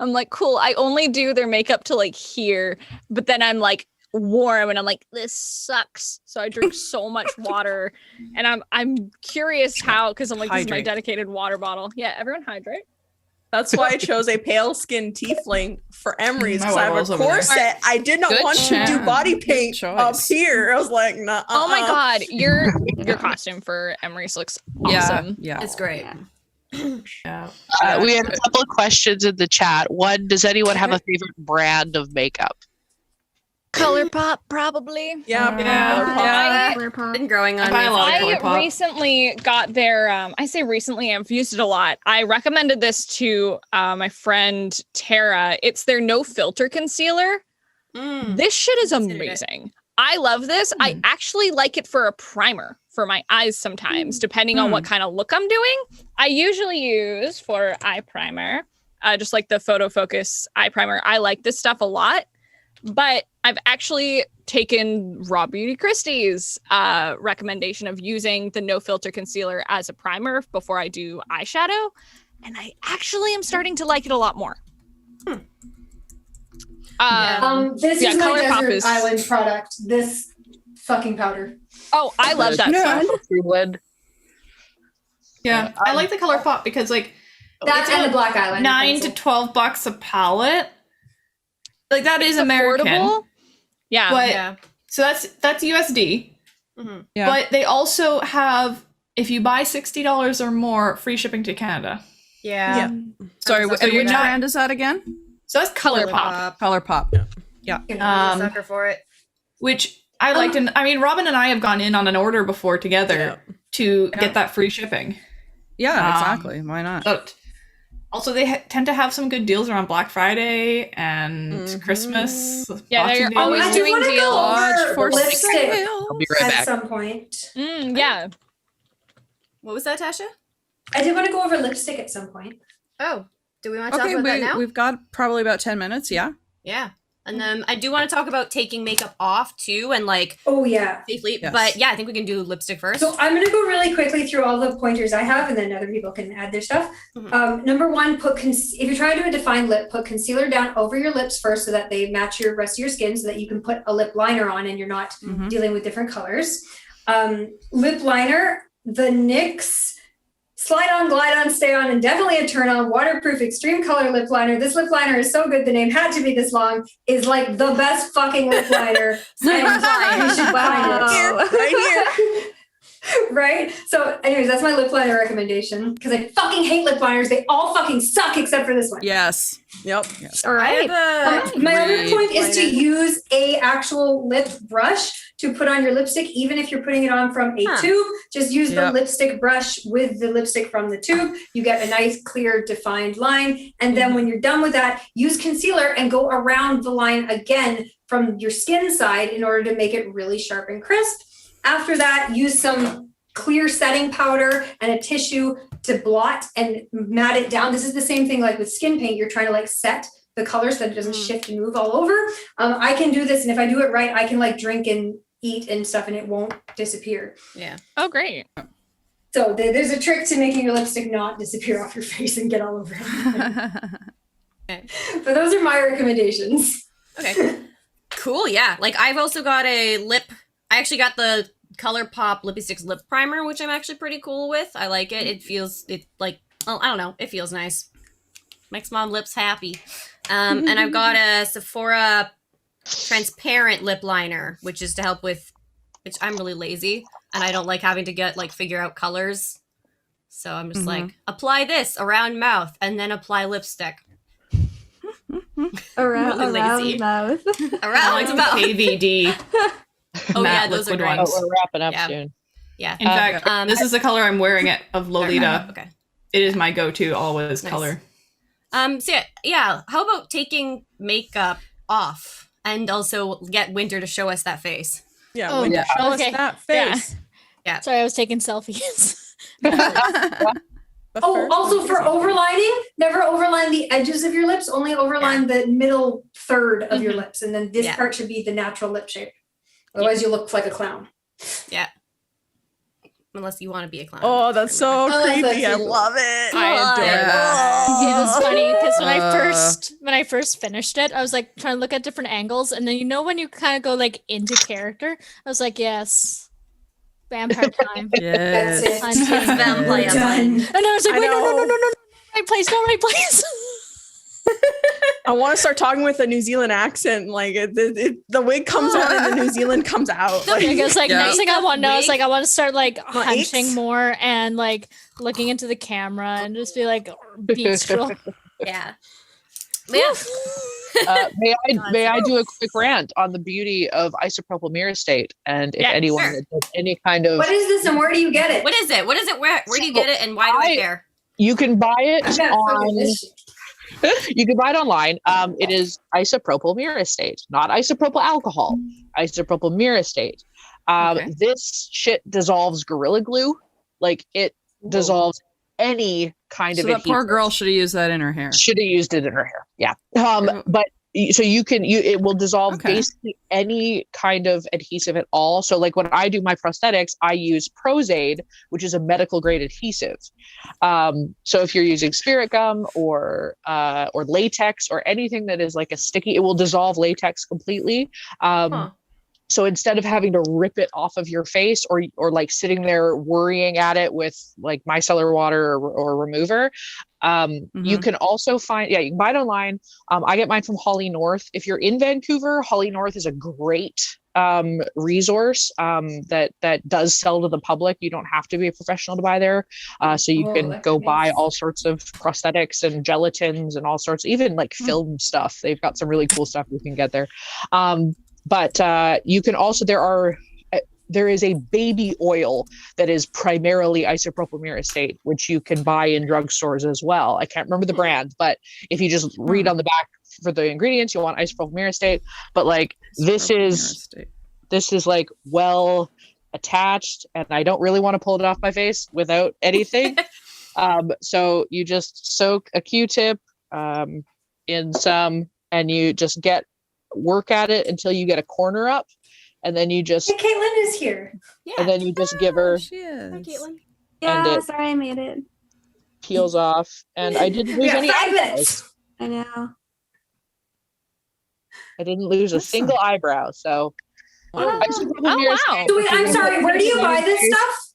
Speaker 9: I'm like, cool, I only do their makeup to like here, but then I'm like warm and I'm like, this sucks. So I drink so much water and I'm curious how, because I'm like, this is my
Speaker 7: Hydrate.
Speaker 9: dedicated water bottle. Yeah, everyone hydrate.
Speaker 3: That's why I chose a pale skinned tiefling for Emery's
Speaker 5: My
Speaker 3: because I have
Speaker 5: water's
Speaker 3: a
Speaker 5: over there.
Speaker 3: corset. I did not
Speaker 7: Good
Speaker 3: want to do
Speaker 7: choice.
Speaker 3: body
Speaker 7: Good
Speaker 3: paint up
Speaker 7: choice.
Speaker 3: here. I was like, nah.
Speaker 9: Oh my god, your costume for Emery's looks awesome.
Speaker 7: Yeah.
Speaker 2: It's great.
Speaker 5: yeah.
Speaker 6: We had a couple of questions in the chat. One, does anyone have a favorite brand of makeup?
Speaker 9: ColourPop, probably.
Speaker 3: Yeah.
Speaker 5: Yeah.
Speaker 3: ColourPop.
Speaker 2: Been growing on
Speaker 5: I buy a
Speaker 2: me.
Speaker 5: lot of
Speaker 9: I
Speaker 5: ColourPop.
Speaker 9: recently got their I say recently, I've used it a lot. I recommended this to my friend Tara. It's their no filter concealer. This shit is
Speaker 2: Considered it.
Speaker 9: amazing. I love this. I actually like it for a primer for my eyes sometimes, depending on what kind of look I'm doing. I usually use for eye primer, just like the Photo Focus eye primer. I like this stuff a lot, but I've actually taken Raw Beauty Christie's recommendation of using the no filter concealer as a primer before I do eyeshadow. And I actually am starting to like it a lot more.
Speaker 8: This
Speaker 9: Yeah,
Speaker 8: is my
Speaker 9: ColourPop
Speaker 8: desert
Speaker 9: is-
Speaker 8: island product. This fucking powder.
Speaker 9: Oh, I love that stuff.
Speaker 6: Lid.
Speaker 5: I like the ColourPop because like
Speaker 8: That
Speaker 5: it's
Speaker 8: and
Speaker 5: about
Speaker 8: the black eyeliner.
Speaker 5: $9 to
Speaker 8: pencil.
Speaker 5: $12 a palette, like that is American.
Speaker 9: Affordable? Yeah.
Speaker 5: But so that's USD.
Speaker 2: Mm-hmm.
Speaker 7: Yeah.
Speaker 5: But they also have, if you buy $60 or more, free shipping to Canada.
Speaker 2: Yeah.
Speaker 7: Sorry,
Speaker 2: So
Speaker 7: and
Speaker 5: you're
Speaker 7: which
Speaker 5: not-
Speaker 7: brand is that again?
Speaker 5: So that's ColourPop,
Speaker 7: ColourPop.
Speaker 8: You know, I'm a sucker for it.
Speaker 5: which I liked. And I mean, Robin and I have gone in on an order before together to get that free shipping.
Speaker 7: Yeah, exactly. Why not?
Speaker 5: But also, they tend to have some good deals around Black Friday and Christmas.
Speaker 9: Yeah,
Speaker 5: Boxing
Speaker 9: they're
Speaker 5: Day.
Speaker 9: always
Speaker 8: I do
Speaker 9: doing
Speaker 8: want to
Speaker 9: deals.
Speaker 8: go
Speaker 7: For
Speaker 8: over lipstick
Speaker 7: sale.
Speaker 6: I'll be right
Speaker 8: at
Speaker 6: back.
Speaker 8: some point.
Speaker 9: Yeah.
Speaker 2: What was that, Tasha?
Speaker 8: I did want to go over lipstick at some point.
Speaker 2: Oh, do we want to talk
Speaker 7: Okay,
Speaker 2: about that now?
Speaker 7: we've got probably about 10 minutes. Yeah.
Speaker 2: Yeah. And then I do want to talk about taking makeup off too and like
Speaker 8: Oh yeah.
Speaker 2: safely.
Speaker 7: Yes.
Speaker 2: But yeah, I think we can do lipstick first.
Speaker 8: So I'm gonna go really quickly through all the pointers I have, and then other people can add their stuff. Number one, if you're trying to do a defined lip, put concealer down over your lips first, so that they match your rest of your skin, so that you can put a lip liner on, and you're not dealing with different colors. Lip liner, the NYX Slide On, Glide On, Stay On, and definitely a turn on waterproof extreme color lip liner. This lip liner is so good, the name had to be this long, is like the best fucking lip liner. And you should buy it.
Speaker 3: Right here.
Speaker 8: Right? So anyways, that's my lip liner recommendation, because I fucking hate lip liners. They all fucking suck except for this one.
Speaker 7: Yes.
Speaker 3: Yep.
Speaker 7: Yes.
Speaker 2: All right.
Speaker 8: My other
Speaker 7: Great.
Speaker 8: point is to use a actual lip brush to put on your lipstick, even if you're putting it on from a tube. Just use the
Speaker 7: Yep.
Speaker 8: lipstick brush with the lipstick from the tube. You get a nice, clear, defined line. And then when you're done with that, use concealer and go around the line again from your skin side in order to make it really sharp and crisp. After that, use some clear setting powder and a tissue to blot and mat it down. This is the same thing like with skin paint. You're trying to like set the color so that it doesn't shift and move all over. I can do this, and if I do it right, I can like drink and eat and stuff, and it won't disappear.
Speaker 2: Yeah.
Speaker 9: Oh, great.
Speaker 8: So there's a trick to making your lipstick not disappear off your face and get all over it. But those are my recommendations.
Speaker 2: Okay. Cool. Yeah. Like I've also got I actually got the ColourPop Lippy Sticks lip primer, which I'm actually pretty cool with. I like it. It's like, well, I don't know. It feels nice. Makes mom lips happy. And I've got a Sephora transparent lip liner, which is to help with, which I'm really lazy and I don't like having to figure out colors. So I'm just like, apply this around mouth and then apply lipstick.
Speaker 10: Around
Speaker 2: lazy.
Speaker 10: mouth.
Speaker 2: Around mouth.
Speaker 5: KVD.
Speaker 2: Oh yeah,
Speaker 5: matte
Speaker 2: those are
Speaker 5: liquid
Speaker 2: great.
Speaker 5: ones.
Speaker 6: Oh, we're wrapping up
Speaker 2: Yeah.
Speaker 6: soon.
Speaker 2: Yeah.
Speaker 5: In fact, this is the color I'm wearing of Lolita.
Speaker 2: Okay.
Speaker 5: It is my go-to always
Speaker 2: Nice.
Speaker 5: color.
Speaker 2: So yeah, how about taking makeup off and also get Winter to show us that face?
Speaker 3: Yeah.
Speaker 4: Oh,
Speaker 3: when you
Speaker 7: yeah.
Speaker 3: show us
Speaker 4: Okay.
Speaker 3: that face.
Speaker 4: Sorry, I was taking selfies.
Speaker 3: But
Speaker 8: Oh,
Speaker 3: first,
Speaker 8: also
Speaker 3: we'll
Speaker 8: for
Speaker 3: do something.
Speaker 8: overlining, never overline the edges of your lips, only overline the middle third of your lips. And then this
Speaker 2: Yeah.
Speaker 8: part should be the natural lip shape. Otherwise you look like a clown.
Speaker 2: Yeah. Unless you want to be a clown.
Speaker 3: Oh, that's so
Speaker 8: that's
Speaker 3: creepy. I
Speaker 8: super.
Speaker 3: love it.
Speaker 4: I
Speaker 3: adore
Speaker 7: Yeah.
Speaker 4: It was funny because
Speaker 7: Uh.
Speaker 4: when I first finished it, I was like trying to look at different angles, and then when you kind of go like into character, I was like, yes, vampire time.
Speaker 7: Yes.
Speaker 8: That's it.
Speaker 4: I'm
Speaker 2: It's
Speaker 4: done.
Speaker 2: vampire
Speaker 8: Done.
Speaker 2: time.
Speaker 4: And I was like,
Speaker 3: I
Speaker 4: wait, no,
Speaker 3: know.
Speaker 4: right place, not right place.
Speaker 3: I want to start talking with a New Zealand accent. Like the wig comes on and the New Zealand comes out.
Speaker 4: I guess like
Speaker 7: Yeah.
Speaker 4: next thing I want to know is
Speaker 2: Wig.
Speaker 4: like I want to start like
Speaker 3: My
Speaker 4: hunching
Speaker 3: aches.
Speaker 4: more and like looking into the camera and just be like bestial.
Speaker 2: Yeah. Yeah.
Speaker 6: May I do a quick rant on the beauty of isopropyl mirrostate, and if
Speaker 9: Yeah,
Speaker 6: anyone
Speaker 2: sure.
Speaker 6: that does any kind of
Speaker 8: What is this and where do you get it?
Speaker 2: What is it? What is it? Where do you get it and why do I care?
Speaker 6: you can buy it
Speaker 8: I'm not fucking
Speaker 6: on
Speaker 8: this shit.
Speaker 6: you can buy it online. It is isopropyl mirostate, not isopropyl alcohol, isopropyl mirostate.
Speaker 5: Okay.
Speaker 6: This shit dissolves Gorilla Glue. Like it dissolves any kind
Speaker 7: So
Speaker 6: of
Speaker 7: that
Speaker 6: adhesive.
Speaker 7: poor girl should have used that in her hair.
Speaker 6: Should have used it in her hair. Yeah. But so it will dissolve
Speaker 7: Okay.
Speaker 6: basically any kind of adhesive at all. So like when I do my prosthetics, I use Prozaid, which is a medical grade adhesive. So if you're using spirit gum or latex or anything that is like a sticky, it will dissolve latex completely. So instead of having to rip it off of your face or like sitting there worrying at it with like micellar water or remover, you can also find, you can buy it online. I get mine from Holly North. If you're in Vancouver, Holly North is a great resource that does sell to the public. You don't have to be a professional to buy there. So you can go buy all sorts of prosthetics and gelatins and all sorts, even like film stuff. They've got some really cool stuff you can get there. But you can also, there is a baby oil that is primarily isopropyl myricate, which you can buy in drugstores as well. I can't remember the brand, but if you just read on the back for the ingredients, you'll want isopropyl myricate. But like this is like well attached, and I don't really want to pull it off my face without anything. So you just soak a Q-tip in some, and you just work at it until you get a corner up, and then you just
Speaker 8: Caitlin is here.
Speaker 6: And then you just give her
Speaker 7: She is.
Speaker 2: Hi, Caitlin.
Speaker 10: Yeah, sorry I made it.
Speaker 6: peels off, and I didn't lose any
Speaker 8: 5
Speaker 6: eyebrows.
Speaker 8: minutes.
Speaker 10: I know.
Speaker 6: I didn't lose a single eyebrow. So
Speaker 9: wow.
Speaker 8: So wait, I'm sorry, where do you buy this stuff?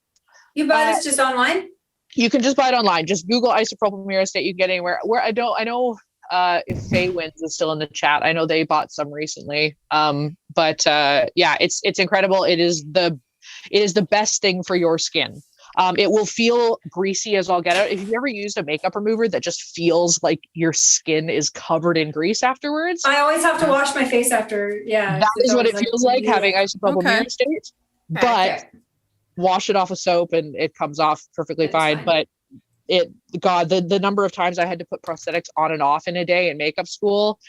Speaker 8: You buy this just online?
Speaker 6: You can just buy it online. Just Google isopropyl myricate. You can get anywhere. Where I know if Faywinds is still in the chat. I know they bought some recently. But yeah, it's incredible. It is the best thing for your skin. It will feel greasy as all get out. If you've ever used a makeup remover that just feels like your skin is covered in grease afterwards.
Speaker 8: I always have to wash my face after. Yeah.
Speaker 6: That is what it feels like having isopropyl myricate. But wash it off with soap and it comes off perfectly fine. But the number of times I had to put prosthetics on and off in a day in makeup school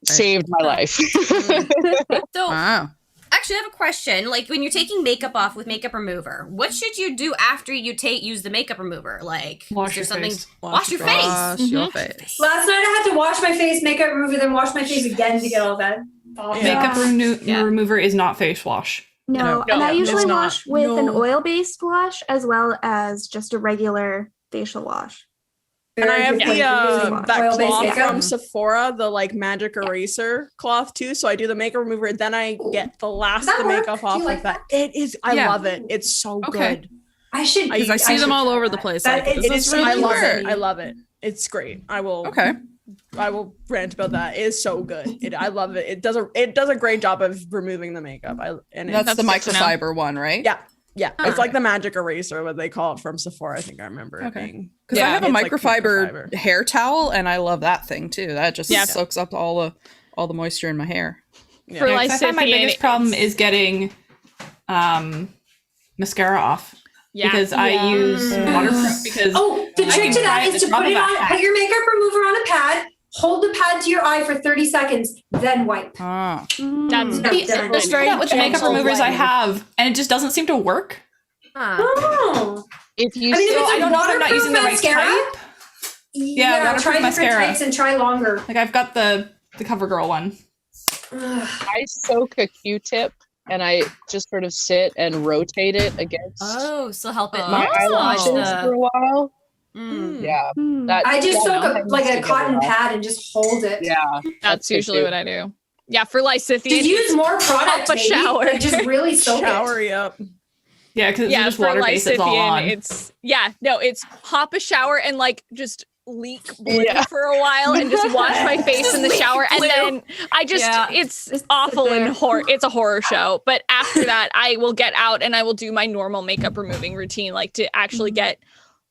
Speaker 6: saved my life.
Speaker 2: So,
Speaker 7: Wow.
Speaker 2: actually, I have a question. Like, when you're taking makeup off with makeup remover, what should you do after you use the makeup remover? Like,
Speaker 5: Wash
Speaker 2: is there
Speaker 5: your
Speaker 2: something?
Speaker 5: face.
Speaker 2: Wash your face.
Speaker 7: Wash your face.
Speaker 8: Last night I had to wash my face, makeup remover, then wash my face again to get all that off.
Speaker 5: Makeup remover is not face wash.
Speaker 10: No, and I usually
Speaker 3: it's not.
Speaker 10: wash with an
Speaker 3: No.
Speaker 10: oil-based wash as well as just a regular facial wash.
Speaker 3: And I have that
Speaker 8: Oil-based
Speaker 3: cloth
Speaker 8: makeup.
Speaker 3: from Sephora, the like magic eraser cloth too. So I do the makeup remover, then I get the last
Speaker 8: Does that
Speaker 3: of the
Speaker 8: work?
Speaker 3: makeup
Speaker 8: Do
Speaker 3: off
Speaker 8: you
Speaker 3: like
Speaker 8: like
Speaker 3: that. It is. I
Speaker 7: Yeah.
Speaker 3: love it. It's so
Speaker 7: Okay.
Speaker 3: good.
Speaker 8: I should.
Speaker 3: Because
Speaker 7: I see them all over the place. Like,
Speaker 3: It
Speaker 7: this
Speaker 3: is.
Speaker 7: really
Speaker 3: I love
Speaker 7: weird.
Speaker 3: it. I love it. It's great. I will.
Speaker 7: Okay.
Speaker 3: I will rant about that. It is so good. I love it. It does a great job of removing the makeup.
Speaker 7: That's the microfiber one, right?
Speaker 3: Yeah. Yeah, it's like the magic eraser, what they call it from Sephora. I think I remember it being.
Speaker 7: Because I have a
Speaker 3: it's like
Speaker 7: microfiber hair towel, and I love that thing too. That just
Speaker 9: Yeah.
Speaker 7: soaks up all the moisture in my hair.
Speaker 3: Yeah.
Speaker 9: For
Speaker 5: I find my biggest problem is getting mascara off.
Speaker 9: Yeah.
Speaker 5: Because I use waterproof because
Speaker 8: The
Speaker 5: I
Speaker 8: trick
Speaker 5: can
Speaker 8: to
Speaker 5: try
Speaker 8: that
Speaker 5: at
Speaker 8: is
Speaker 5: the
Speaker 8: to
Speaker 5: top
Speaker 8: put
Speaker 5: of
Speaker 8: it
Speaker 5: a
Speaker 8: on.
Speaker 5: hat.
Speaker 8: Put your makeup remover on a pad. Hold the pad to your eye for 30 seconds, then wipe.
Speaker 7: Ah.
Speaker 9: That's
Speaker 2: That's very
Speaker 5: that with the makeup
Speaker 2: gentle
Speaker 5: removers I
Speaker 2: blend.
Speaker 5: have, and it just doesn't seem to work.
Speaker 2: Huh.
Speaker 8: Oh.
Speaker 6: If you
Speaker 8: I mean, if
Speaker 6: still,
Speaker 8: it's
Speaker 5: I don't know if I'm not using the right
Speaker 8: mascara,
Speaker 5: type.
Speaker 8: Yeah,
Speaker 5: waterproof
Speaker 8: try different
Speaker 5: mascara.
Speaker 8: types and try longer.
Speaker 5: Like I've got the CoverGirl one.
Speaker 6: I soak a Q-tip and I just sort of sit and rotate it against
Speaker 2: So help it.
Speaker 6: my eyelashes for a while. Yeah, that,
Speaker 8: I just soak
Speaker 6: that
Speaker 8: up like
Speaker 6: tends
Speaker 8: a
Speaker 6: to
Speaker 8: cotton
Speaker 6: get it off.
Speaker 8: pad and just hold it.
Speaker 6: Yeah,
Speaker 9: That's
Speaker 6: good
Speaker 9: usually
Speaker 6: too.
Speaker 9: what I do. Yeah, for Lysithian.
Speaker 8: Just use more product.
Speaker 9: Pop a
Speaker 8: maybe.
Speaker 9: shower.
Speaker 8: Like, just really soak
Speaker 3: Shower you up.
Speaker 5: Yeah, because it's
Speaker 9: Yeah,
Speaker 5: just
Speaker 9: for
Speaker 5: water based. It's all on.
Speaker 9: It's hop a shower and like just leak blue for a while and just wash my face in the shower, and then I just it's awful and it's a horror show. But after that, I will get out and I will do my normal makeup removing routine, like to actually get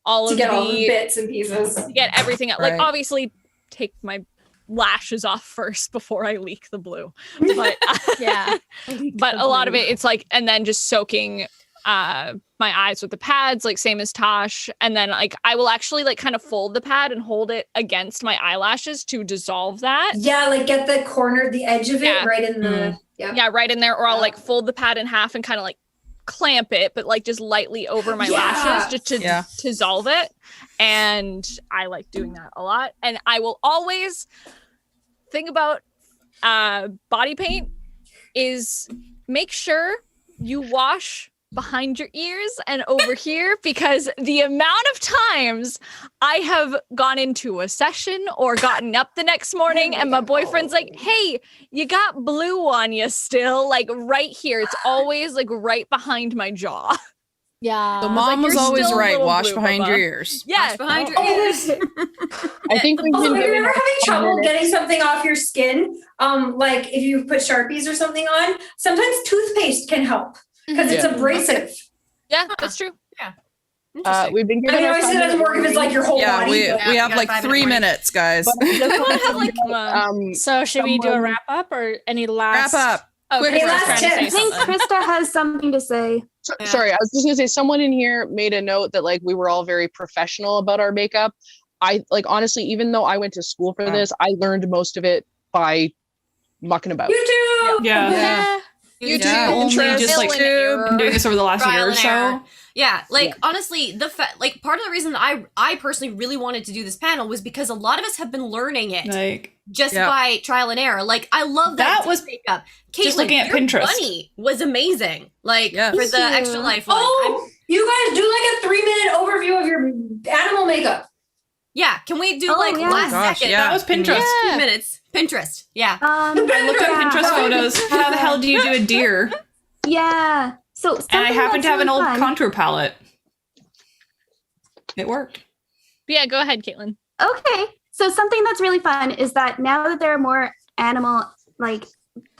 Speaker 9: all of
Speaker 8: the bits and pieces,
Speaker 9: get everything out. Like
Speaker 7: Right.
Speaker 9: obviously take my lashes off first before I leak the blue, but but a lot of it, it's like, and then just soaking my eyes with the pads, like same as Tosh, and then like I will actually like kind of fold the pad and hold it against my eyelashes to dissolve that.
Speaker 8: Yeah, like get the corner, the edge of it right in the
Speaker 9: right in there, or I'll like fold the pad in half and kind of like clamp it, but like just lightly over my lashes just to dissolve it. And I like doing that a lot. And I will always think about body paint is make sure you wash behind your ears and over here, because the amount of times I have gone into a session or gotten up the next morning and my boyfriend's like, hey, you got blue on you still, like right here. It's always like right behind my jaw.
Speaker 4: Yeah.
Speaker 7: The mom was
Speaker 9: "You're
Speaker 7: always
Speaker 9: still a
Speaker 7: right.
Speaker 9: little
Speaker 7: Wash
Speaker 9: blue,
Speaker 7: behind
Speaker 9: Bubba."
Speaker 7: your ears.
Speaker 9: Yeah.
Speaker 2: Wash behind your
Speaker 8: Oh,
Speaker 2: ears.
Speaker 6: I think we've
Speaker 8: Also,
Speaker 6: been
Speaker 8: if you're
Speaker 6: given
Speaker 8: ever having trouble
Speaker 6: minutes.
Speaker 8: getting something off your skin, like if you put Sharpies or something on, sometimes toothpaste can help because it's
Speaker 6: Yeah.
Speaker 8: abrasive.
Speaker 9: Yeah, that's true.
Speaker 2: Interesting.
Speaker 6: We've been
Speaker 8: I
Speaker 6: given
Speaker 8: mean,
Speaker 6: our
Speaker 8: obviously it doesn't work if it's like your whole
Speaker 7: Yeah,
Speaker 8: body.
Speaker 7: we
Speaker 8: but-
Speaker 7: we
Speaker 2: you
Speaker 7: have
Speaker 2: got
Speaker 7: like
Speaker 2: 5
Speaker 7: 3
Speaker 2: minute
Speaker 7: minutes, guys.
Speaker 4: So should we do a
Speaker 6: someone-
Speaker 4: wrap up or any
Speaker 7: Wrap
Speaker 4: last?
Speaker 7: up. Quick
Speaker 9: Okay,
Speaker 8: last
Speaker 9: trying to say
Speaker 8: tips.
Speaker 10: I think
Speaker 9: something.
Speaker 10: Krista has something to say.
Speaker 2: Yeah.
Speaker 6: Sorry, I was just gonna say someone in here made a note that like we were all very professional about our makeup. I like honestly, even though I went to school for this, I learned most of it by mucking about.
Speaker 8: YouTube.
Speaker 5: Yeah.
Speaker 9: YouTube,
Speaker 7: Yeah,
Speaker 5: only
Speaker 9: Pinterest,
Speaker 5: just like
Speaker 9: trial and error.
Speaker 5: been doing this over the last
Speaker 2: Trial
Speaker 5: year or
Speaker 2: and error.
Speaker 5: so.
Speaker 2: Yeah, like honestly, like part of the reason that I personally really wanted to do this panel was because a lot of us have been learning it
Speaker 5: Like,
Speaker 2: just
Speaker 7: Yeah.
Speaker 2: by trial and error. Like I love that,
Speaker 5: That was
Speaker 2: makeup.
Speaker 5: just
Speaker 2: Caitlin,
Speaker 5: looking at
Speaker 2: your
Speaker 5: Pinterest.
Speaker 2: bunny was amazing. Like
Speaker 7: Yes.
Speaker 2: for the
Speaker 10: Thank you.
Speaker 2: extra life one.
Speaker 8: Oh, you guys do like a 3-minute overview of your animal makeup.
Speaker 2: Yeah, can we do
Speaker 10: Oh,
Speaker 2: like
Speaker 10: yeah.
Speaker 2: last
Speaker 7: Gosh,
Speaker 2: second?
Speaker 7: yeah.
Speaker 5: that was Pinterest.
Speaker 4: Yeah.
Speaker 2: 2 minutes. Pinterest. Yeah.
Speaker 5: I looked at
Speaker 10: yeah.
Speaker 5: Pinterest photos. How the hell do you do a deer?
Speaker 10: Yeah. So
Speaker 5: And I happen to have an old
Speaker 10: fun.
Speaker 5: contour palette. It worked.
Speaker 9: Yeah, go ahead, Caitlin.
Speaker 10: Okay. So something that's really fun is that now that there are more animal like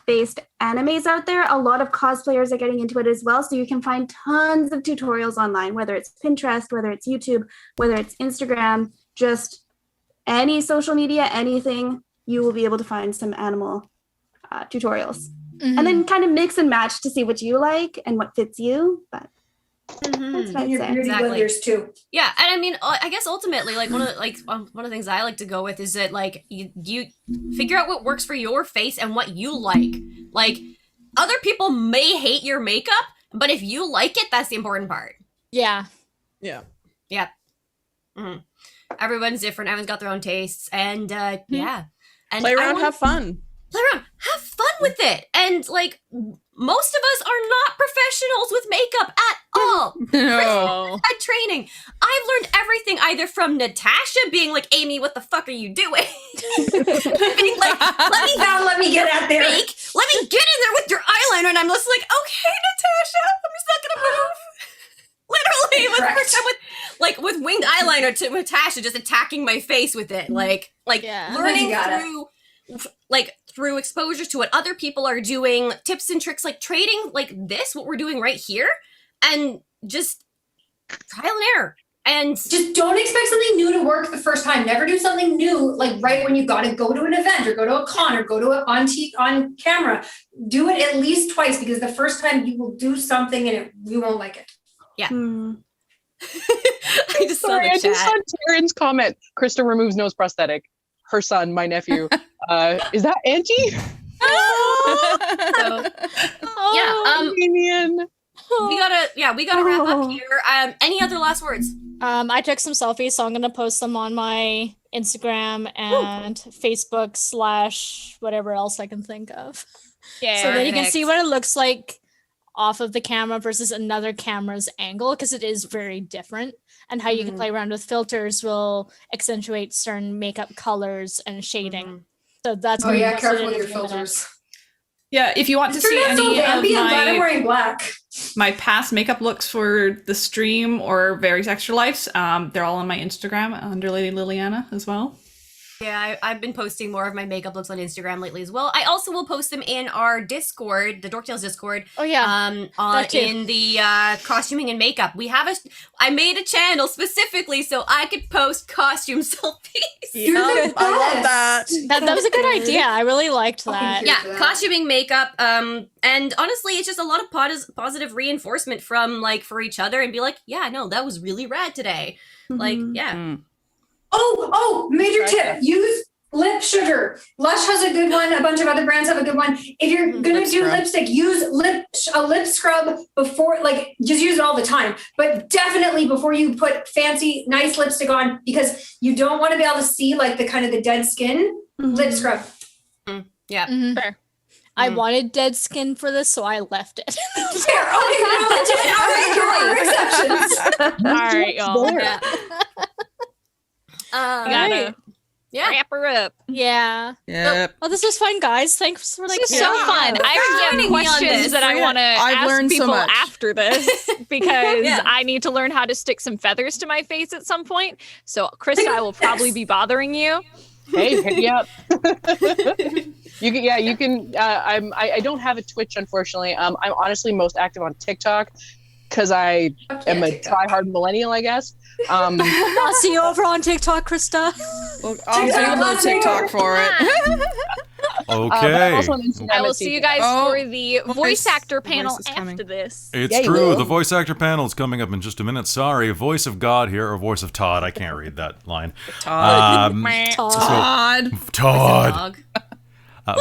Speaker 10: based animes out there, a lot of cosplayers are getting into it as well. So you can find tons of tutorials online, whether it's Pinterest, whether it's YouTube, whether it's Instagram, just any social media, anything, you will be able to find some animal tutorials. And then kind of mix and match to see what you like and what fits you. But that's what I'd
Speaker 8: Your
Speaker 10: say.
Speaker 8: beauty
Speaker 2: Exactly.
Speaker 8: blenders too.
Speaker 2: Yeah, and I mean, I guess ultimately, like one of the things I like to go with is that like you figure out what works for your face and what you like. Like other people may hate your makeup, but if you like it, that's the important part.
Speaker 4: Yeah.
Speaker 3: Yeah.
Speaker 2: Yep. Mhm. Everyone's different. Everyone's got their own tastes, and yeah. And
Speaker 3: Play
Speaker 2: I
Speaker 3: around,
Speaker 2: wanna-
Speaker 3: have fun.
Speaker 2: play around, have fun with it, and like most of us are not professionals with makeup at all.
Speaker 7: No.
Speaker 2: At training, I've learned everything either from Natasha being like, "Amy, what the fuck are you doing?" being like,
Speaker 8: Let me get out there.
Speaker 2: fake. Let me get in there with your eyeliner, and I'm just like, "Okay, Natasha, I'm just not gonna move." Literally, with the
Speaker 8: Correct.
Speaker 2: first time with winged eyeliner to Natasha just attacking my face with it, like
Speaker 4: Yeah.
Speaker 2: learning
Speaker 8: You got it.
Speaker 2: through exposure to what other people are doing, tips and tricks, like trading like this, what we're doing right here, and just trial and error. And
Speaker 8: Just don't expect something new to work the first time. Never do something new like right when you got to go to an event or go to a con or go to it on camera. Do it at least twice because the first time you will do something and you won't like it.
Speaker 2: I just
Speaker 6: Sorry,
Speaker 2: saw
Speaker 6: I
Speaker 2: the
Speaker 6: just saw
Speaker 2: chat.
Speaker 6: Taryn's comment. Krista removes nose prosthetic. Her son, my nephew. Is that Auntie?
Speaker 2: So, yeah,
Speaker 6: Damien.
Speaker 2: we gotta wrap up
Speaker 10: Oh.
Speaker 2: here. Any other last words?
Speaker 4: I took some selfies, so I'm gonna post them on my Instagram and Facebook / whatever else I can think of.
Speaker 9: Yeah.
Speaker 4: So that you can
Speaker 2: Perfect.
Speaker 4: see what it looks like off of the camera versus another camera's angle, because it is very different. And how you can play around with filters will accentuate certain makeup colors and shading. So that's
Speaker 8: Oh
Speaker 4: gonna be
Speaker 8: yeah,
Speaker 4: posted
Speaker 8: careful
Speaker 4: in
Speaker 8: with
Speaker 4: a
Speaker 8: your
Speaker 4: few minutes.
Speaker 8: filters.
Speaker 5: Yeah, if you want to
Speaker 8: It's turned
Speaker 5: see
Speaker 8: out so
Speaker 5: any of
Speaker 8: vampy. I'm glad I'm
Speaker 5: my,
Speaker 8: wearing black.
Speaker 5: my past makeup looks for the stream or various extra lives, they're all on my Instagram under Lady Liliana as well.
Speaker 2: Yeah, I've been posting more of my makeup looks on Instagram lately as well. I also will post them in our Discord, the Dork Tales Discord.
Speaker 4: Oh yeah. That too.
Speaker 2: In the costuming and makeup. I made a channel specifically so I could post costume selfies.
Speaker 8: You're the
Speaker 3: I love that.
Speaker 8: best.
Speaker 4: That was a good idea. I really liked
Speaker 8: Fucking
Speaker 4: that.
Speaker 8: cute.
Speaker 2: Yeah,
Speaker 8: for that.
Speaker 2: costuming, makeup, and honestly, it's just a lot of positive reinforcement from like for each other, and be like, yeah, no, that was really rad today. Like, yeah,
Speaker 8: Oh, major
Speaker 6: Try
Speaker 8: tip.
Speaker 6: that.
Speaker 8: Use lip sugar. Lush has a good one. A bunch of other brands have a good one. If you're gonna
Speaker 7: Lip
Speaker 8: do
Speaker 7: scrub.
Speaker 8: lipstick, use a lip scrub before, like just use it all the time. But definitely before you put fancy, nice lipstick on, because you don't want to be able to see like the kind of the dead skin. Lip scrub.
Speaker 2: yeah.
Speaker 4: Mhm.
Speaker 9: Fair.
Speaker 4: I wanted dead skin for this, so I left it.
Speaker 9: All right, y'all.
Speaker 6: There.
Speaker 9: Gotta
Speaker 2: Yeah.
Speaker 9: wrap her up.
Speaker 4: Yeah.
Speaker 7: Yep.
Speaker 4: Oh, this was fun, guys. Thanks for like.
Speaker 9: This is so fun. I actually have
Speaker 2: joining me on
Speaker 9: questions
Speaker 2: this.
Speaker 9: that I want to
Speaker 7: I've
Speaker 9: ask
Speaker 7: learned so
Speaker 9: people
Speaker 7: much.
Speaker 9: after this because
Speaker 2: Yeah.
Speaker 9: I need to learn how to stick some feathers to my face at some point. So, Krista, I will probably be bothering you.
Speaker 6: Hey, hit me up. You can, yeah, you can. I don't have a Twitch, unfortunately. I'm honestly most active on TikTok because I am a try-hard millennial, I guess.
Speaker 4: I'll see you over on TikTok, Krista.
Speaker 7: Well, I'll download TikTok for it.
Speaker 1: Okay.
Speaker 6: also on Instagram
Speaker 9: I will
Speaker 6: at
Speaker 9: see you
Speaker 6: TikTok.
Speaker 9: guys
Speaker 7: Oh,
Speaker 9: for the voice actor
Speaker 7: the voice
Speaker 9: panel
Speaker 7: is coming.
Speaker 9: after this.
Speaker 1: It's
Speaker 6: Yeah, you
Speaker 1: true.
Speaker 6: will.
Speaker 1: The voice actor panel is coming up in just a minute. Sorry, voice of God here, or voice of Todd. I can't read that line.
Speaker 7: Todd.
Speaker 1: Todd.
Speaker 5: Dog.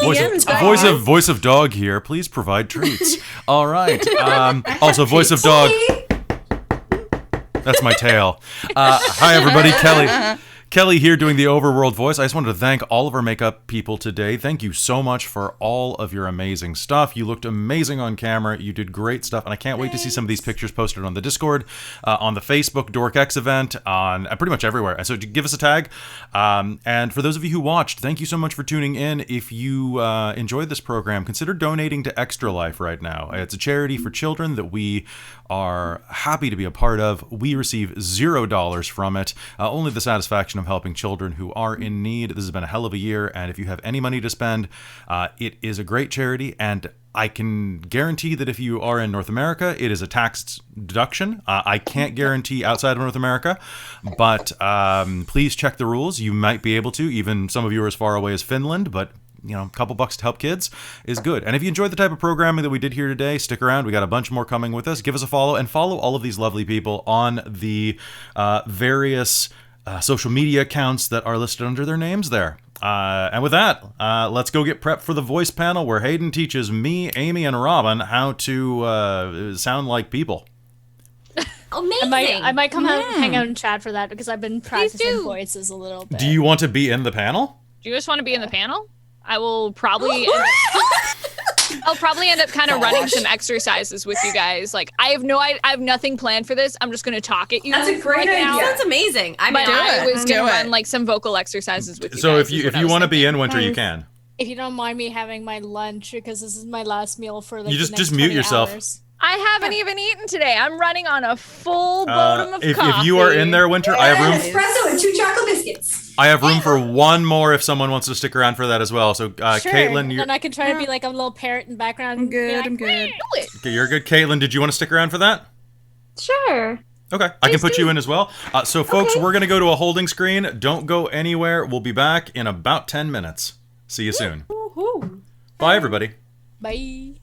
Speaker 1: Voice of dog here. Please provide treats. All right. Also, voice of dog. That's my tail. Hi, everybody. Kelly here doing the overworld voice. I just wanted to thank all of our makeup people today. Thank you so much for all of your amazing stuff. You looked amazing on camera. You did great stuff, and I can't wait to see some of these pictures posted on the Discord, on the Facebook Dork X event, on pretty much everywhere. So give us a tag. And for those of you who watched, thank you so much for tuning in. If you enjoyed this program, consider donating to Extra Life right now. It's a charity for children that we are happy to be a part of. We receive $0 from it, only the satisfaction of helping children who are in need. This has been a hell of a year, and if you have any money to spend, it is a great charity, and I can guarantee that if you are in North America, it is a tax deduction. I can't guarantee outside of North America, but please check the rules. You might be able to, even some of you are as far away as Finland, but you know, a couple bucks to help kids is good. And if you enjoyed the type of programming that we did here today, stick around. We got a bunch more coming with us. Give us a follow, and follow all of these lovely people on the various social media accounts that are listed under their names there. And with that, let's go get prepped for the voice panel where Hayden teaches me, Amy, and Robin how to sound like people.
Speaker 2: Amazing.
Speaker 4: I might come out and hang out and chat for that because I've been practicing
Speaker 9: do.
Speaker 4: voices a little bit.
Speaker 1: Do you want to be in the panel?
Speaker 9: Do you just want to be in the panel? I will probably I'll probably end up kind of running some exercises with you guys. Like I have nothing planned for this. I'm just going to talk at you.
Speaker 8: That's a great
Speaker 9: right now.
Speaker 8: idea.
Speaker 2: That's amazing. I
Speaker 9: But
Speaker 2: mean,
Speaker 9: I was going
Speaker 7: Do
Speaker 9: to run
Speaker 7: it.
Speaker 9: like some vocal exercises with you
Speaker 1: So
Speaker 9: guys.
Speaker 1: if you want to be in Winter, you
Speaker 4: Nice.
Speaker 1: can.
Speaker 4: If you don't mind me having my lunch because this is my last meal for like
Speaker 1: You
Speaker 4: the
Speaker 1: just
Speaker 4: next
Speaker 1: mute
Speaker 4: 20
Speaker 1: yourself.
Speaker 4: hours.
Speaker 9: I haven't even eaten today. I'm running on a full bottom of
Speaker 1: If
Speaker 9: coffee.
Speaker 1: you are in there, Winter, I have
Speaker 8: An
Speaker 1: room.
Speaker 8: espresso and 2 chocolate biscuits.
Speaker 1: I have room for one more if someone wants to stick around for that as well. So,
Speaker 4: Sure.
Speaker 1: Caitlin,
Speaker 4: Then I can try to be like a little parrot in the background.
Speaker 7: I'm
Speaker 4: and be
Speaker 7: good.
Speaker 4: like,
Speaker 7: I'm good.
Speaker 1: you're good. Caitlin, did you want to stick around for that?
Speaker 10: Sure.
Speaker 1: Okay, I can put you in as well. So, folks,
Speaker 10: Okay.
Speaker 1: we're going to go to a holding screen. Don't go anywhere. We'll be back in about 10 minutes. See you soon. Bye, everybody.
Speaker 4: Bye.